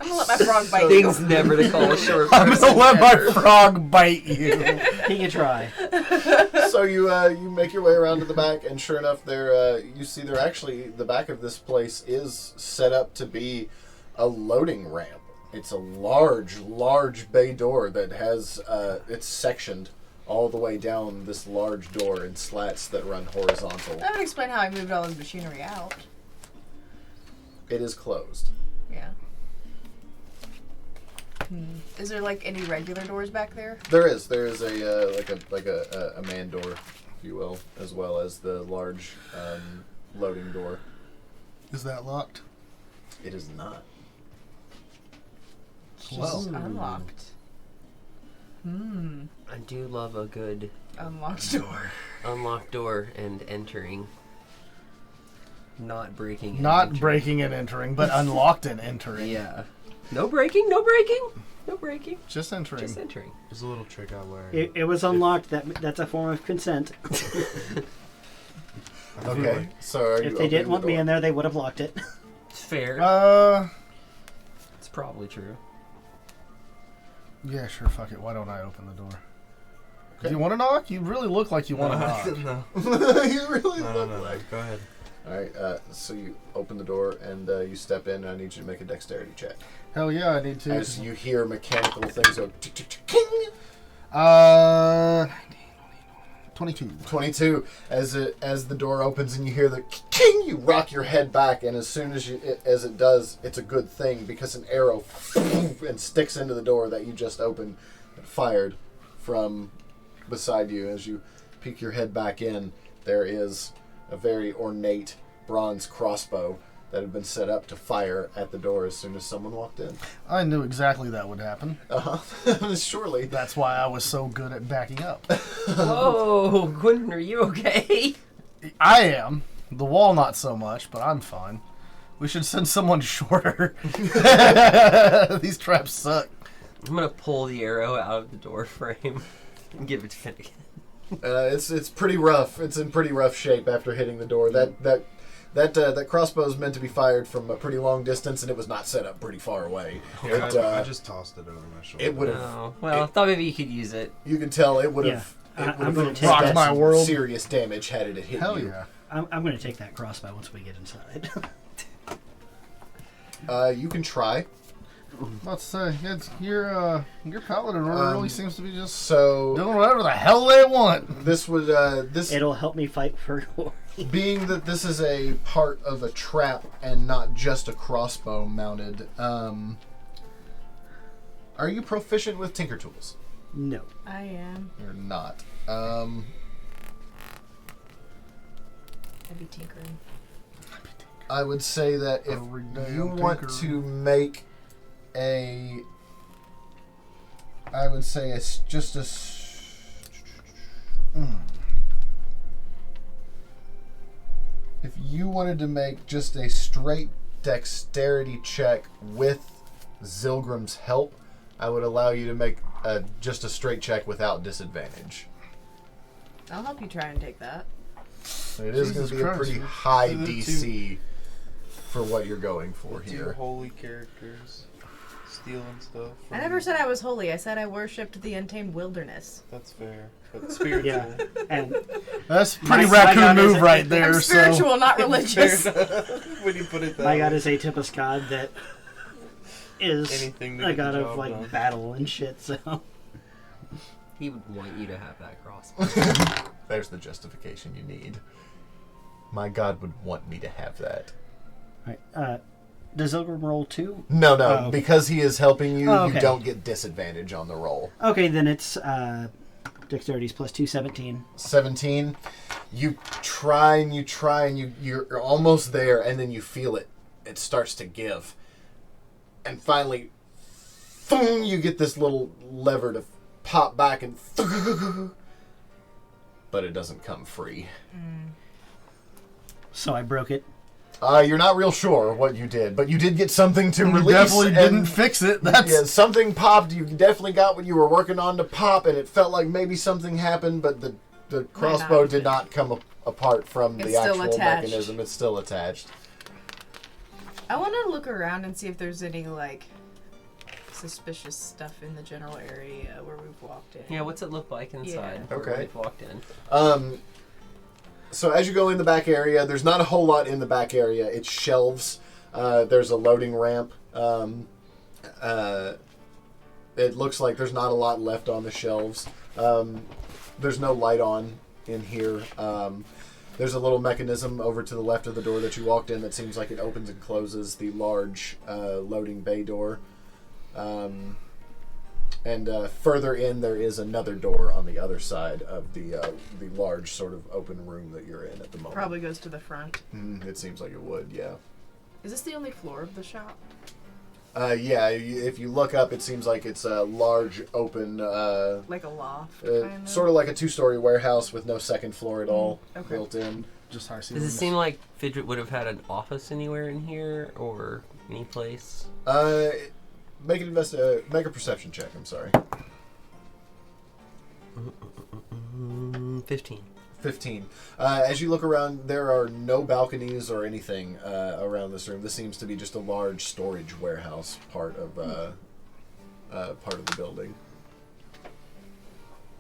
I'm gonna let my frog bite you. Things never to call a short I'm person. gonna let my ever. frog bite you. He can try. So you make your way around to the back, and sure enough, you see there actually the back of this place is set up to be a loading ramp. It's a large bay door that has it's sectioned all the way down this large door in slats that run horizontal. That would explain how I moved all his machinery out. It is closed. Yeah. Is there like any regular doors back there? There is a man door, if you will, as well as the large loading door. Is that locked? It is not. Well, Unlocked. I do love a good Unlocked door. unlocked door and entering. Not breaking. and not entering. breaking and entering, but unlocked and entering. Yeah. No breaking. No breaking. No breaking. Just entering. Just entering. There's a little trick I learned. It was unlocked. That's a form of consent. Okay. So are you If they didn't opening want the me door? in there, they would have locked it. It's fair. It's probably true. Yeah, sure, fuck it. Why don't I open the door? Do you want to knock? You really look like you want to knock. No. You really No, look no, no. like. Go ahead. All right. So you open the door and you step in. I need you to make a dexterity check. Hell yeah, I need to. As you hear mechanical things go tick, tick, tick, king. 22. 22. As the door opens and you hear the king, you rock your head back, and as soon as it does, it's a good thing because an arrow and sticks into the door that you just opened and fired from beside you. As you peek your head back in, there is a very ornate bronze crossbow that had been set up to fire at the door as soon as someone walked in. I knew exactly that would happen. Surely. That's why I was so good at backing up. Whoa, Quentin, are you okay? I am. The wall, not so much, but I'm fine. We should send someone shorter. These traps suck. I'm gonna pull the arrow out of the door frame and give it to Finnegan. It's pretty rough. It's in pretty rough shape after hitting the door. That crossbow is meant to be fired from a pretty long distance, and it was not set up pretty far away. I just tossed it over my shoulder. It would have. Oh, well, I thought maybe you could use it. You can tell it would Yeah. have. I'm gonna take rocked that. my world. Serious damage had it hit Hell you. yeah. I'm going to take that crossbow once we get inside. You can try. Let's say your paladin order really seems to be just So doing whatever the hell they want. this would this It'll help me fight for glory. being that this is a part of a trap and not just a crossbow mounted. Are you proficient with tinker tools? No. I am. You're not. I'd be tinkering. I would say that if Every day you I'm want tinkering. to make a, I would say it's just a. If you wanted to make just a straight dexterity check with Zilgrim's help, I would allow you to make just a straight check without disadvantage. I'll help you try and take that. It is going Jesus to be a Christ. pretty high So the DC for what you're going for Two here. holy characters stealing stuff. I never said I was holy. I said I worshipped the untamed wilderness. That's fair. But spiritual. Yeah. And That's a pretty My raccoon God move is- right there. I'm spiritual, So not religious. When you put it that my way. god is a Tempest god that is Anything to a get the god of job like done. battle and shit. So He would want you to have that crossbow. There's the justification you need. My God would want me to have that. Alright, does Zilgrim roll 2? No, Oh, okay. because he is helping you, Oh, you okay. don't get disadvantage on the roll. Okay, then it's dexterity's plus 2, 17. 17, you try and you're almost there, and then you feel it. It starts to give. And finally, boom, you get this little lever to pop back and but it doesn't come free. So I broke it. You're not real sure what you did, but you did get something to you release. definitely and- didn't fix it. That's Yeah, something popped. You definitely got what you were working on to pop, and it felt like maybe something happened, but the crossbow did not come apart from It's the still actual attached. mechanism. It's still attached. I want to look around and see if there's any, like, suspicious stuff in the general area where we've walked in. Yeah, what's it look like inside? Yeah. Where Okay. we've walked in. So as you go in the back area, there's not a whole lot in the back area. It's shelves. There's a loading ramp. It looks like there's not a lot left on the shelves. There's no light on in here. There's a little mechanism over to the left of the door that you walked in that seems like it opens and closes the large loading bay door. And further in, there is another door on the other side of the large sort of open room that you're in at the moment. Probably goes to the front. It seems like it would, yeah. Is this the only floor of the shop? Yeah, if you look up, it seems like it's a large open, Like a loft, kind of? sort of like a two-story warehouse with no second floor at all okay. built in. just how I see Does it this. seem like Fidget would have had an office anywhere in here or any place? Make a perception check. I'm sorry. 15. 15. As you look around, there are no balconies or anything around this room. This seems to be just a large storage warehouse part of the building.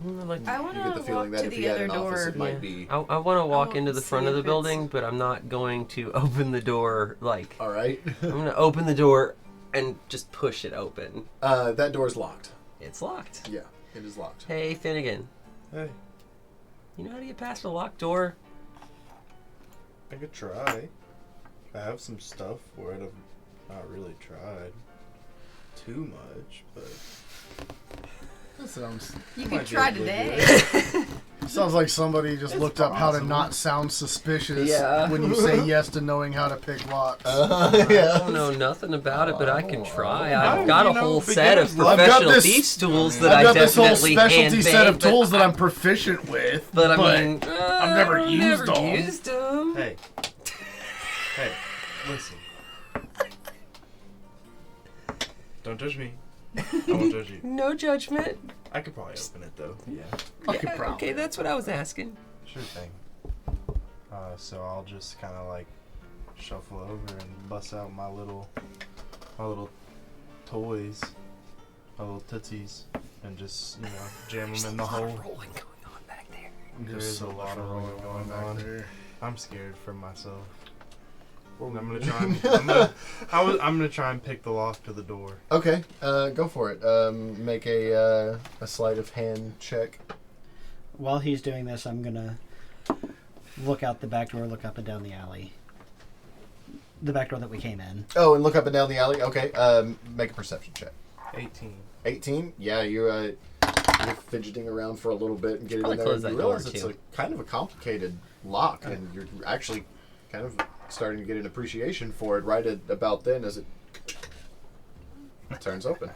I want You get the to feeling walk that to if you the had other an office, door. it might be. I want to walk want into to the front see of the if it's- building, but I'm not going to open the door like... All right. I'm going to open the door and just push it open. That door's locked. It's locked. Yeah, it is locked. Hey, Finnegan. Hey, You know how to get past a locked door? I could try. I have some stuff where I've not really tried too much, but That sounds You Might could be try a good today. sounds like somebody just looked up how to possible. not sound suspicious Yeah. when you say yes to knowing how to pick locks. I Yeah. don't know nothing about it, but I can try. Oh, I've got a you know, whole set of beginner's luck. professional I've got this- thieves tools that I've I got this whole definitely specialty set of handbag, but tools that I'm proficient with. But I mean, I've never used them. used them. hey, hey, listen. Don't judge me. I won't judge you. No judgment. I could probably open it though. Yeah, Fucking Yeah, proud. okay, that's what I was asking. sure thing. So I'll just kind of like shuffle over and bust out my little toys, my little tootsies, and just jam them in the hole. Rolling going on back there. There is a lot of rolling going on. I'm scared for myself. What I'm would- gonna try. I'm gonna try and pick the lock to the door. Okay, go for it. Make a sleight of hand check. While he's doing this, I'm gonna look out the back door, look up and down the alley. The back door that we came in. Oh, and look up and down the alley. Okay, make a perception check. 18. 18. Yeah, you're fidgeting around for a little bit and getting in Probably there. close And that you door, realize it's too. kind of a complicated lock, and you're actually kind of starting to get an appreciation for it right at about then as it turns open.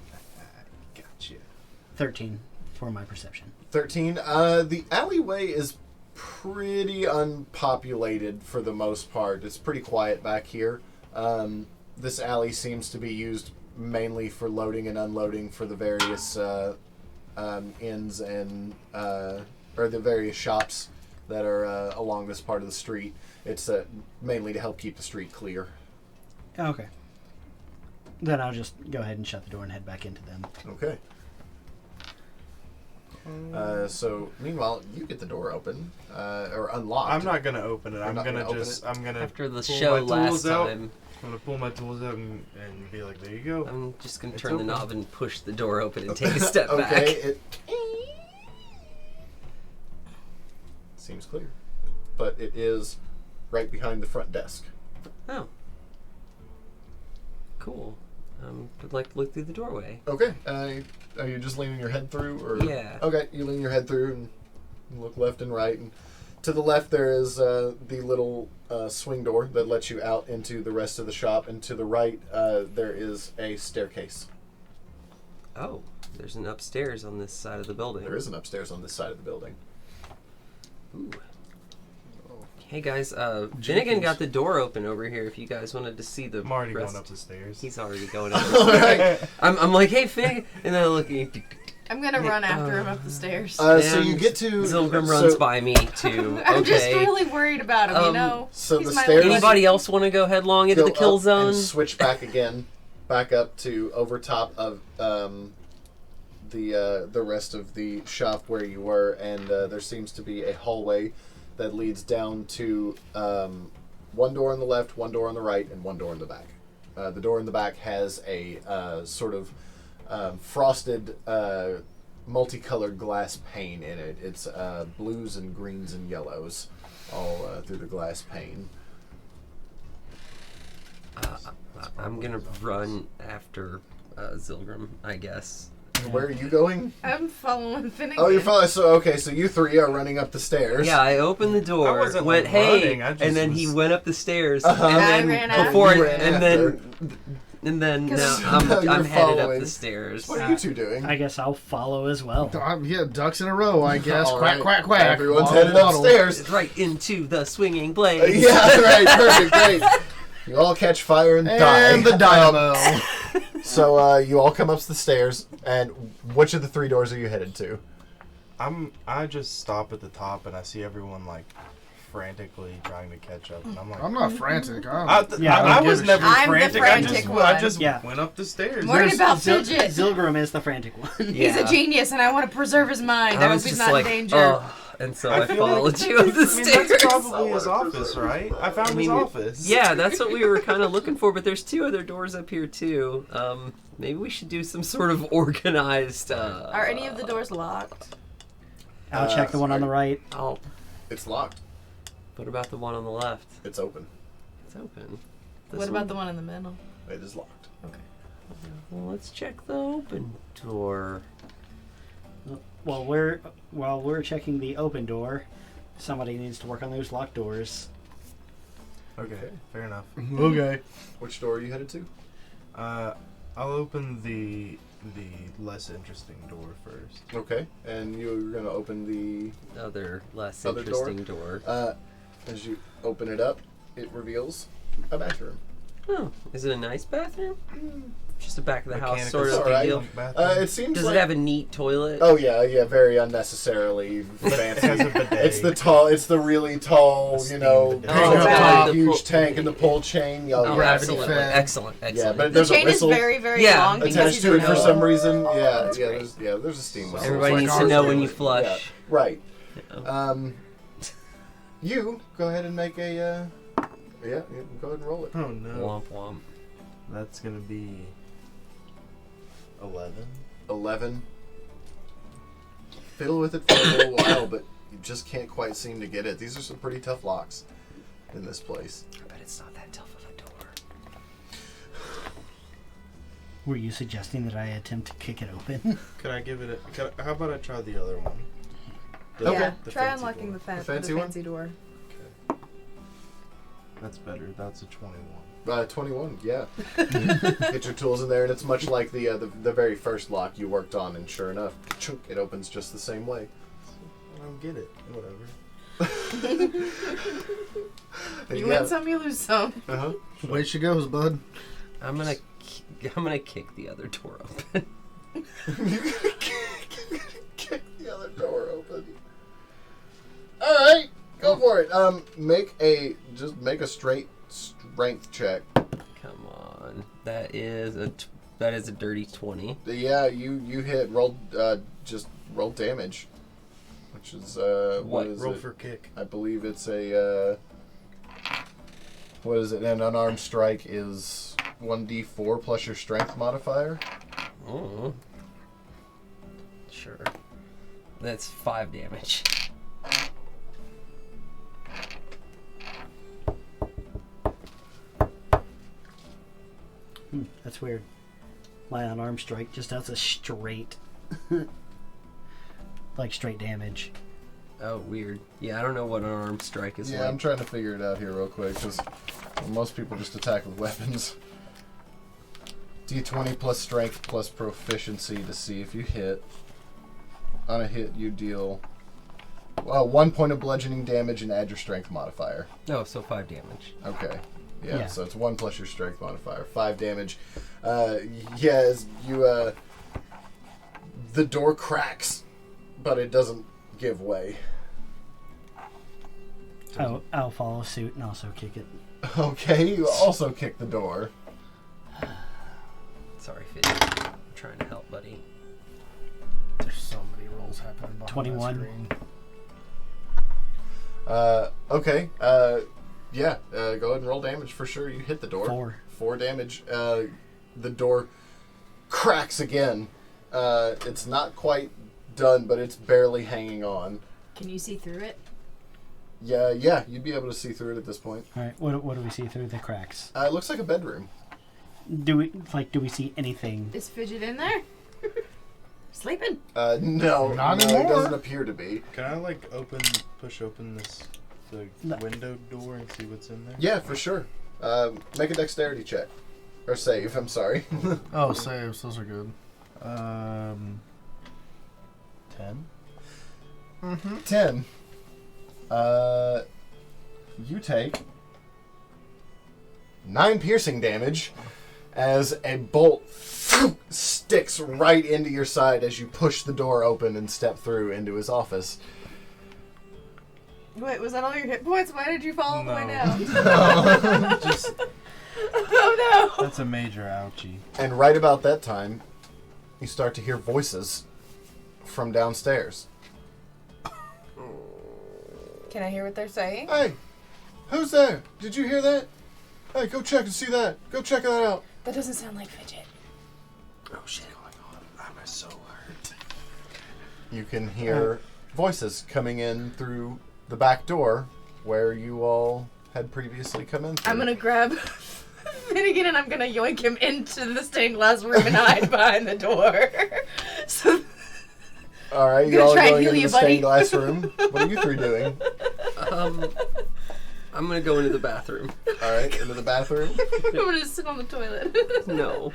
Gotcha. 13 for my perception. 13. The alleyway is pretty unpopulated for the most part. It's pretty quiet back here. This alley seems to be used mainly for loading and unloading for the various inns and or the various shops that are along this part of the street. It's mainly to help keep the street clear. Okay. Then I'll just go ahead and shut the door and head back into them. Okay. So meanwhile, you get the door open or unlocked. I'm not gonna open it. I'm not gonna gonna open just. it? I'm gonna. After the pull show my tools last out. time, I'm gonna pull my tools out and be like, "There you go." I'm just gonna It's turn open. the knob and push the door open and take a step Okay. back. It seems clear, but it is right behind the front desk. Oh. Cool. I'd like to look through the doorway. Okay. Are you just leaning your head through, or Yeah. Okay, you lean your head through and look left and right, and to the left there is the little swing door that lets you out into the rest of the shop, and to the right there is a staircase. Oh, there's an upstairs on this side of the building. There is an upstairs on this side of the building. Ooh. Hey guys, Finnegan got the door open over here. If you guys wanted to see the I'm already rest. going up the stairs. He's already going up. All right. I'm like, hey Finnegan, and then I look at you. I'm gonna run after him up the stairs. So And you get to Zilgrim so- runs by me too. I'm just Okay. really worried about him, you know? So He's the my stairs. little Anybody else want to go headlong into go the kill up zone? and switch back again, back up to over top of the rest of the shop where you were, and there seems to be a hallway that leads down to one door on the left, one door on the right, and one door in the back. The door in the back has a sort of frosted, multicolored glass pane in it. It's blues and greens and yellows all through the glass pane. I'm gonna run after Zilgrim, I guess. Where are you going? I'm following Finnegan. Oh, you're following. So okay, so you three are running up the stairs. Yeah, I opened the door, I wasn't, went like, hey, running, I just and then he was- went up the stairs, Uh-huh. and I then ran after. before, You ran and then Cause- now So I'm you're headed up following. the stairs. What are you two doing? I guess I'll follow as well. Yeah, ducks in a row, I guess. All Quack, right. quack, quack. Everyone's Waddle, headed waddle. upstairs. Right into the swinging blade. Yeah, right. Perfect. Great. You all catch fire and die. And the dynamo. So you all come up the stairs, and which of the three doors are you headed to? I just stop at the top and I see everyone like frantically trying to catch up, and I'm like, I'm not frantic. I don't was give a never shit. I'm the frantic. frantic I one. just Yeah. went up the stairs. Worried There's about Zil- fidget. Zilgrim is the frantic one. He's a genius, and I want to preserve his mind. I, I hope was he's just not like, in danger. oh, and so I, feel followed like, you up the I mean, stairs. that's probably his office, right? I found his office. Yeah, that's what we were kind of looking for, but there's two other doors up here too. Maybe we should do some sort of organized. Are any of the doors locked? I'll check the one on the right. I'll. It's locked. What about the one on the left? It's open. It's open. This What about the one in the middle? It is locked. Well, let's check the open door. While we're checking the open door, somebody needs to work on those locked doors. Okay, fair enough. Okay. Which door are you headed to? I'll open the less interesting door first. Okay, and you're going to open the. Other less Other door? interesting door. As you open it up, it reveals a bathroom. Oh, is it a nice bathroom? Just the back of the house, Mechanical sort of Alright. big deal. It seems Does like. it have a neat toilet? Oh yeah, very unnecessarily fancy. It has a bidet. It's the really tall, steam you know, bidet. hang Oh, up yeah. top, The huge pull- tank and the pull chain. Oh, Gravity excellent, fed. excellent, Yeah, excellent. but The there's a chain is whistle very, very Yeah. long because attached he's to a it for robot. some reason. Yeah, that's yeah, great. there's a steam whistle. Everybody like needs to ours, know when really. you flush. Right. Yeah. You go ahead and make a Yeah, go ahead and roll it. Oh no. Womp womp. That's gonna be 11. 11. Fiddle with it for a little while, but you just can't quite seem to get it. These are some pretty tough locks in this place. I bet it's not that tough of a door. Were you suggesting that I attempt to kick it open? Could I give it how about I try the other one? Yeah, The try fancy unlocking door. the fancy one? fancy door. Okay. That's better. That's a 21. 21, yeah. Get your tools in there, and it's much like the very first lock you worked on, and sure enough, chunk, it opens just the same way. I don't get it. Whatever. You win some, you lose some. Uh-huh. Way she goes, bud. I'm gonna kick the other door open. Kick the other door open. All right, go for it. Make a straight strength check. Come on, that is a dirty 20. Yeah, you hit. Roll damage, which is what is Roll it? for kick. I believe it's a what is it? An unarmed strike is 1d4 plus your strength modifier. Oh, sure. That's 5 damage. That's weird. My unarmed strike just does a straight, like straight damage. Oh, weird. Yeah, I don't know what an unarmed strike is Yeah, like. I'm trying to figure it out here real quick because most people just attack with weapons. D20 plus strength plus proficiency to see if you hit. On a hit, you deal 1 point of bludgeoning damage and add your strength modifier. Oh, so 5 damage. Okay. Yeah, Yeah. so it's 1 plus your strength modifier. 5 damage. As you, the door cracks, but it doesn't give way. I'll follow suit and also kick it. Okay, you also kick the door. Sorry, Fidget. I'm trying to help, buddy. There's so many rolls happening behind 21. that screen. Okay. Go ahead and roll damage for sure. You hit the door. 4. 4 damage. The door cracks again. It's not quite done, but it's barely hanging on. Can you see through it? Yeah, you'd be able to see through it at this point. All right. What do we see through the cracks? It looks like a bedroom. Do we see anything? Is Fidget in there? Sleeping? No, Not it anymore. doesn't appear to be. Can I push open the No. window door and see what's in there? Yeah, for sure. Make a dexterity check. Or save, I'm sorry. Oh, saves. Those are good. 10. 10. You take 9 piercing damage as a bolt sticks right into your side as you push the door open and step through into his office. Wait, was that all your hit points? Why did you fall all the way No. down? Just Oh no! that's a major ouchie. And right about that time, you start to hear voices from downstairs. Can I hear what they're saying? Hey, who's there? Did you hear that? Hey, go check and see that. Go check that out. That doesn't sound like Fidget. Oh shit! I'm so hurt. You can hear voices coming in through the back door where you all had previously come in through. I'm gonna grab Finnegan and I'm gonna yoink him into the stained glass room and hide behind the door. So All right, you're gonna all try and going heal into you, the stained buddy. glass room. What are you three doing? I'm gonna go into the bathroom. All right, into the bathroom. I'm gonna sit on the toilet. No.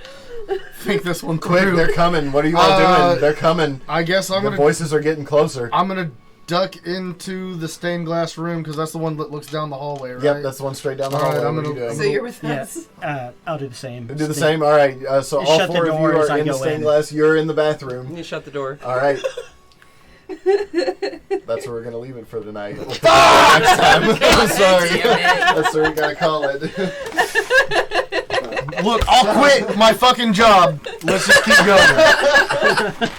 Think this one Quick, through. they're coming. What are you all doing? They're coming. I guess I'm The gonna voices are getting closer. I'm gonna duck into the stained glass room because that's the one that looks down the hallway, right? Yep, that's the one straight down the All right, hallway. I'm What are you gonna- doing? So you're with Yeah. us. I'll do the same. Do the same. All right. So You all shut the 4 of you door as are I in the go stained in. glass. You're in the bathroom. You shut the door. All right. That's where we're gonna leave it for tonight. We'll pick it up next time. I'm sorry. That's where we gotta call it. Look, I'll quit my fucking job. Let's just keep going.